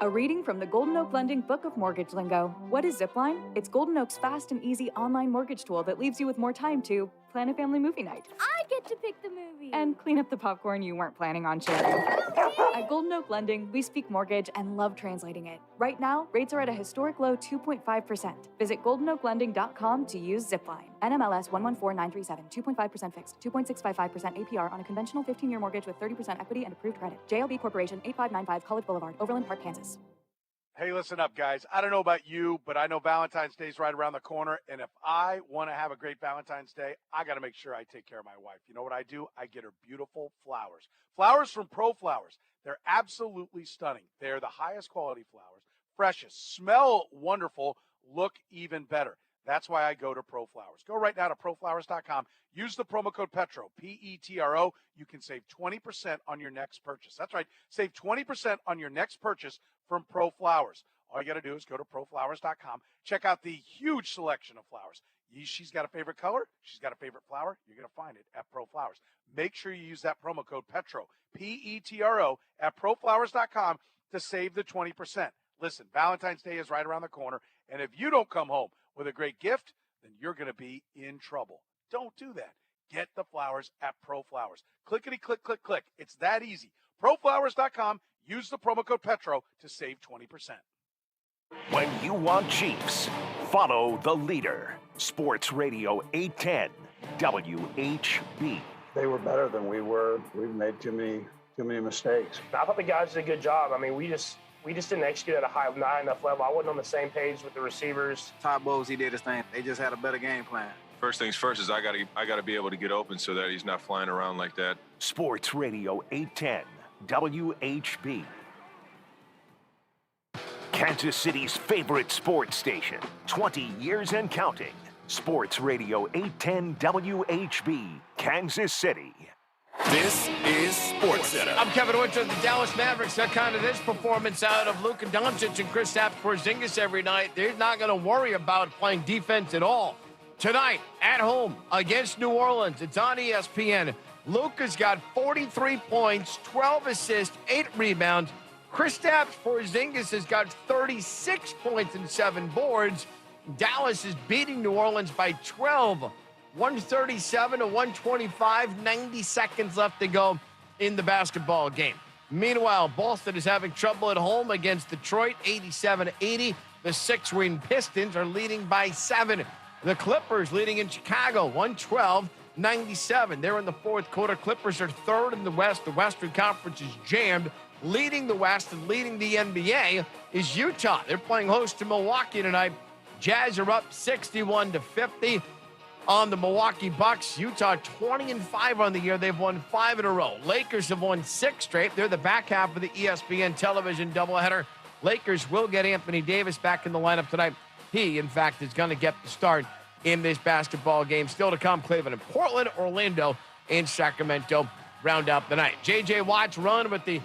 A reading from the Golden Oak Lending Book of Mortgage Lingo. What is Zipline? It's Golden Oak's fast and easy online mortgage tool that leaves you with more time to plan a family movie night. I get to pick the movie. And clean up the popcorn you weren't planning on sharing. At Golden Oak Lending, we speak mortgage and love translating it. Right now, rates are at a historic low 2.5%. Visit goldenoaklending.com to use Zipline. NMLS 114937, 2.5% fixed, 2.655% APR on a conventional 15-year mortgage with 30% equity and approved credit. JLB Corporation, 8595 College Boulevard, Overland Park, Kansas. Hey, listen up, guys. I don't know about you, but I know Valentine's Day is right around the corner. And if I want to have a great Valentine's Day, I got to make sure I take care of my wife. You know what I do? I get her beautiful flowers. Flowers from Pro Flowers. They're absolutely stunning. They're the highest quality flowers, freshest, smell wonderful, look even better. That's why I go to Pro Flowers. Go right now to proflowers.com. Use the promo code PETRO, P-E-T-R-O. You can save 20% on your next purchase. That's right. Save 20% on your next purchase from Pro Flowers. All you got to do is go to proflowers.com. Check out the huge selection of flowers. She's got a favorite color. She's got a favorite flower. You're going to find it at Pro Flowers. Make sure you use that promo code PETRO, P-E-T-R-O, at proflowers.com to save the 20%. Listen, Valentine's Day is right around the corner, and if you don't come home with a great gift, then you're going to be in trouble. Don't do that. Get the flowers at Pro Flowers. Clickety, click, click, click. It's that easy. Proflowers.com. Use the promo code PETRO to save 20%. When you want Chiefs, follow the leader. Sports Radio 810 WHB. They were better than we were. We've made too many mistakes. I thought the guys did a good job. I mean, we just didn't execute at a high enough level. I wasn't on the same page with the receivers. Todd Bowles, he did his thing. They just had a better game plan. First things first is I gotta be able to get open so that he's not flying around like that. Sports Radio 810 WHB. Kansas City's favorite sports station, 20 years and counting. Sports Radio 810 WHB, Kansas City. This is Sports Center. I'm Kevin Winter of the Dallas Mavericks. That kind of this performance out of Luka Doncic and Kristaps Porzingis every night. They're not going to worry about playing defense at all. Tonight, at home, against New Orleans, it's on ESPN. Luka's got 43 points, 12 assists, 8 rebounds. Kristaps Porzingis has got 36 points and 7 boards. Dallas is beating New Orleans by 12, 137 to 125, 90 seconds left to go in the basketball game. Meanwhile, Boston is having trouble at home against Detroit, 87-80. The 6-win Pistons are leading by 7. The Clippers leading in Chicago, 112-97. They're in the fourth quarter. Clippers are third in the West. The Western Conference is jammed. Leading the West and leading the NBA is Utah. They're playing host to Milwaukee tonight. Jazz are up 61-50 on the Milwaukee Bucks. Utah 20-5 on the year. They've won 5 in a row. Lakers have won 6 straight. They're the back half of the ESPN television doubleheader. Lakers will get Anthony Davis back in the lineup tonight. He, in fact, is going to get the start in this basketball game. Still to come, Cleveland and Portland, Orlando, and Sacramento round out the night. J.J. Watt's run with the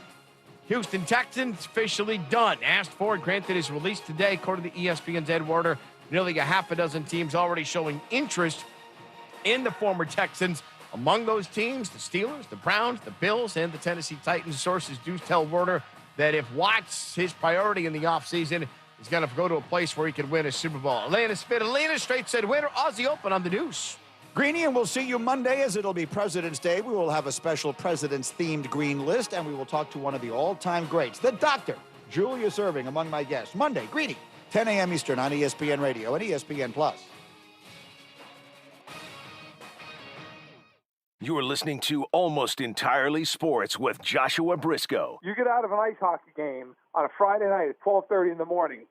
Houston Texans officially done. Asked for, granted his release today, according to ESPN's Ed Werder. Nearly a half a dozen teams already showing interest in the former Texans. Among those teams, the Steelers, the Browns, the Bills, and the Tennessee Titans. Sources do tell Werder that if Watt's his priority in the offseason, he's going to go to a place where he can win a Super Bowl. Elena Svitolina, straight said winner, Aussie Open on the Deuce. Greeny, and we'll see you Monday as it'll be President's Day. We will have a special President's-themed green list, and we will talk to one of the all-time greats, the Dr. Julius Erving, among my guests. Monday, Greeny, 10 a.m. Eastern on ESPN Radio and ESPN+. You're listening to Almost Entirely Sports with Joshua Brisco. You get out of an ice hockey game on a Friday night at 12:30 in the morning.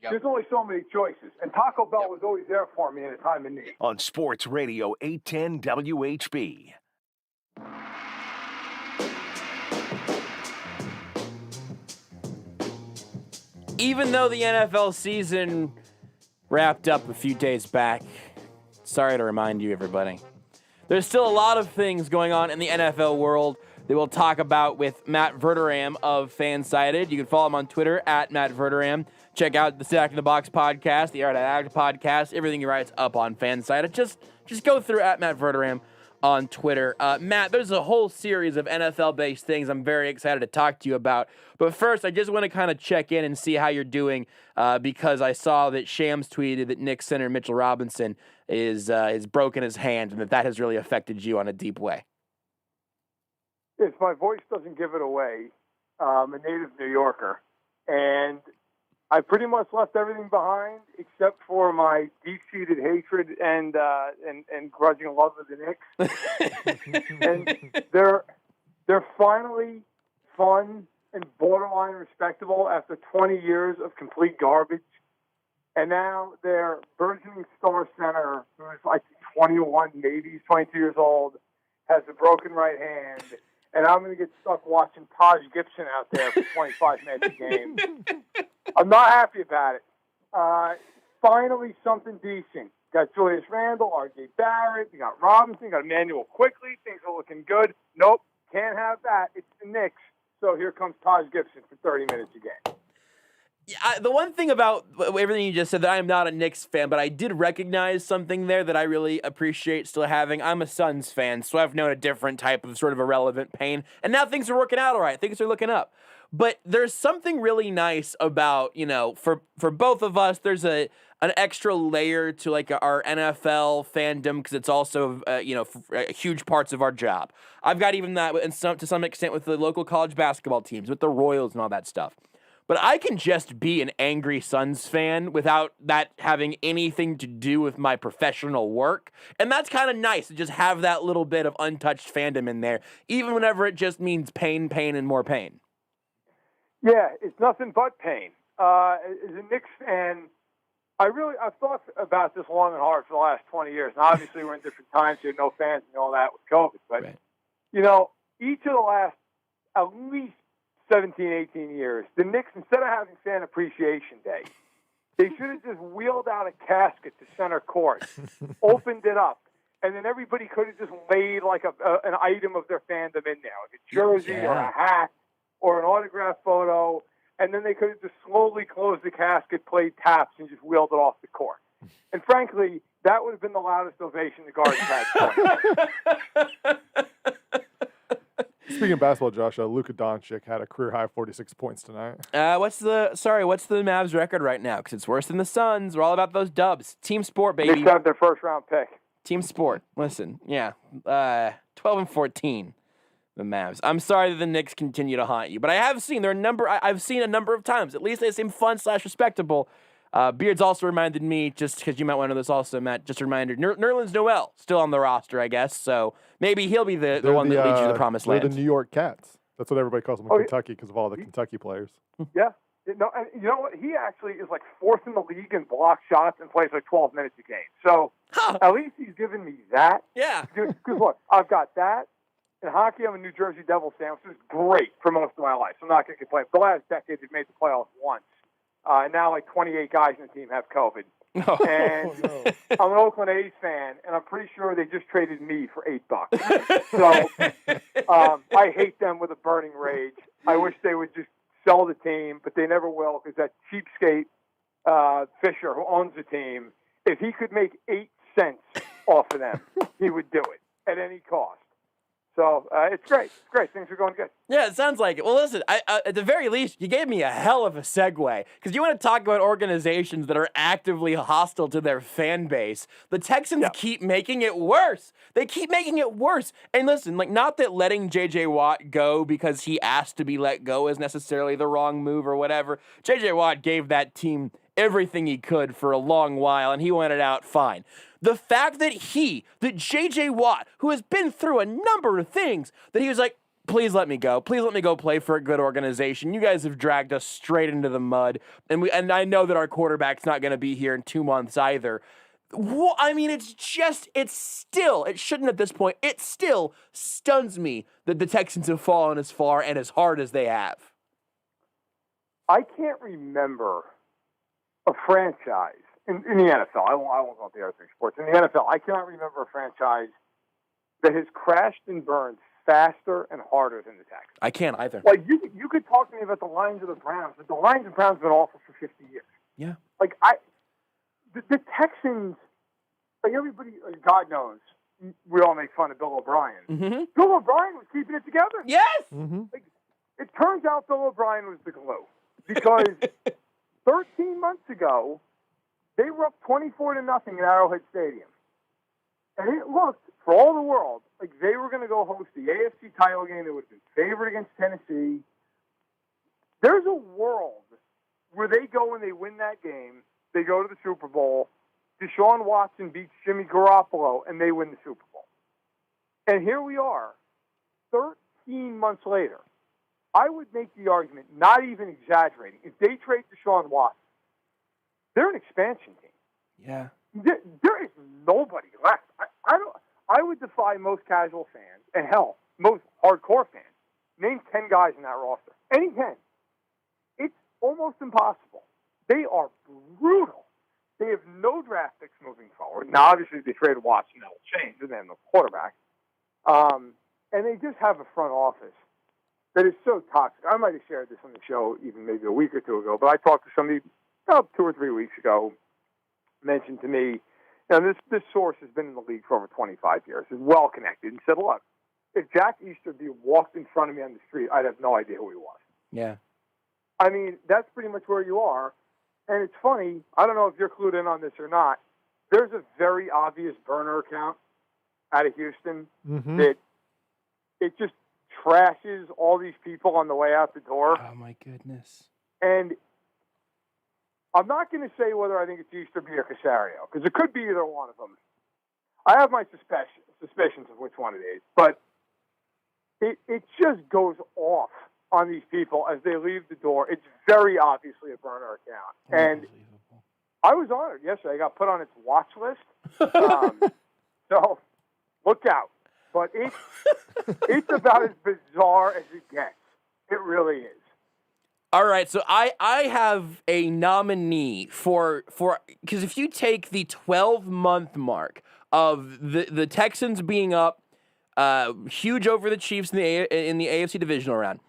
Yep. There's only so many choices, and Taco Bell was always there for me in a time of need. On Sports Radio 810 WHB. Even though the NFL season wrapped up a few days back, sorry to remind you, everybody, there's still a lot of things going on in the NFL world that we'll talk about with Matt Verderame of Fansided. You can follow him on Twitter at Matt Verderame. Check out the Stack in the Box podcast, the Art of Act podcast. Everything he writes up on Fansided. Just go through at Matt Verderame on Twitter. Matt, there's a whole series of NFL-based things I'm very excited to talk to you about. But first, I just want to kind of check in and see how you're doing because I saw that Shams tweeted that Knicks center Mitchell Robinson is broken his hand and that has really affected you on a deep way. If my voice doesn't give it away, I'm a native New Yorker, and I pretty much left everything behind except for my deep-seated hatred and grudging love of the Knicks. And they're finally fun and borderline respectable after 20 years of complete garbage. And now their burgeoning star center, who's like 21, maybe he's 22 years old, has a broken right hand. And I'm going to get stuck watching Taj Gibson out there for 25 minutes a game. I'm not happy about it. Finally, something decent. Got Julius Randle, R.J. Barrett, we got Robinson, got Emmanuel Quickly. Things are looking good. Nope, can't have that. It's the Knicks. So here comes Taj Gibson for 30 minutes a game. Yeah, the one thing about everything you just said, that I am not a Knicks fan, but I did recognize something there that I really appreciate still having. I'm a Suns fan, so I've known a different type of sort of irrelevant pain, and now things are working out all right. Things are looking up. But there's something really nice about, for both of us, there's an extra layer to like our NFL fandom because it's also, huge parts of our job. I've got even that to some extent with the local college basketball teams, with the Royals and all that stuff. But I can just be an angry Suns fan without that having anything to do with my professional work. And that's kind of nice to just have that little bit of untouched fandom in there, even whenever it just means pain, and more pain. Yeah, it's nothing but pain. As a Knicks fan, I've thought about this long and hard for the last 20 years. Now, obviously, we're in different times. There are no fans and all that with COVID. But, each of the last at least 17, 18 years, the Knicks, instead of having Fan Appreciation Day, they should have just wheeled out a casket to center court, opened it up, and then everybody could have just laid like an item of their fandom in there, like a jersey or a hat or an autograph photo, and then they could have just slowly closed the casket, played taps, and just wheeled it off the court. And frankly, that would have been the loudest ovation the Guardians had. Speaking of basketball, Josh, Luka Doncic had a career high 46 points tonight. What's the Mavs record right now? Because it's worse than the Suns. We're all about those dubs. Team sport, baby. Knicks have their first round pick. Team sport. Listen, 12-14. The Mavs. I'm sorry that the Knicks continue to haunt you, but I have seen I've seen a number of times. At least they seem fun / respectable. Beards also reminded me, just because you might want to know this also, Matt, just a reminder, Nerlens Noel still on the roster, I guess, so maybe he'll be the one that leads you to the promised land. They're the New York Cats. That's what everybody calls them in Kentucky because of all the Kentucky players. Yeah. No, and you know what? He actually is like fourth in the league in block shots and plays like 12 minutes a game. So at least he's given me that. Yeah. Because look, I've got that. In hockey, I'm a New Jersey Devils fan, which is great for most of my life. So I'm not going to complain. The last decade, they've made the playoffs once. And now like 28 guys in the team have COVID. And I'm an Oakland A's fan, and I'm pretty sure they just traded me for $8. So I hate them with a burning rage. I wish they would just sell the team, but they never will because that cheapskate Fisher, who owns the team, if he could make 8 cents off of them, he would do it at any cost. So it's great. It's great. Things are going good. Yeah, it sounds like it. Well, listen, at the very least, you gave me a hell of a segue because you want to talk about organizations that are actively hostile to their fan base. The Texans keep making it worse. They keep making it worse. And listen, not that letting J.J. Watt go because he asked to be let go is necessarily the wrong move or whatever. J.J. Watt gave that team everything he could for a long while, and he went it out fine. The fact that J.J. Watt, who has been through a number of things, that he was like, please let me go. Please let me go play for a good organization. You guys have dragged us straight into the mud, and I know that our quarterback's not going to be here in 2 months either. I mean, it shouldn't at this point. It still stuns me that the Texans have fallen as far and as hard as they have. I can't remember a franchise in the NFL. I won't go to the other three sports. In the NFL, I cannot remember a franchise that has crashed and burned faster and harder than the Texans. I can't either. Like, you could talk to me about the Lions or the Browns, but the Lions and Browns have been awful for 50 years. Yeah. Like, the Texans, like everybody, God knows, we all make fun of Bill O'Brien. Mm-hmm. Bill O'Brien was keeping it together. Yes. Like, it turns out Bill O'Brien was the glue because 13 months ago they were up 24-0 at Arrowhead Stadium, and it looked for all the world like they were going to go host the AFC title game. They would have been favored against Tennessee. There's a world where they go and they win that game. They go to the Super Bowl. Deshaun Watson beats Jimmy Garoppolo, and they win the Super Bowl. And here we are, 13 months later. I would make the argument, not even exaggerating, if they trade Deshaun Watson, they're an expansion team. Yeah. There is nobody left. I would defy most casual fans, and hell, most hardcore fans. Name 10 guys in that roster. Any 10. It's almost impossible. They are brutal. They have no draft picks moving forward. Now, obviously, if they trade Watson, that will change, and they have no quarterback. And they just have a front office that is so toxic. I might have shared this on the show even maybe a week or two ago, but I talked to somebody about 2 or 3 weeks ago, mentioned to me, this source has been in the league for over 25 years, is well connected, and said, look, if Jack Easterby walked in front of me on the street, I'd have no idea who he was. Yeah. I mean, that's pretty much where you are. And it's funny, I don't know if you're clued in on this or not, there's a very obvious burner account out of Houston that it just trashes all these people on the way out the door. Oh, my goodness. And I'm not going to say whether I think it's Easterby or Casario, because it could be either one of them. I have my suspicions of which one it is, but it just goes off on these people as they leave the door. It's very obviously a burner account. And I was honored yesterday. I got put on its watch list. So look out. But it's about as bizarre as it gets. It really is. All right, so I have a nominee for because if you take the 12-month mark of the Texans being up huge over the Chiefs in the AFC divisional round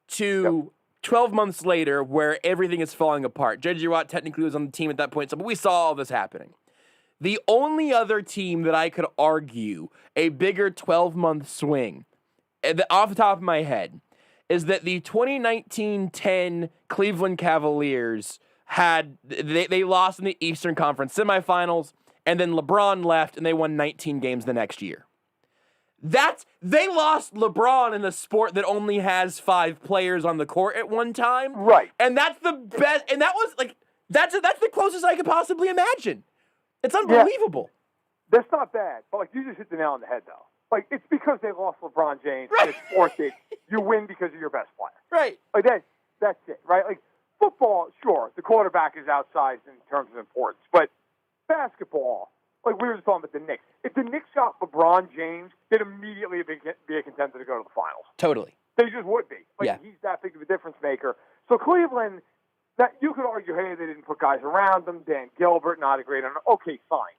to 12 months later where everything is falling apart. J.J. Watt technically was on the team at that point, but we saw all this happening. The only other team that I could argue a bigger 12-month swing, off the top of my head, is that the 2019-10 Cleveland Cavaliers they lost in the Eastern Conference semifinals, and then LeBron left, and they won 19 games the next year. They lost LeBron in a sport that only has 5 players on the court at one time. Right. And that's the best, and that was like, that's the closest I could possibly imagine. It's unbelievable. Yeah, that's not bad, but like you just hit the nail on the head, though. Like it's because they lost LeBron James. Right. It's sport that you win because of your best player. Right. Like that's it, right? Like football, sure, the quarterback is outsized in terms of importance, but basketball, like we were just talking about the Knicks. If the Knicks got LeBron James, they'd immediately be a contender to go to the finals. Totally. They just would be. Like he's that big of a difference maker. So Cleveland, that you could argue, hey, they didn't put guys around them. Dan Gilbert, not a great owner. Okay, fine.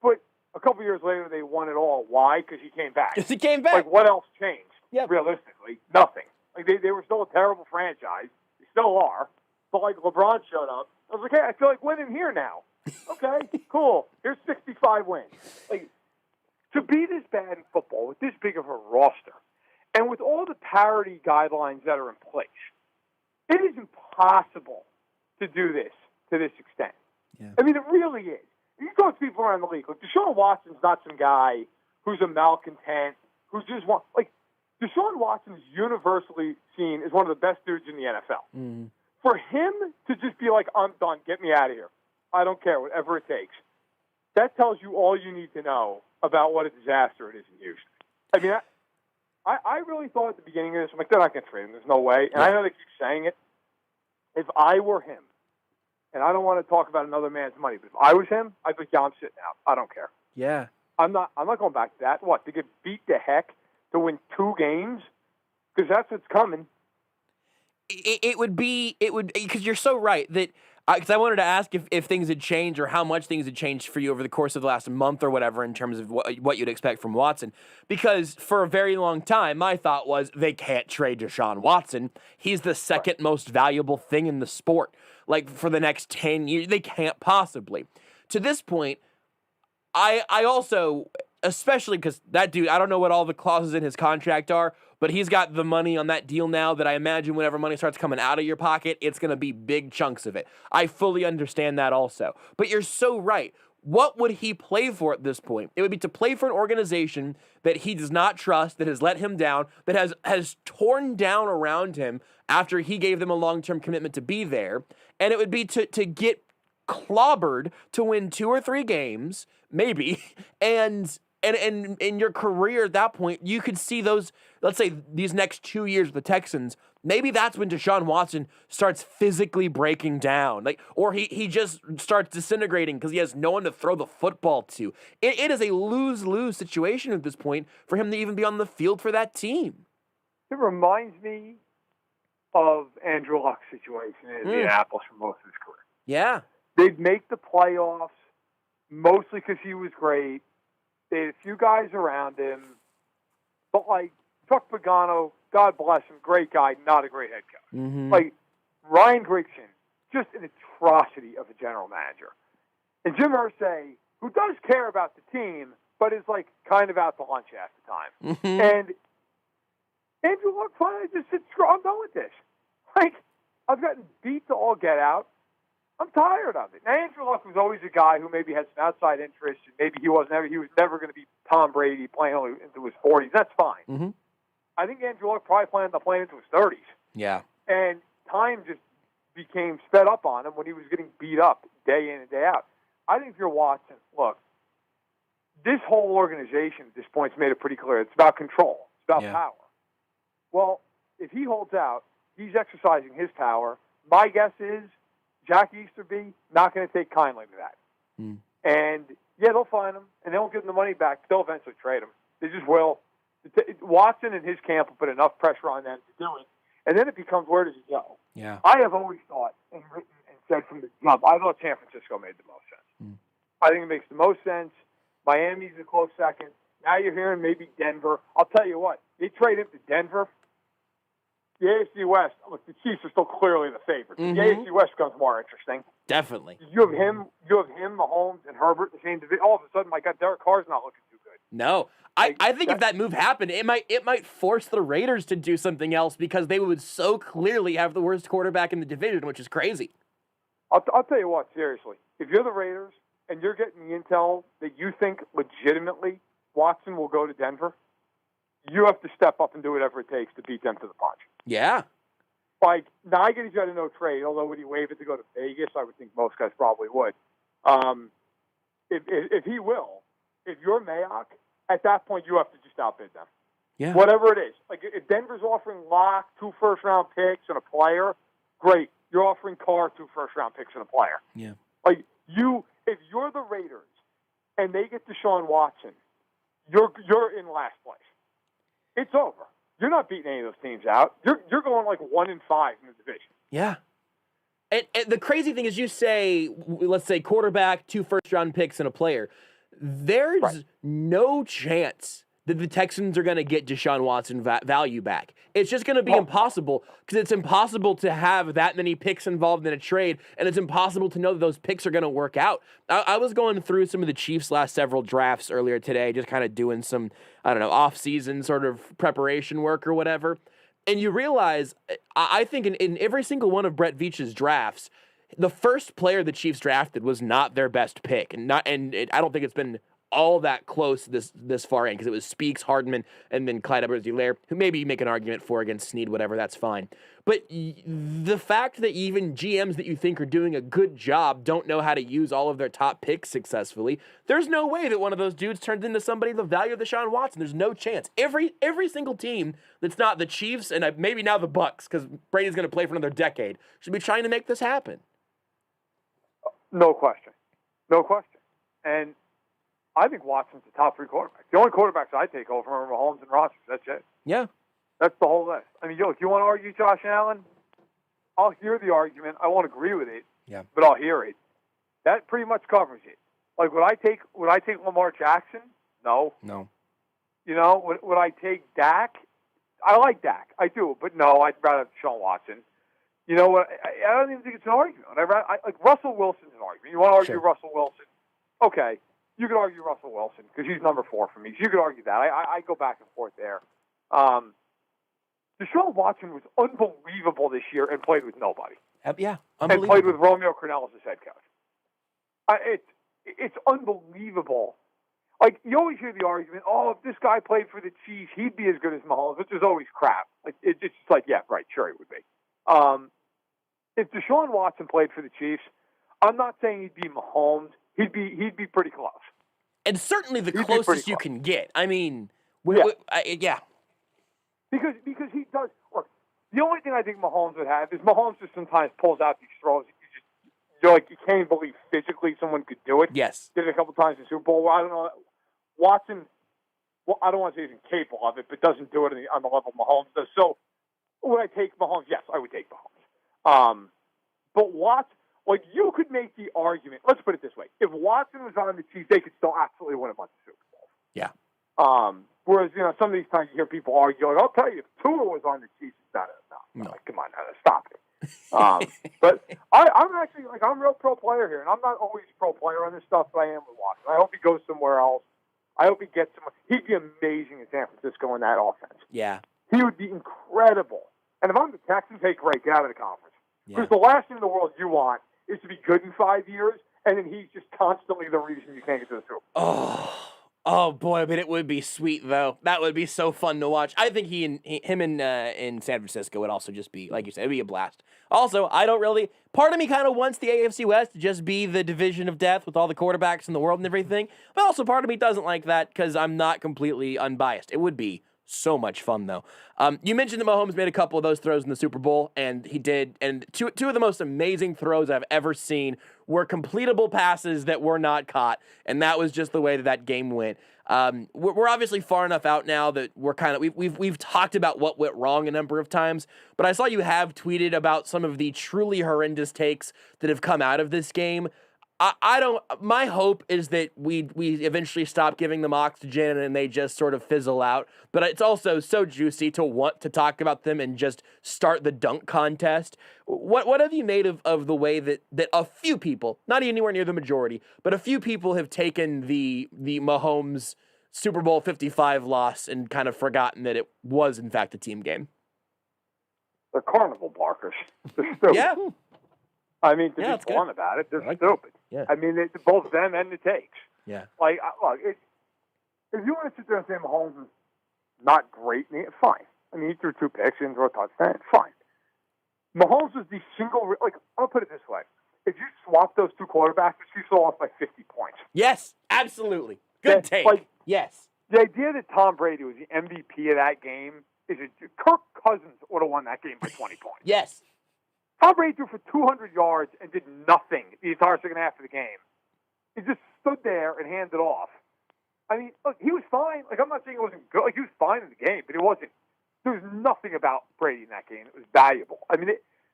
But a couple years later, they won it all. Why? Because he came back. Because he came back. Like, what else changed? Yep. Realistically, nothing. Like, they were still a terrible franchise. They still are. But, like, LeBron showed up. I was like, hey, I feel like winning here now. Okay, cool. Here's 65 wins. Like, to be this bad in football with this big of a roster and with all the parity guidelines that are in place, it is impossible to do this to this extent. Yeah. I mean, it really is. You talk to people around the league. Like, Deshaun Watson's not some guy who's a malcontent, who just wants... Like, Deshaun Watson is universally seen as one of the best dudes in the NFL. Mm-hmm. For him to just be like, I'm done, get me out of here. I don't care, whatever it takes. That tells you all you need to know about what a disaster it is in Houston. I mean, I really thought at the beginning of this, I'm like, they're not going to trade him. There's no way. And I know they keep saying it. If I were him, and I don't want to talk about another man's money, but if I was him, I'd be like, yeah, I'm sitting out. I don't care. Yeah. I'm not going back to that. What, to get beat to heck to win 2 games? Because that's what's coming. It would, because you're so right that, because I wanted to ask if things had changed or how much things had changed for you over the course of the last month or whatever in terms of what you'd expect from Watson. Because for a very long time, my thought was they can't trade Deshaun Watson. He's the second most valuable thing in the sport. Like, for the next 10 years, they can't possibly. To this point, I also, especially because that dude, I don't know what all the clauses in his contract are, but he's got the money on that deal now that I imagine whenever money starts coming out of your pocket, it's going to be big chunks of it. I fully understand that also. But you're so right. What would he play for at this point? It would be to play for an organization that he does not trust, that has let him down, that has torn down around him after he gave them a long-term commitment to be there. And it would be to get clobbered to win 2 or 3 games, maybe, and in your career at that point, you could see those, let's say these next 2 years with the Texans, maybe that's when Deshaun Watson starts physically breaking down, or he just starts disintegrating because he has no one to throw the football to. It is a lose-lose situation at this point for him to even be on the field for that team. It reminds me of Andrew Luck's situation in Indianapolis for most of his career. Yeah. They'd make the playoffs mostly because he was great. They had a few guys around him. But, Chuck Pagano, God bless him, great guy, not a great head coach. Mm-hmm. Ryan Grigson, just an atrocity of a general manager. And Jim Irsay, who does care about the team, but is, kind of out to lunch half the time. Mm-hmm. And Andrew Luck finally just said, screw, I'm done with this. I've gotten beat to all get out. I'm tired of it. Now, Andrew Luck was always a guy who maybe had some outside interests, and maybe he was never going to be Tom Brady playing only into his 40s. That's fine. Mm-hmm. I think Andrew Luck probably planned on playing into his 30s. Yeah. And time just became sped up on him when he was getting beat up day in and day out. I think if you're Watson, look, this whole organization at this point has made it pretty clear. It's about control. It's about power. Well, if he holds out, he's exercising his power. My guess is Jack Easterby not going to take kindly to that. And, they'll find him, and they won't give him the money back. They'll eventually trade him. They just will. Watson and his camp will put enough pressure on them to do it. And then it becomes, where does he go? Yeah. I have always thought and written and said from the jump, I thought San Francisco made the most sense. I think it makes the most sense. Miami's a close second. Now you're hearing maybe Denver. I'll tell you what, they trade him to Denver. The AFC West, look, the Chiefs are still clearly the favorites. Mm-hmm. The AFC West becomes more interesting. Definitely. You have him, Mahomes, and Herbert in the same division. All of a sudden, my God, Derek Carr's not looking too good. No. I think if that move happened, it might force the Raiders to do something else because they would so clearly have the worst quarterback in the division, which is crazy. I'll tell you what, seriously. If you're the Raiders and you're getting the intel that you think legitimately Watson will go to Denver, you have to step up and do whatever it takes to beat them to the punch. Yeah. Now I get he's got a no trade, although would he waive it to go to Vegas? I would think most guys probably would. If he will, if you're Mayock, at that point you have to just outbid them. Yeah. Whatever it is. If Denver's offering Locke, 2 first-round picks and a player, great. You're offering Carr 2 first-round picks and a player. Yeah. If you're the Raiders and they get Deshaun Watson, you're in last place. It's over. You're not beating any of those teams out. You're going 1-5 in the division. Yeah. And the crazy thing is you say, let's say quarterback, 2 first-round picks, and a player. There's no chance that the Texans are going to get Deshaun Watson value back. It's just going to be impossible because it's impossible to have that many picks involved in a trade, and it's impossible to know that those picks are going to work out. I was going through some of the Chiefs' last several drafts earlier today, just kind of doing some, off-season sort of preparation work or whatever, and you realize, I think in every single one of Brett Veach's drafts, the first player the Chiefs drafted was not their best pick, and I don't think it's been all that close this far in because it was Speaks, Hardman, and then Clyde Edwards-Helaire, who maybe you make an argument for against Snead, whatever, that's fine. But the fact that even GMs that you think are doing a good job don't know how to use all of their top picks successfully, there's no way that one of those dudes turns into somebody the value of Deshaun Watson. There's no chance. Every single team that's not the Chiefs and maybe now the Bucks, because Brady's going to play for another decade, should be trying to make this happen. No question. No question. And I think Watson's the top 3 quarterbacks. The only quarterbacks I take over are Mahomes and Rodgers. That's it. Yeah. That's the whole list. I mean, if you want to argue Josh Allen, I'll hear the argument. I won't agree with it, but I'll hear it. That pretty much covers it. Would I take Lamar Jackson? No. No. Would I take Dak? I like Dak. I do, but no, I'd rather have Deshaun Watson. You know what? I don't even think it's an argument. Russell Wilson's an argument. You want to argue Russell Wilson? Okay. you could argue Russell Wilson because he's number 4 for me. So you could argue that. I go back and forth there. Deshaun Watson was unbelievable this year and played with nobody. Yeah, and played with Romeo Crennel as his head coach. It's unbelievable. Like, you always hear the argument, oh, if this guy played for the Chiefs, he'd be as good as Mahomes, which is always crap. Like, it's just like, yeah, right, sure he would be. If Deshaun Watson played for the Chiefs, I'm not saying he'd be Mahomes. He'd be pretty close. And certainly the He'd be closest pretty you close. can get. I mean, yeah. Because he does. Look, the only thing I think Mahomes would have is Mahomes just sometimes pulls out these throws. You're like, you can't even believe physically someone could do it. Yes. Did it a couple times in the Super Bowl. I don't know. Watson, well, I don't want to say he's incapable of it, but doesn't do it on the level Mahomes does. So would I take Mahomes? Yes, I would take Mahomes. But Watson, like, you could make the argument. Let's put it this way: if Watson was on the Chiefs, they could still absolutely win a bunch of Super Bowls. Yeah. Whereas, some of these times you hear people argue, like, I'll tell you, if Tua was on the Chiefs, no. Like, come on, stop it. But I'm actually, like, I'm a real pro player here, and I'm not always pro player on this stuff, but I am with Watson. I hope he goes somewhere else. I hope he gets somewhere. He'd be amazing in San Francisco in that offense. Yeah. He would be incredible. And if I'm the Texans, hey, great, get out of the conference. Because the last thing in the world you want is to be good in 5 years, and then he's just constantly the reason you can't get to the Super Bowl. Oh boy, but it would be sweet though. That would be so fun to watch. I think him in San Francisco would also just be, like you said, it'd be a blast. Also, part of me kind of wants the AFC West to just be the division of death with all the quarterbacks in the world and everything. But also part of me doesn't like that because I'm not completely unbiased. It would be so much fun though. You mentioned that Mahomes made a couple of those throws in the Super Bowl, and he did. And two of the most amazing throws I've ever seen were completable passes that were not caught, and that was just the way that game went. We're obviously far enough out now that we're kind of we've talked about what went wrong a number of times, but I saw you have tweeted about some of the truly horrendous takes that have come out of this game. My hope is that we eventually stop giving them oxygen and they just sort of fizzle out. But it's also so juicy to want to talk about them and just start the dunk contest. What have you made of the way that a few people, not anywhere near the majority, but a few people have taken the Mahomes Super Bowl 55 loss and kind of forgotten that it was in fact a team game? They're carnival barkers. They're stupid. Yeah. I mean, to be blunt about it, they're stupid. Yeah. I mean, both them and the takes. Yeah. Like, look, if you want to sit there and say Mahomes is not great, fine. I mean, he threw 2 picks and threw a touchdown. Fine. Mahomes was the single, like, I'll put it this way. If you swap those 2 quarterbacks, you still lost by 50 points. Yes, absolutely. Good take. Like, yes. The idea that Tom Brady was the MVP of that game is Kirk Cousins would have won that game by 20 points. Yes. Tom Brady threw for 200 yards and did nothing the entire second half of the game. He just stood there and handed off. I mean, look, he was fine. Like, I'm not saying it wasn't good. Like, he was fine in the game, but it wasn't. There was nothing about Brady in that game that was valuable. I mean,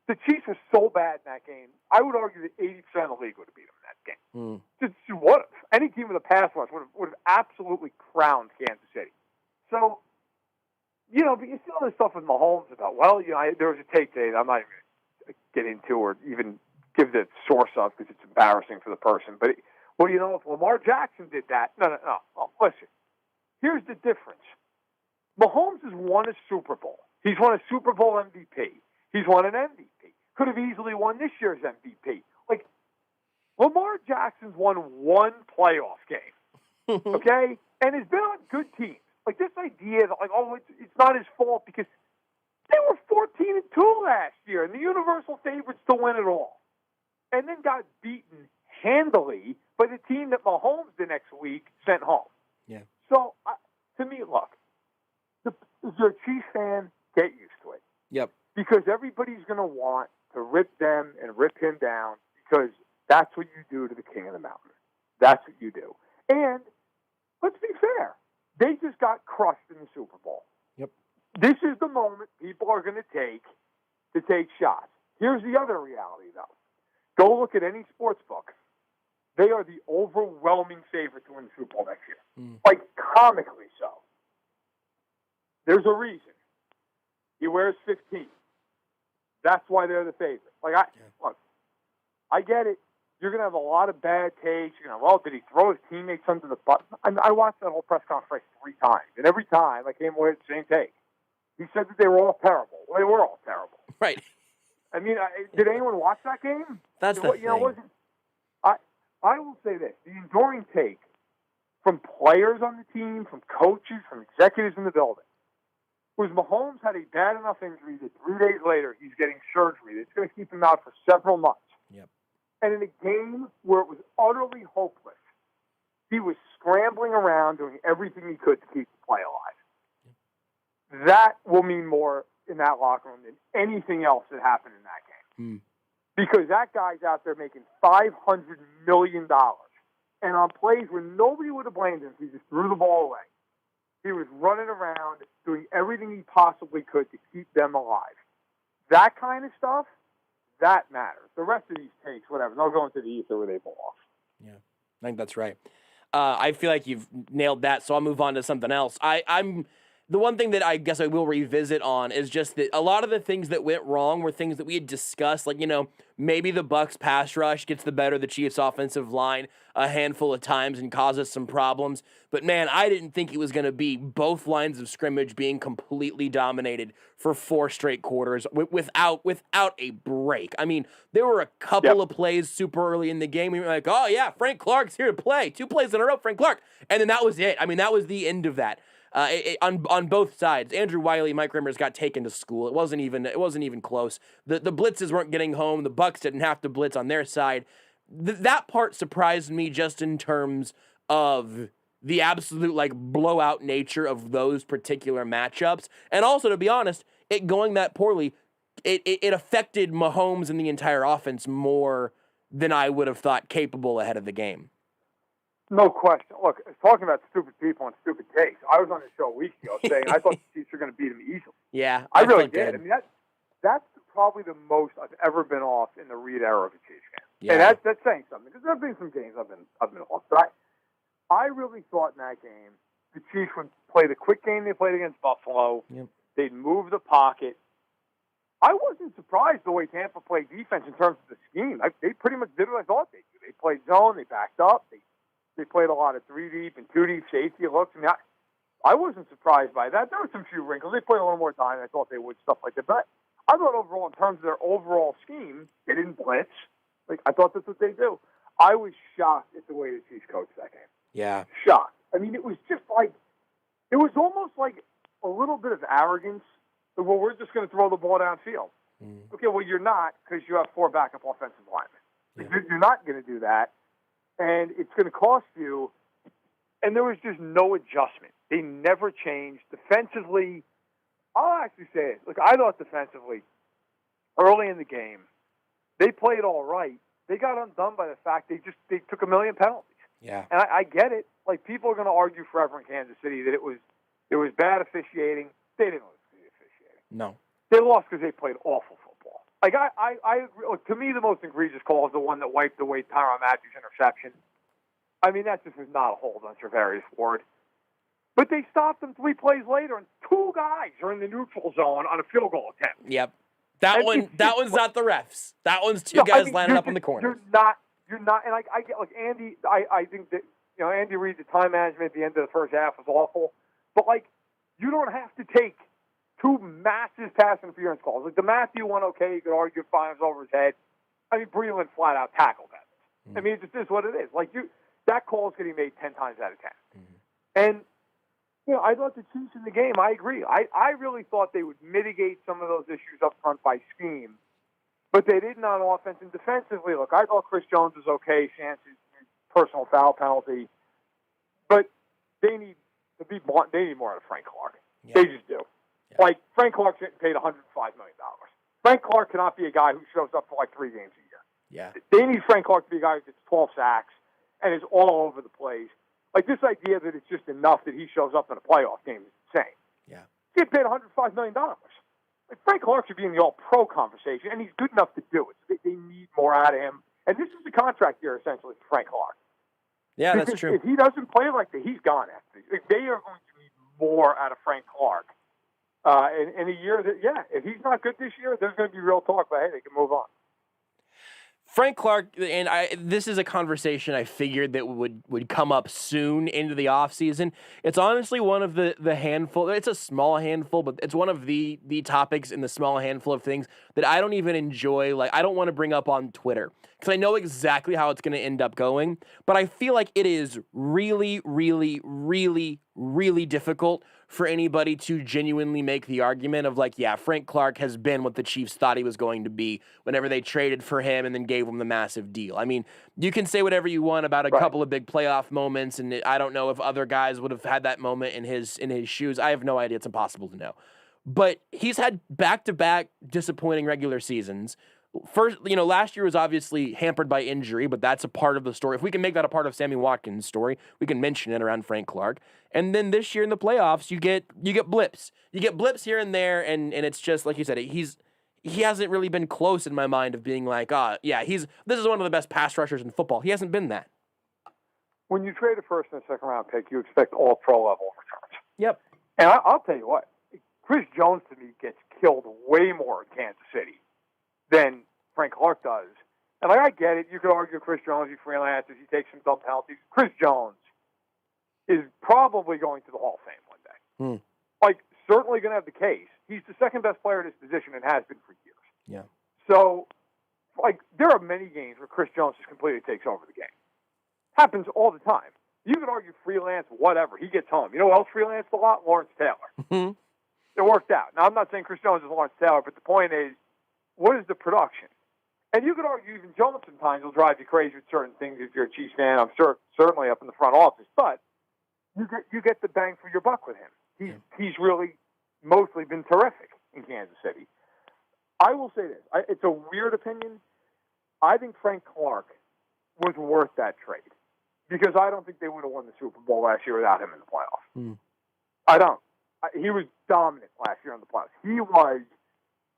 the Chiefs were so bad in that game. I would argue that 80% of the league would have beat them in that game. Just would have. Any team with a pass rush would have absolutely crowned Kansas City. So, but you see all this stuff with Mahomes about, there was a take today that I'm not even going to get into or even give the source of because it's embarrassing for the person. But, if Lamar Jackson did that, no. Oh, listen, here's the difference. Mahomes has won a Super Bowl. He's won a Super Bowl MVP. He's won an MVP. Could have easily won this year's MVP. Like, Lamar Jackson's won 1 playoff game, okay? And has been on good teams. Like, this idea that, it's not his fault because they were 14-2 last year, and the universal favorites to win it all. And then got beaten handily by the team that Mahomes the next week sent home. Yeah. So, to me, look, if you're a Chiefs fan, get used to it. Yep. Because everybody's going to want to rip them and rip him down because that's what you do to the king of the mountain. That's what you do. And let's be fair. They just got crushed in the Super Bowl. Yep. This is the moment people are going to take shots. Here's the other reality, though. Go look at any sports book. They are the overwhelming favorite to win the Super Bowl next year. Like, comically so. There's a reason. He wears 15. That's why they're the favorite. Look, I get it. You're going to have a lot of bad takes. You're going to, well, did he throw his teammates under the bus? I watched that whole press conference 3 times, and every time I came away with the same take. He said that they were all terrible. Well, they were all terrible. Right. I mean, did anyone watch that game? That's the thing. I will say this. The enduring take from players on the team, from coaches, from executives in the building, was Mahomes had a bad enough injury that 3 days later he's getting surgery that's going to keep him out for several months. Yep. And in a game where it was utterly hopeless, he was scrambling around doing everything he could to keep the play alive. That will mean more in that locker room than anything else that happened in that game. Because that guy's out there making $500 million. And on plays where nobody would have blamed him, he just threw the ball away. He was running around doing everything he possibly could to keep them alive. That kind of stuff, that matters. The rest of these takes, whatever, they'll go into the ether where they belong. Yeah, I think that's right. I feel like you've nailed that, so I'll move on to something else. I'm the one thing that I guess I will revisit on is just that a lot of the things that went wrong were things that we had discussed, like, maybe the Bucs pass rush gets the better of the Chiefs offensive line a handful of times and causes some problems. But man, I didn't think it was going to be both lines of scrimmage being completely dominated for 4 straight quarters without a break. I mean, there were a couple of plays super early in the game. We were like, oh yeah, Frank Clark's here to play. 2 plays in a row, Frank Clark. And then that was it. I mean, that was the end of that. On both sides, Andrew Wiley, Mike Rimmers got taken to school. It wasn't even close. The blitzes weren't getting home. The Bucs didn't have to blitz on their side. That part surprised me just in terms of the absolute blowout nature of those particular matchups, and also, to be honest, it going that poorly, it affected Mahomes and the entire offense more than I would have thought capable ahead of the game. No question. Look, talking about stupid people and stupid takes, I was on the show a week ago saying I thought the Chiefs were going to beat them easily. Yeah, I really did. I mean, that's probably the most I've ever been off in the Reed era of a Chiefs game. Yeah. And that's saying something, because there have been some games I've been off. But I really thought in that game the Chiefs would play the quick game they played against Buffalo. Yep. They'd move the pocket. I wasn't surprised the way Tampa played defense in terms of the scheme. They pretty much did what I thought they'd do. They played zone. They backed up. They played a lot of 3 deep and 2 deep safety looks. I mean, I wasn't surprised by that. There were some few wrinkles. They played a little more time than I thought they would, stuff like that. But I thought overall, in terms of their overall scheme, they didn't blitz. I thought that's what they do. I was shocked at the way the Chiefs coached that game. Yeah. Shocked. I mean, it was just it was almost like a little bit of arrogance. Well, we're just going to throw the ball downfield. Okay, well, you're not, because you have 4 backup offensive linemen. Yeah. You're not going to do that. And it's going to cost you. And there was just no adjustment. They never changed. Defensively, I'll actually say it. Look, I thought defensively, early in the game, they played all right. They got undone by the fact they took a million penalties. Yeah. And I get it. People are going to argue forever in Kansas City that it was bad officiating. They didn't lose because of officiating. No. They lost because they played awful football. I to me, the most egregious call is the one that wiped away Tyrann Mathieu's interception. I mean, that just was not a hold on Travarius Ward. But they stopped them 3 plays later, and 2 guys are in the neutral zone on a field goal attempt. Yep. That one's not the refs. That one's 2 guys lining up on the corner. You're not, and I get, Andy, I think that, Andy Reid, the time management at the end of the first half was awful. But, you don't have to take 2 massive pass interference calls. The Mathieu one, okay, you could argue fines over his head. I mean, Breland flat out tackled that. I mean, it just is what it is. That call is getting made 10 times out of 10. And, I thought the Chiefs in the game, I agree. I really thought they would mitigate some of those issues up front by scheme. But they didn't on offense. And defensively, look, I thought Chris Jones was okay, chances, personal foul penalty. But they need more out of Frank Clark. Yeah. They just do. Yeah. Frank Clark's getting paid $105 million. Frank Clark cannot be a guy who shows up for 3 games a year. Yeah. They need Frank Clark to be a guy who gets 12 sacks and is all over the place. This idea that it's just enough that he shows up in a playoff game is insane. Yeah. He get paid $105 million. Frank Clark should be in the all-pro conversation, and he's good enough to do it. So they need more out of him. And this is the contract year, essentially, for Frank Clark. Yeah, because that's true. If he doesn't play like that, he's gone after. They are going to need more out of Frank Clark. In a year that, if he's not good this year, there's going to be real talk about, hey, they can move on. Frank Clark, and this is a conversation I figured that would come up soon into the offseason. It's honestly one of the handful, it's a small handful, but it's one of the topics in the small handful of things that I don't even enjoy. Like, I don't want to bring up on Twitter because I know exactly how it's going to end up going, but I feel like it is really, really, really, really difficult for anybody to genuinely make the argument of like, yeah, Frank Clark has been what the Chiefs thought he was going to be whenever they traded for him and then gave him the massive deal. I mean, you can say whatever you want about a couple of big playoff moments, and I don't know if other guys would have had that moment in his shoes. I have no idea. It's impossible to know. But he's had back-to-back disappointing regular seasons. First, last year was obviously hampered by injury, but that's a part of the story. If we can make that a part of Sammy Watkins' story, we can mention it around Frank Clark. And then this year in the playoffs, you get blips. You get blips here and there, and it's just like you said, he hasn't really been close in my mind of being like, this is one of the best pass rushers in football. He hasn't been that. When you trade a first and a second round pick, you expect all pro level returns. Yep. And I'll tell you what, Chris Jones to me gets killed way more in Kansas City than Frank Clark does. And I get it. You could argue Chris Jones, he freelances, he takes some dumb penalties. Chris Jones is probably going to the Hall of Fame one day. Certainly going to have the case. He's the second best player at his position and has been for years. Yeah. So, there are many games where Chris Jones just completely takes over the game. Happens all the time. You could argue freelance, whatever. He gets home. You know who else freelanced a lot? Lawrence Taylor. It worked out. Now, I'm not saying Chris Jones is Lawrence Taylor, but the point is, what is the production? And you could argue even Jones sometimes will drive you crazy with certain things if you're a Chiefs fan. I'm certainly up in the front office, but you get the bang for your buck with him. He's really mostly been terrific in Kansas City. I will say this. It's a weird opinion. I think Frank Clark was worth that trade because I don't think they would have won the Super Bowl last year without him in the playoffs. I don't. He was dominant last year in the playoffs. He was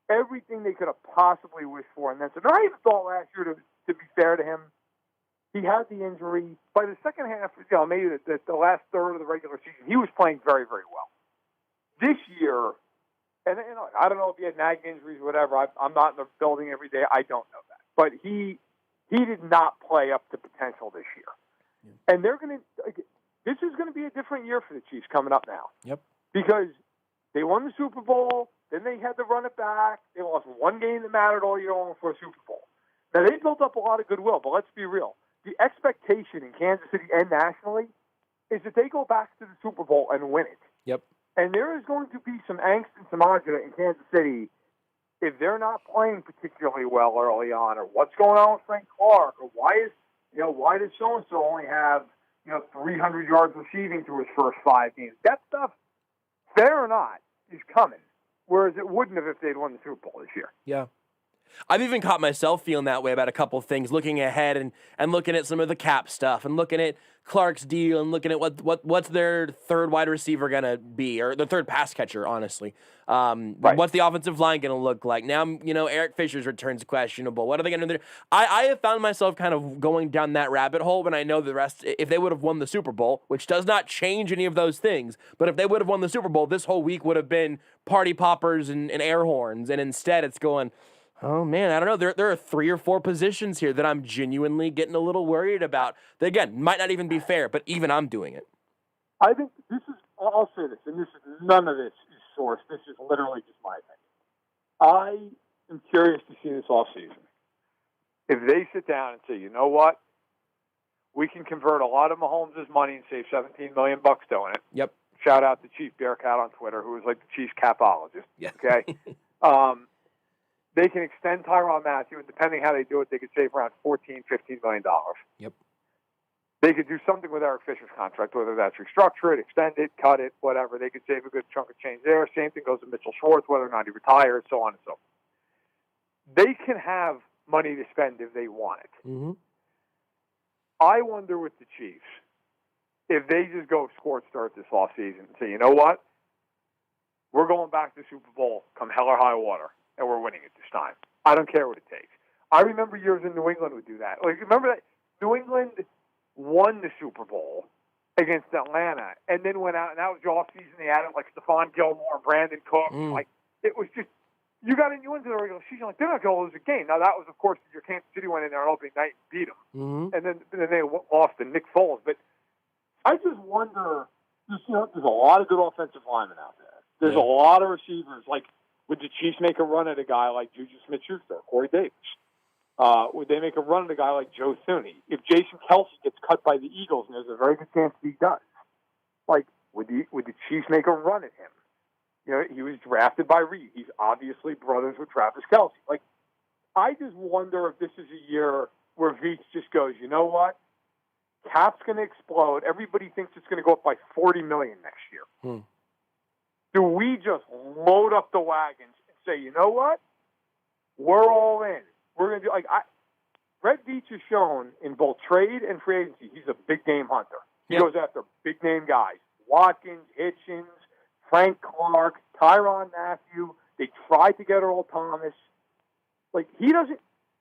everything they could have possibly wished for. And then, so I even thought last year, to be fair to him, he had the injury. By the second half, maybe the last third of the regular season, he was playing very, very well. This year, and I don't know if he had nagging injuries or whatever. I'm not in the building every day. I don't know that. But he did not play up to potential this year. And this is going to be a different year for the Chiefs coming up now. Yep. Because they won the Super Bowl, then they had to run it back. They lost one game that mattered all year long for a Super Bowl. Now, they built up a lot of goodwill, but let's be real. The expectation in Kansas City and nationally is that they go back to the Super Bowl and win it. Yep. And there is going to be some angst and some agita in Kansas City if they're not playing particularly well early on, or what's going on with Frank Clark, or why does so-and-so only have 300 yards receiving through his first 5 games. That stuff, fair or not, is coming, whereas it wouldn't have if they'd won the Super Bowl this year. Yeah. I've even caught myself feeling that way about a couple of things, looking ahead and looking at some of the cap stuff and looking at Clark's deal and looking at what's their third wide receiver going to be, or the third pass catcher, honestly. What's the offensive line going to look like? Now, Eric Fisher's return's questionable. What are they going to do? I have found myself kind of going down that rabbit hole when I know the rest, if they would have won the Super Bowl, which does not change any of those things, but if they would have won the Super Bowl, this whole week would have been party poppers and air horns, and instead it's going, oh, man, I don't know. There are 3 or 4 positions here that I'm genuinely getting a little worried about. That, again, might not even be fair, but even I'm doing it. I think this is, I'll say this, and none of this is sourced. This is literally just my opinion. I am curious to see this offseason. If they sit down and say, you know what? We can convert a lot of Mahomes' money and save $17 million doing it. Yep. Shout out to Chief Bearcat on Twitter, who is like the Chiefs capologist. Yeah. Okay? They can extend Tyrann Mathieu, and depending how they do it, they could save around $14, $15 million. Yep. They could do something with Eric Fisher's contract, whether that's restructure it, extend it, cut it, whatever. They could save a good chunk of change there. Same thing goes to Mitchell Schwartz, whether or not he retires, so on and so forth. They can have money to spend if they want it. Mm-hmm. I wonder with the Chiefs if they just go scorched earth this offseason and say, you know what? We're going back to the Super Bowl come hell or high water, and we're winning it this time. I don't care what it takes. I remember years in New England would do that. Like, remember that New England won the Super Bowl against Atlanta, and then went out, and that was the offseason. They added like Stephon Gilmore, Brandon Cook. Like, it was just you got in, you went to the regular season, like, they're not going to lose a game. Now, that was, of course, your Kansas City went in there on opening night and beat them. Mm-hmm. And then they lost to Nick Foles. But I just wonder, there's a lot of good offensive linemen out there. There's a lot of receivers. Like, would the Chiefs make a run at a guy like Juju Smith-Schuster, Corey Davis? Would they make a run at a guy like Joe Thuney? If Jason Kelsey gets cut by the Eagles, and there's a very good chance he does, like, would the Chiefs make a run at him? You know, he was drafted by Reed. He's obviously brothers with Travis Kelsey. Like, I just wonder if this is a year where Veach just goes, you know what? Cap's going to explode. Everybody thinks it's going to go up by $40 million next year. Do we just load up the wagons and say, you know what? We're all in. We're going to do Brett Veach has shown in both trade and free agency, he's a big game hunter. He goes after big name guys. Watkins, Hitchens, Frank Clark, Tyrann Mathieu. They tried to get Earl Thomas. Like,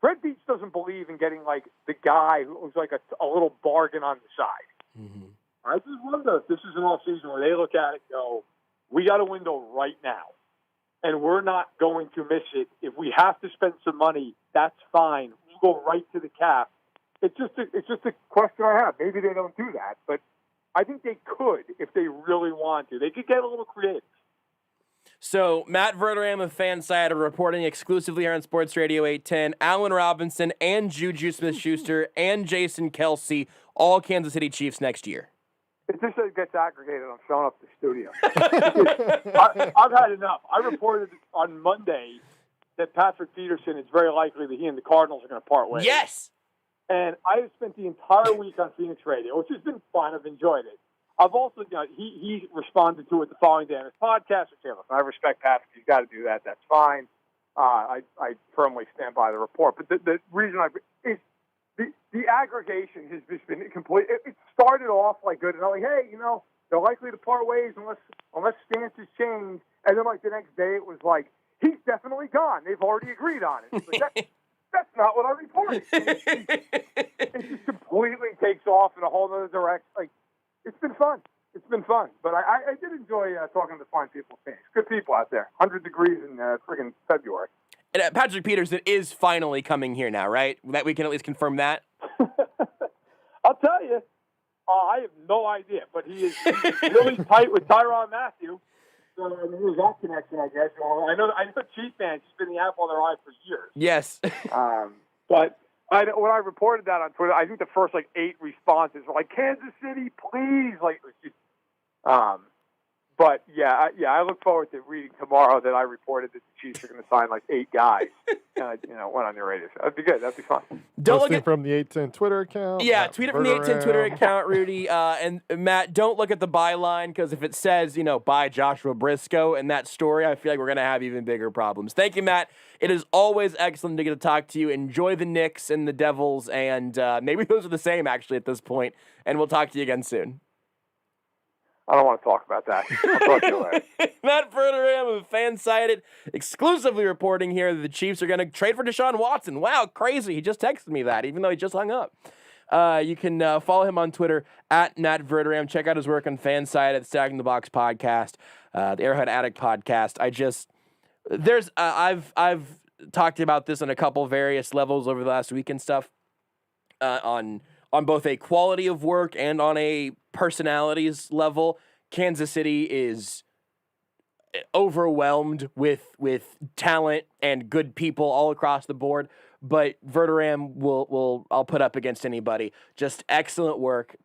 Brett Veach doesn't believe in getting, like, the guy who's like a little bargain on the side. Mm-hmm. I just wonder if this is an offseason where they look at it and go, we got a window right now, and we're not going to miss it. If we have to spend some money, that's fine. We'll go right to the cap. It's just a question I have. Maybe they don't do that, but I think they could if they really want to. They could get a little creative. So, Matt Verderame of Fansided reporting exclusively here on Sports Radio 810. Allen Robinson and Juju Smith-Schuster and Jason Kelsey, all Kansas City Chiefs next year. It just gets aggregated. I'm showing up to the studio. I've had enough. I reported on Monday that Patrick Peterson, it's very likely that he and the Cardinals are going to part ways. Yes! And I have spent the entire week on Phoenix Radio, which has been fun. I've enjoyed it. I've also, he responded to it the following day on his podcast. Which, listen, I respect Patrick. He's got to do that. That's fine. I firmly stand by the report. But the reason is the aggregation has just been complete. It started off like good, and I'm like, hey, they're likely to part ways unless stances change. And then like the next day, it was like, he's definitely gone. They've already agreed on it. Like, that's not what I reported. It just completely takes off in a whole other direction. Like, it's been fun. It's been fun. But I did enjoy talking to fine people. Good people out there. 100 degrees in friggin' February. And Patrick Peterson is finally coming here now, right? That we can at least confirm that? I'll tell you. I have no idea. But he's really tight with Tyrann Mathieu. So, I mean, there's that connection, I guess. I know Chief fans has been the apple of their eye for years. Yes. But when I reported that on Twitter, I think the first 8 responses were like, Kansas City, please. Like, it was just, but I look forward to reading tomorrow that I reported that the Chiefs are going to sign 8 guys. And went on the radio. So that'd be good. That'd be fun. Don't look at from the 810 Twitter account. Yeah, tweet it from the 810 Twitter account, Rudy. And Matt, don't look at the byline because if it says, by Joshua Brisco in that story, I feel like we're going to have even bigger problems. Thank you, Matt. It is always excellent to get to talk to you. Enjoy the Knicks and the Devils, and maybe those are the same actually at this point. And we'll talk to you again soon. I don't want to talk about that. I'll talk to you later. Matt Verderame of Fansided exclusively reporting here that the Chiefs are going to trade for Deshaun Watson. Wow, crazy. He just texted me that, even though he just hung up. You can follow him on Twitter at Matt Verderame. Check out his work on Fansided, Stacking the Box podcast, the Arrowhead Addict podcast. I've talked about this on a couple various levels over the last week and stuff, on both a quality of work and on a personalities level. Kansas City is overwhelmed with talent and good people all across the board, but Verderame I'll put up against anybody. Just excellent work.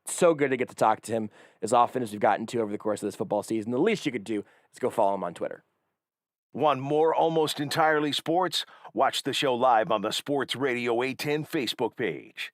So good to get to talk to him as often as we've gotten to over the course of this football season. The least you could do is go follow him on Twitter. Want more Almost Entirely Sports? Watch the show live on the Sports Radio 810 Facebook page.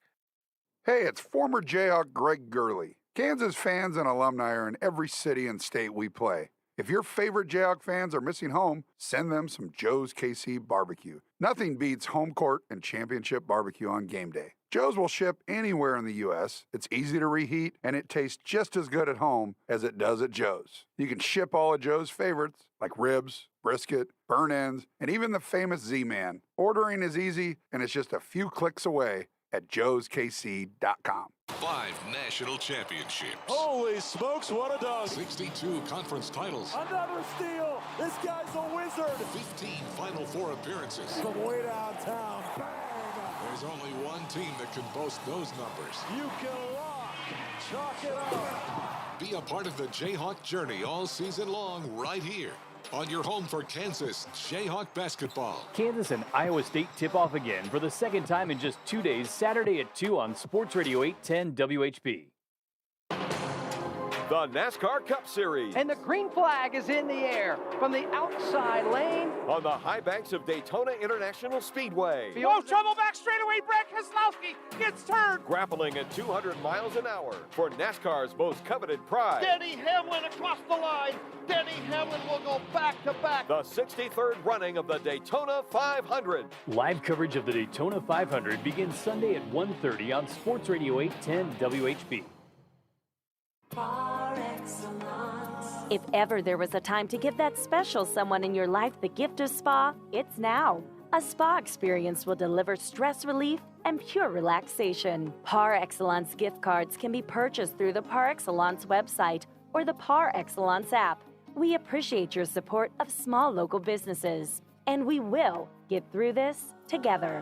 Hey, it's former Jayhawk Greg Gurley. Kansas fans and alumni are in every city and state we play. If your favorite Jayhawk fans are missing home, send them some Joe's KC barbecue. Nothing beats home court and championship barbecue on game day. Joe's will ship anywhere in the U.S. It's easy to reheat, and it tastes just as good at home as it does at Joe's. You can ship all of Joe's favorites, like ribs, brisket, burn ends, and even the famous Z-Man. Ordering is easy, and it's just a few clicks away at joeskc.com. 5 national championships. Holy smokes, what a dog. 62 conference titles. Another steal. This guy's a wizard. 15 Final Four appearances. From way downtown. Bang. There's only one team that can boast those numbers. You can rock. Chalk it up. Be a part of the Jayhawk journey all season long right here on your home for Kansas Jayhawk basketball. Kansas and Iowa State tip off again for the second time in just 2 days, Saturday at 2 on Sports Radio 810 WHB. The NASCAR Cup Series. And the green flag is in the air from the outside lane. On the high banks of Daytona International Speedway. Oh, trouble back straightaway. Brad Keselowski gets turned. Grappling at 200 miles an hour for NASCAR's most coveted prize. Denny Hamlin across the line. Denny Hamlin will go back to back. The 63rd running of the Daytona 500. Live coverage of the Daytona 500 begins Sunday at 1:30 on Sports Radio 810 WHB. If ever there was a time to give that special someone in your life the gift of spa, it's now. A spa experience will deliver stress relief and pure relaxation. Par Excellence gift cards can be purchased through the Par Excellence website or the Par Excellence app. We appreciate your support of small local businesses, and we will get through this together.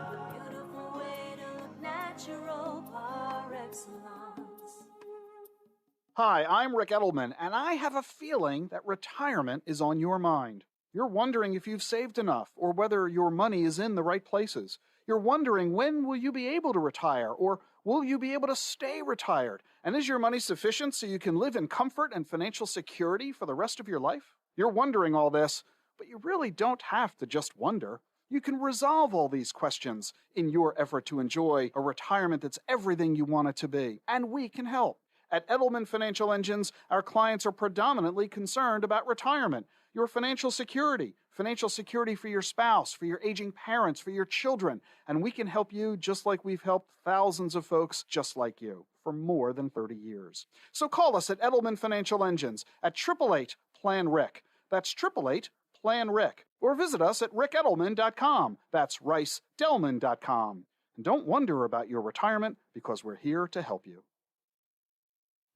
Hi, I'm Rick Edelman, and I have a feeling that retirement is on your mind. You're wondering if you've saved enough or whether your money is in the right places. You're wondering when will you be able to retire or will you be able to stay retired? And is your money sufficient so you can live in comfort and financial security for the rest of your life? You're wondering all this, but you really don't have to just wonder. You can resolve all these questions in your effort to enjoy a retirement that's everything you want it to be, and we can help. At Edelman Financial Engines, our clients are predominantly concerned about retirement, your financial security for your spouse, for your aging parents, for your children, and we can help you just like we've helped thousands of folks just like you for more than 30 years. So call us at Edelman Financial Engines at 888-PLAN-RIC. That's 888-PLAN-RIC. Or visit us at rickedelman.com. That's ricedelman.com. And don't wonder about your retirement because we're here to help you.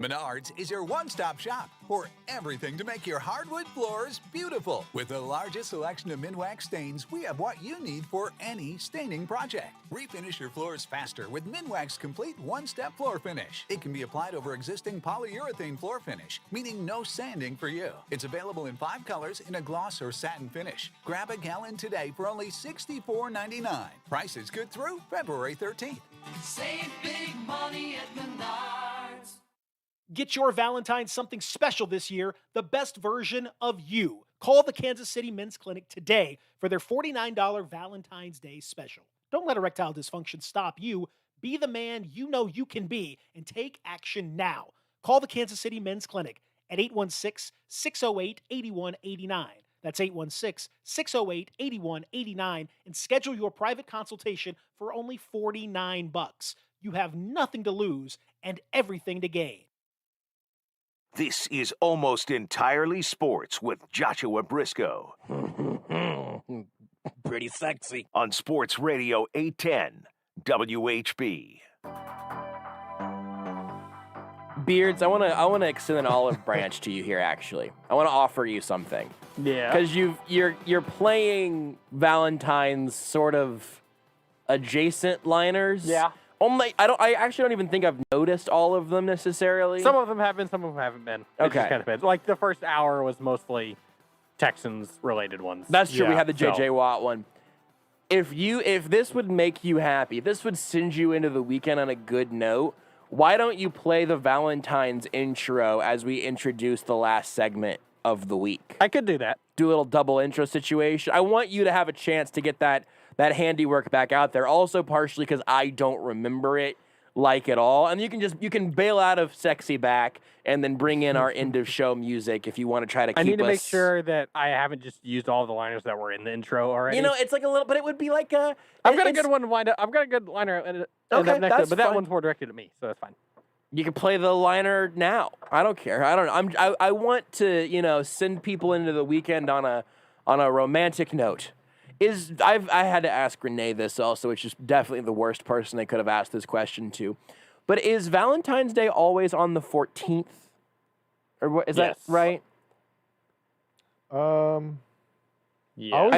Menards is your one-stop shop for everything to make your hardwood floors beautiful. With the largest selection of Minwax stains, we have what you need for any staining project. Refinish your floors faster with Minwax Complete One-Step Floor Finish. It can be applied over existing polyurethane floor finish, meaning no sanding for you. It's available in 5 colors in a gloss or satin finish. Grab a gallon today for only $64.99. Price is good through February 13th. Save big money at Menards. Get your Valentine's something special this year, the best version of you. Call the Kansas City Men's Clinic today for their $49 Valentine's Day special. Don't let erectile dysfunction stop you. Be the man you know you can be and take action now. Call the Kansas City Men's Clinic at 816-608-8189. That's 816-608-8189 and schedule your private consultation for only $49. You have nothing to lose and everything to gain. This is Almost Entirely Sports with Joshua Brisco. Pretty sexy. On Sports Radio 810 WHB. Beards, I want to extend an olive branch to you here. Actually, I want to offer you something. Yeah. Because you're playing Valentine's sort of adjacent liners. Yeah. I actually don't even think I've noticed all of them necessarily. Some of them have been, some of them haven't been. It Okay. just kind of depends. Like the first hour was mostly Texans-related ones. That's true. We had the so- J.J. Watt one. If this would make you happy, if this would send you into the weekend on a good note, why don't you play the Valentine's intro as we introduce the last segment of the week? I could do that. Do a little double intro situation. I want you to have a chance to get that handiwork back out there. Also, partially because I don't remember it at all. And you can bail out of Sexy Back and then bring in our end of show music if you want to try to keep us. I need to make sure that I haven't just used all the liners that were in the intro already. It's like a little, but it would be like a. I've got a good one lined up. I've got a good liner Okay, next to it, that's but that fine. one's more directed at me, so that's fine. You can play the liner now. I don't care. I don't know. I want to send people into the weekend on a romantic note. I had to ask Renee this also, which is definitely the worst person I could have asked this question to. But is Valentine's Day always on the 14th? Or what, is that right? I always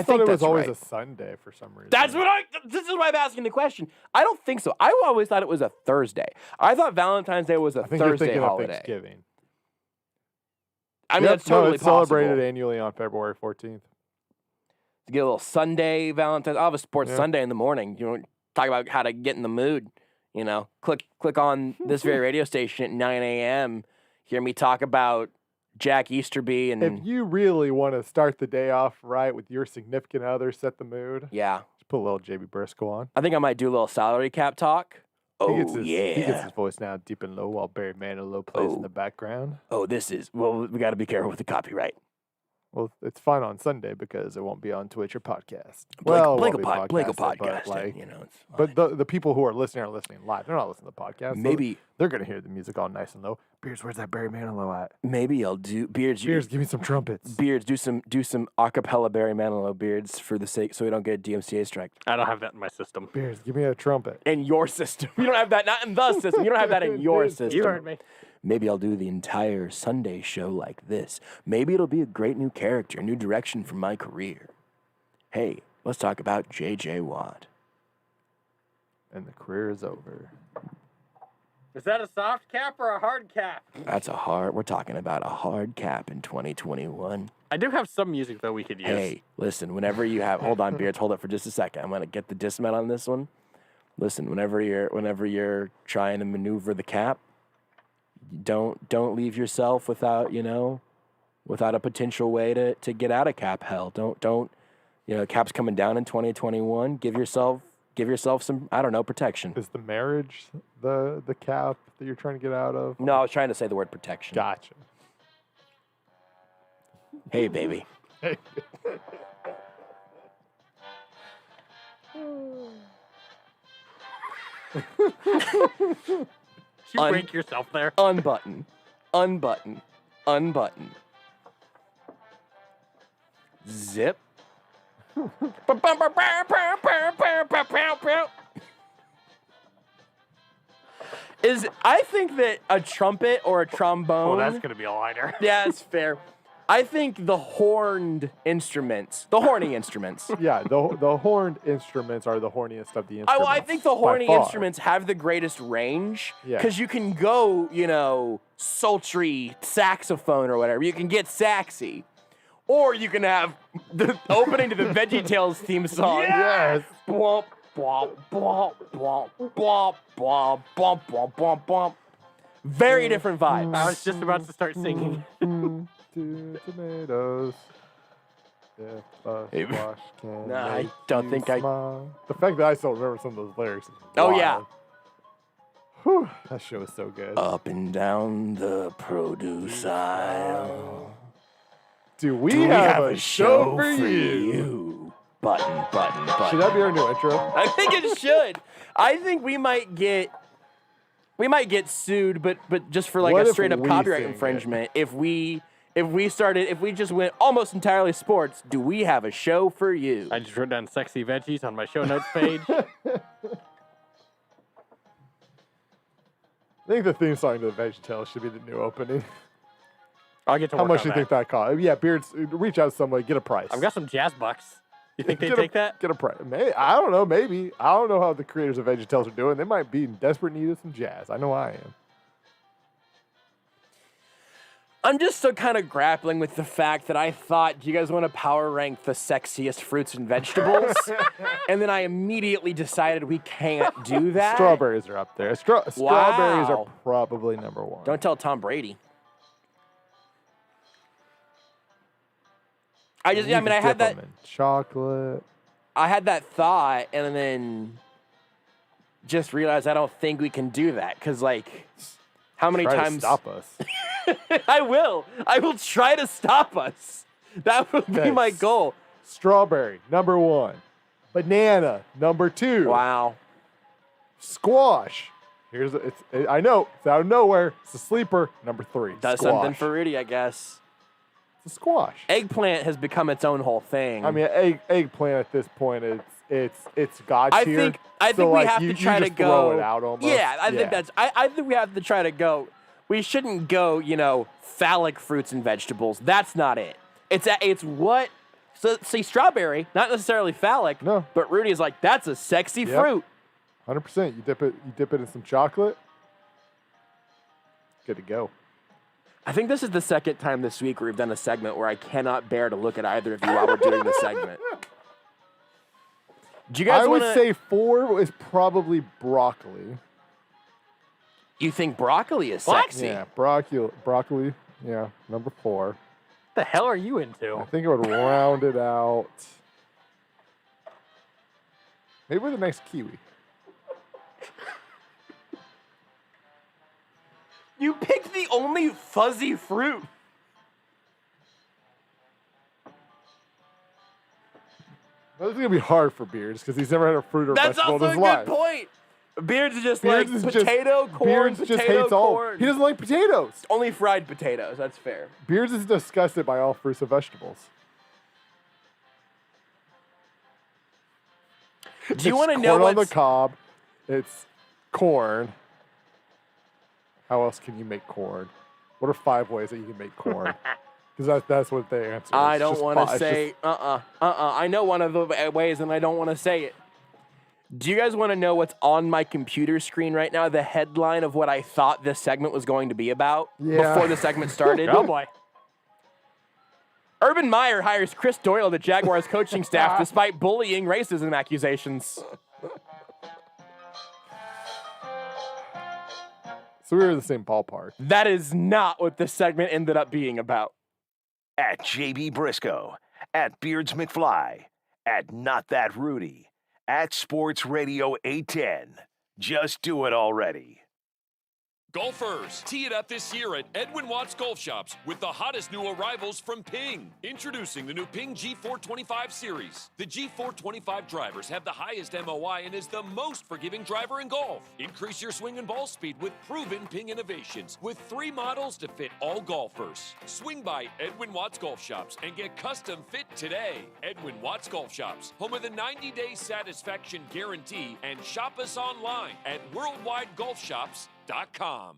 thought it was always a Sunday for some reason. This is why I'm asking the question. I don't think so. I always thought it was a Thursday. I thought Valentine's Day was a Thursday holiday. Thanksgiving. I mean, that's totally it's possible. celebrated annually on February 14th. To get a little Sunday Valentine's. I'll have a sports Sunday in the morning. You know, talk about how to get in the mood. You know, click on this very radio station at 9 a.m. Hear me talk about Jack Easterby. And if you really want to start the day off right with your significant other, set the mood. Yeah. Just put a little JB Brisco on. I think I might do a little salary cap talk. He gets his voice now deep and low while Barry Manilow plays in the background. We got to be careful with the copyright. Well, it's fine on Sunday because it won't be on Twitch or podcast. Blake will podcast but, you know, it's but the people who are listening live. They're not listening to the podcast. Maybe so they're going to hear the music all nice and low. Beards, where's that Barry Manilow at? Maybe I'll do Beards. Beards, give me some trumpets. Beards, do some acapella Barry Manilow, Beards, for the sake so we don't get a DMCA strike. I don't have that in my system. Beards, give me a trumpet. In your system. You don't have that, not in the system. You don't have that in your system. You heard me. Maybe I'll do the entire Sunday show like this. Maybe it'll be a great new character, new direction for my career. Hey, let's talk about J.J. Watt. And the career is over. Is that a soft cap or a hard cap? We're talking about a hard cap in 2021. I do have some music that we could use. Hey, listen, whenever you have, hold on, Beards, hold it for just a second. I'm going to get the dismount on this one. Listen, whenever you're trying to maneuver the cap, don't leave yourself without a potential way to get out of cap hell. Don't cap's coming down in 2021. Give yourself some, I don't know, protection. Is the marriage the cap that you're trying to get out of? No, I was trying to say the word protection. Gotcha. Hey, baby. Hey. You rank yourself there. Unbutton. Zip. I think that a trumpet or a trombone. Oh, that's going to be a lighter. Yeah, that's fair. I think the horny instruments. Yeah, the horned instruments are the horniest of the instruments. I think the horny instruments have the greatest range because you can go, sultry saxophone or whatever. You can get saxy. Or you can have the opening to the VeggieTales theme song. Yes. Bwomp, bwomp, bwomp, bwomp, bwomp, bwomp, bwomp, bwomp, bwomp, bwomp. Very different vibes. I was just about to start singing. 2 tomatoes. Hey, Squash can I don't think smile. The fact that I still remember some of those lyrics. Oh, yeah. Whew, that show is so good. Up and down the produce aisle. Do we have a show for you? Button. Should that be our new intro? I think it should. I think we might get sued, but just for like a straight up copyright infringement. If we just went almost entirely sports, do we have a show for you? I just wrote down sexy veggies on my show notes page. I think the theme song to the VeggieTales should be the new opening. I'll get to work How much on do you that. think that cost? Yeah, Beards, reach out to somebody, get a price. I've got some jazz bucks. You think they take that? Get a price. I don't know, maybe. I don't know how the creators of VeggieTales are doing. They might be in desperate need of some jazz. I know I am. I'm just still kind of grappling with the fact that I thought, do you guys want to power rank the sexiest fruits and vegetables? And then I immediately decided we can't do that. Strawberries are up there. Strawberries are probably number one. Don't tell Tom Brady. I had that chocolate. I had that thought, and then just realized I don't think we can do that because, like, how many times? Try to stop us. I will try to stop us. That would be my goal. Strawberry, number one. Banana, number two. Wow. Squash. I know it's out of nowhere. It's a sleeper. Number three. Does squash. something for Rudy, I guess. It's a squash. Eggplant has become its own whole thing. I mean, eggplant at this point, it's God tier. I think we have to try to go. Throw it out almost. Yeah, I think we have to try to go. We shouldn't go, phallic fruits and vegetables. That's not it. It's what. So see, strawberry, not necessarily phallic. No. But Rudy is like, that's a sexy fruit. 100%. You dip it in some chocolate. Good to go. I think this is the second time this week where we've done a segment where I cannot bear to look at either of you while we're doing the segment. Do you guys I would say 4 is probably broccoli. You think broccoli is sexy? Yeah, broccoli. Yeah, number 4. What the hell are you into? I think it would round it out. Maybe with a nice kiwi. You picked the only fuzzy fruit. This is going to be hard for Beards because he's never had a fruit or vegetable in his life. That's also a good point. Beards is just like potato, corn, Beards just hates all. He doesn't like potatoes. Only fried potatoes. That's fair. Beards is disgusted by all fruits and vegetables. Do you want to know what's... corn on what's... the cob. It's corn. How else can you make corn? What are 5 ways that you can make corn? Because that's what they answer. I don't want to say, I know one of the ways and I don't want to say it. Do you guys want to know what's on my computer screen right now? The headline of what I thought this segment was going to be about before the segment started? Oh, boy. Urban Meyer hires Chris Doyle to Jaguars coaching staff despite bullying racism accusations. So we were in the same ballpark. That is not what this segment ended up being about. At JB Brisco, at Beards McFly, at Not That Rudy, at Sports Radio 810. Just do it already. Golfers, tee it up this year at Edwin Watts Golf Shops with the hottest new arrivals from Ping. Introducing the new Ping G425 series. The G425 drivers have the highest MOI and is the most forgiving driver in golf. Increase your swing and ball speed with proven Ping innovations with 3 models to fit all golfers. Swing by Edwin Watts Golf Shops and get custom fit today. Edwin Watts Golf Shops, home of the 90-day satisfaction guarantee, and shop us online at worldwidegolfshops.com.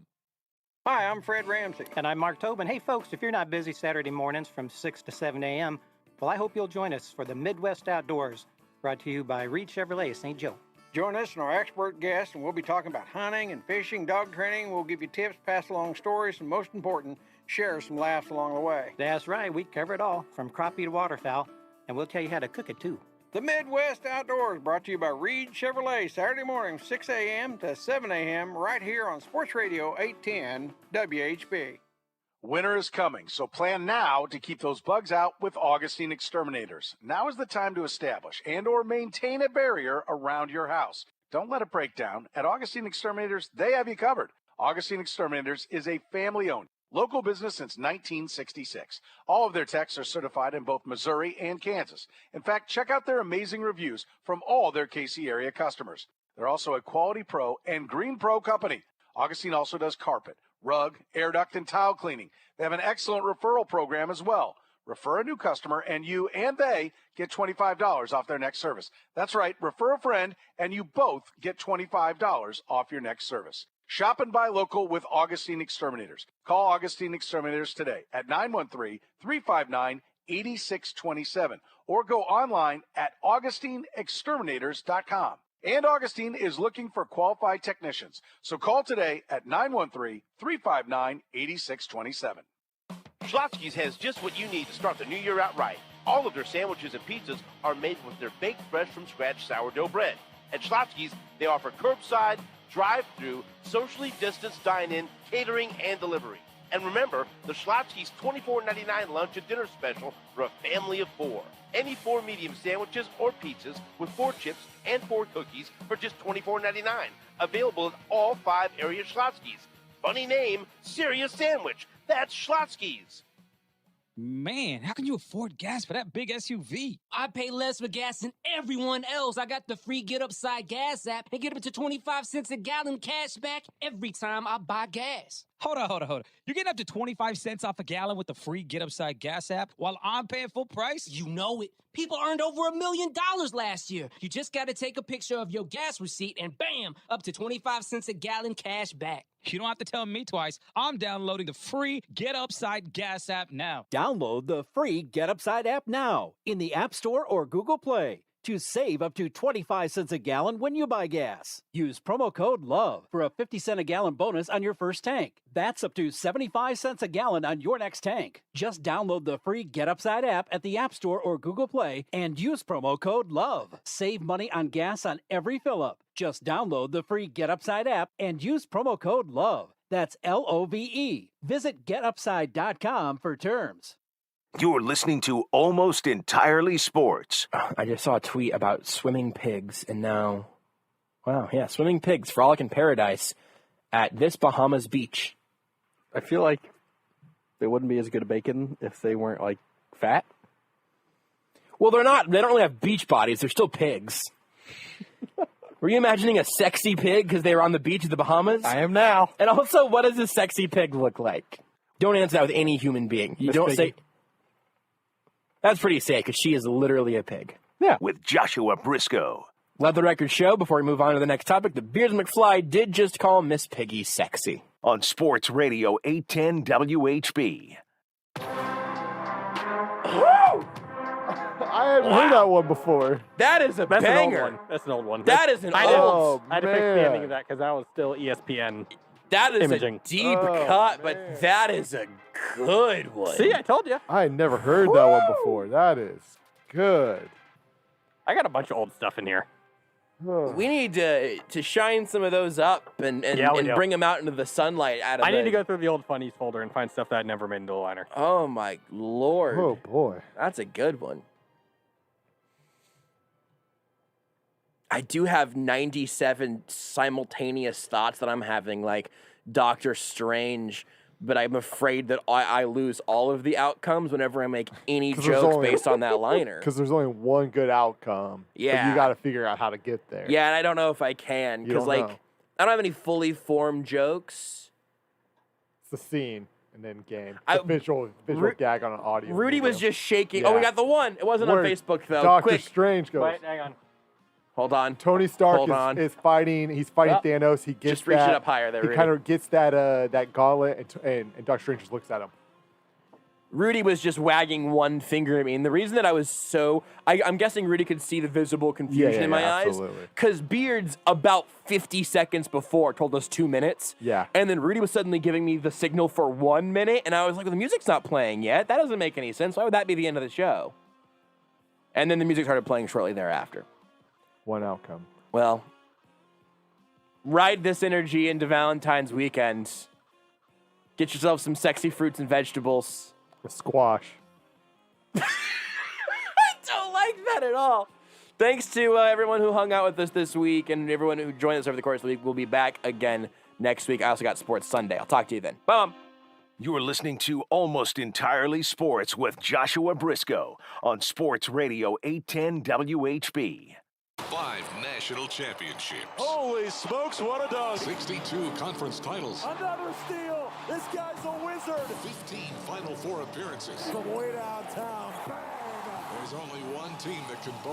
Hi, I'm Fred Ramsey. And I'm Mark Tobin. Hey, folks, if you're not busy Saturday mornings from 6 to 7 a.m., well, I hope you'll join us for the Midwest Outdoors, brought to you by Reed Chevrolet St. Joe. Join us and our expert guests, and we'll be talking about hunting and fishing, dog training. We'll give you tips, pass along stories, and most important, share some laughs along the way. That's right. We cover it all, from crappie to waterfowl, and we'll tell you how to cook it, too. The Midwest Outdoors, brought to you by Reed Chevrolet, Saturday morning, 6 a.m. to 7 a.m., right here on Sports Radio 810 WHB. Winter is coming, so plan now to keep those bugs out with Augustine Exterminators. Now is the time to establish and or maintain a barrier around your house. Don't let it break down. At Augustine Exterminators, they have you covered. Augustine Exterminators is a family-owned, local business since 1966. All of their techs are certified in both Missouri and Kansas. In fact, check out their amazing reviews from all their KC area customers. They're also a Quality Pro and Green Pro company. Augustine also does carpet, rug, air duct, and tile cleaning. They have an excellent referral program as well. Refer a new customer, and you and they get $25 off their next service. That's right, refer a friend, and you both get $25 off your next service. Shop and buy local with Augustine Exterminators. Call Augustine Exterminators today at 913-359-8627 or go online at AugustineExterminators.com. And Augustine is looking for qualified technicians. So call today at 913-359-8627. Schlotzsky's has just what you need to start the new year out right. All of their sandwiches and pizzas are made with their baked fresh from scratch sourdough bread. At Schlotzsky's, they offer curbside, drive-through, socially distanced dine-in, catering, and delivery. And remember, the Schlotzsky's $24.99 lunch and dinner special for a family of 4. Any 4 medium sandwiches or pizzas with 4 chips and 4 cookies for just $24.99. Available at all 5 area Schlotzsky's. Funny name, serious sandwich. That's Schlotzsky's. Man, how can you afford gas for that big SUV? I pay less for gas than everyone else. I got the free Get Upside Gas app and get up to 25 cents a gallon cash back every time I buy gas. Hold on. You're getting up to 25 cents off a gallon with the free Get Upside gas app while I'm paying full price? You know it. People earned over $1 million last year. You just got to take a picture of your gas receipt and bam, up to 25 cents a gallon cash back. You don't have to tell me twice. I'm downloading the free Get Upside gas app now. Download the free Get Upside app now in the App Store or Google Play to save up to 25 cents a gallon when you buy gas. Use promo code LOVE for a 50-cent a gallon bonus on your first tank. That's up to 75 cents a gallon on your next tank. Just download the free Get Upside app at the App Store or Google Play and use promo code LOVE. Save money on gas on every fill-up. Just download the free Get Upside app and use promo code LOVE. That's LOVE. Visit getupside.com for terms. You're listening to Almost Entirely Sports. I just saw a tweet about swimming pigs, and now, wow, yeah, swimming pigs frolic in paradise at this Bahamas beach. I feel like they wouldn't be as good at bacon if they weren't, like, fat. Well, they're not. They don't really have beach bodies. They're still pigs. Were you imagining a sexy pig because they were on the beach of the Bahamas? I am now. And also, what does a sexy pig look like? Don't answer that with any human being. You don't say... That's pretty safe, because she is literally a pig. Yeah. With Joshua Brisco. Let the record show, before we move on to the next topic, the Beards McFly did just call Miss Piggy sexy. On Sports Radio 810 WHB. I hadn't heard that one before. That is a That's banger. An old one. That's an old one. That is an I old had to fix the ending of that because that was still ESPN. That is imaging. A deep cut, but that is a good one. See, I told you. I had never heard that one before. That is good. I got a bunch of old stuff in here. We need to shine some of those up and bring them out into the sunlight. I need to go through the old funnies folder and find stuff that I never made into the liner. Oh, my Lord. Oh, boy. That's a good one. I do have 97 simultaneous thoughts that I'm having, like Doctor Strange, but I'm afraid that I lose all of the outcomes whenever I make any jokes based on that liner. Because there's only one good outcome. Yeah. But you got to figure out how to get there. Yeah, and I don't know if I can. Because, like, know. I don't have any fully formed jokes. It's the scene and then game. It's a visual gag on an audio. Rudy was just shaking. Yeah. Oh, we got the one. It wasn't on Facebook, though. Doctor Quick. Strange goes. Wait, hang on. Hold on. Tony Stark is fighting. He's fighting Thanos. He gets just reach it up higher there, He Rudy. kind of gets that gauntlet, and Doctor Strange just looks at him. Rudy was just wagging one finger at me. And the reason that I was I'm guessing Rudy could see the visible confusion in my eyes. Because Beards, about 50 seconds before, told us 2 minutes. Yeah. And then Rudy was suddenly giving me the signal for 1 minute. And I was like, well, the music's not playing yet. That doesn't make any sense. Why would that be the end of the show? And then the music started playing shortly thereafter. One outcome. Well, ride this energy into Valentine's weekend. Get yourself some sexy fruits and vegetables. A squash. I don't like that at all. Thanks to everyone who hung out with us this week and everyone who joined us over the course of the week. We'll be back again next week. I also got Sports Sunday. I'll talk to you then. Bye. You're listening to Almost Entirely Sports with Joshua Brisco on Sports Radio 810 WHB. 5 national championships. Holy smokes, what a dog. 62 conference titles. Another steal. This guy's a wizard. 15 Final Four appearances. From way downtown. Bang. There's only one team that can boast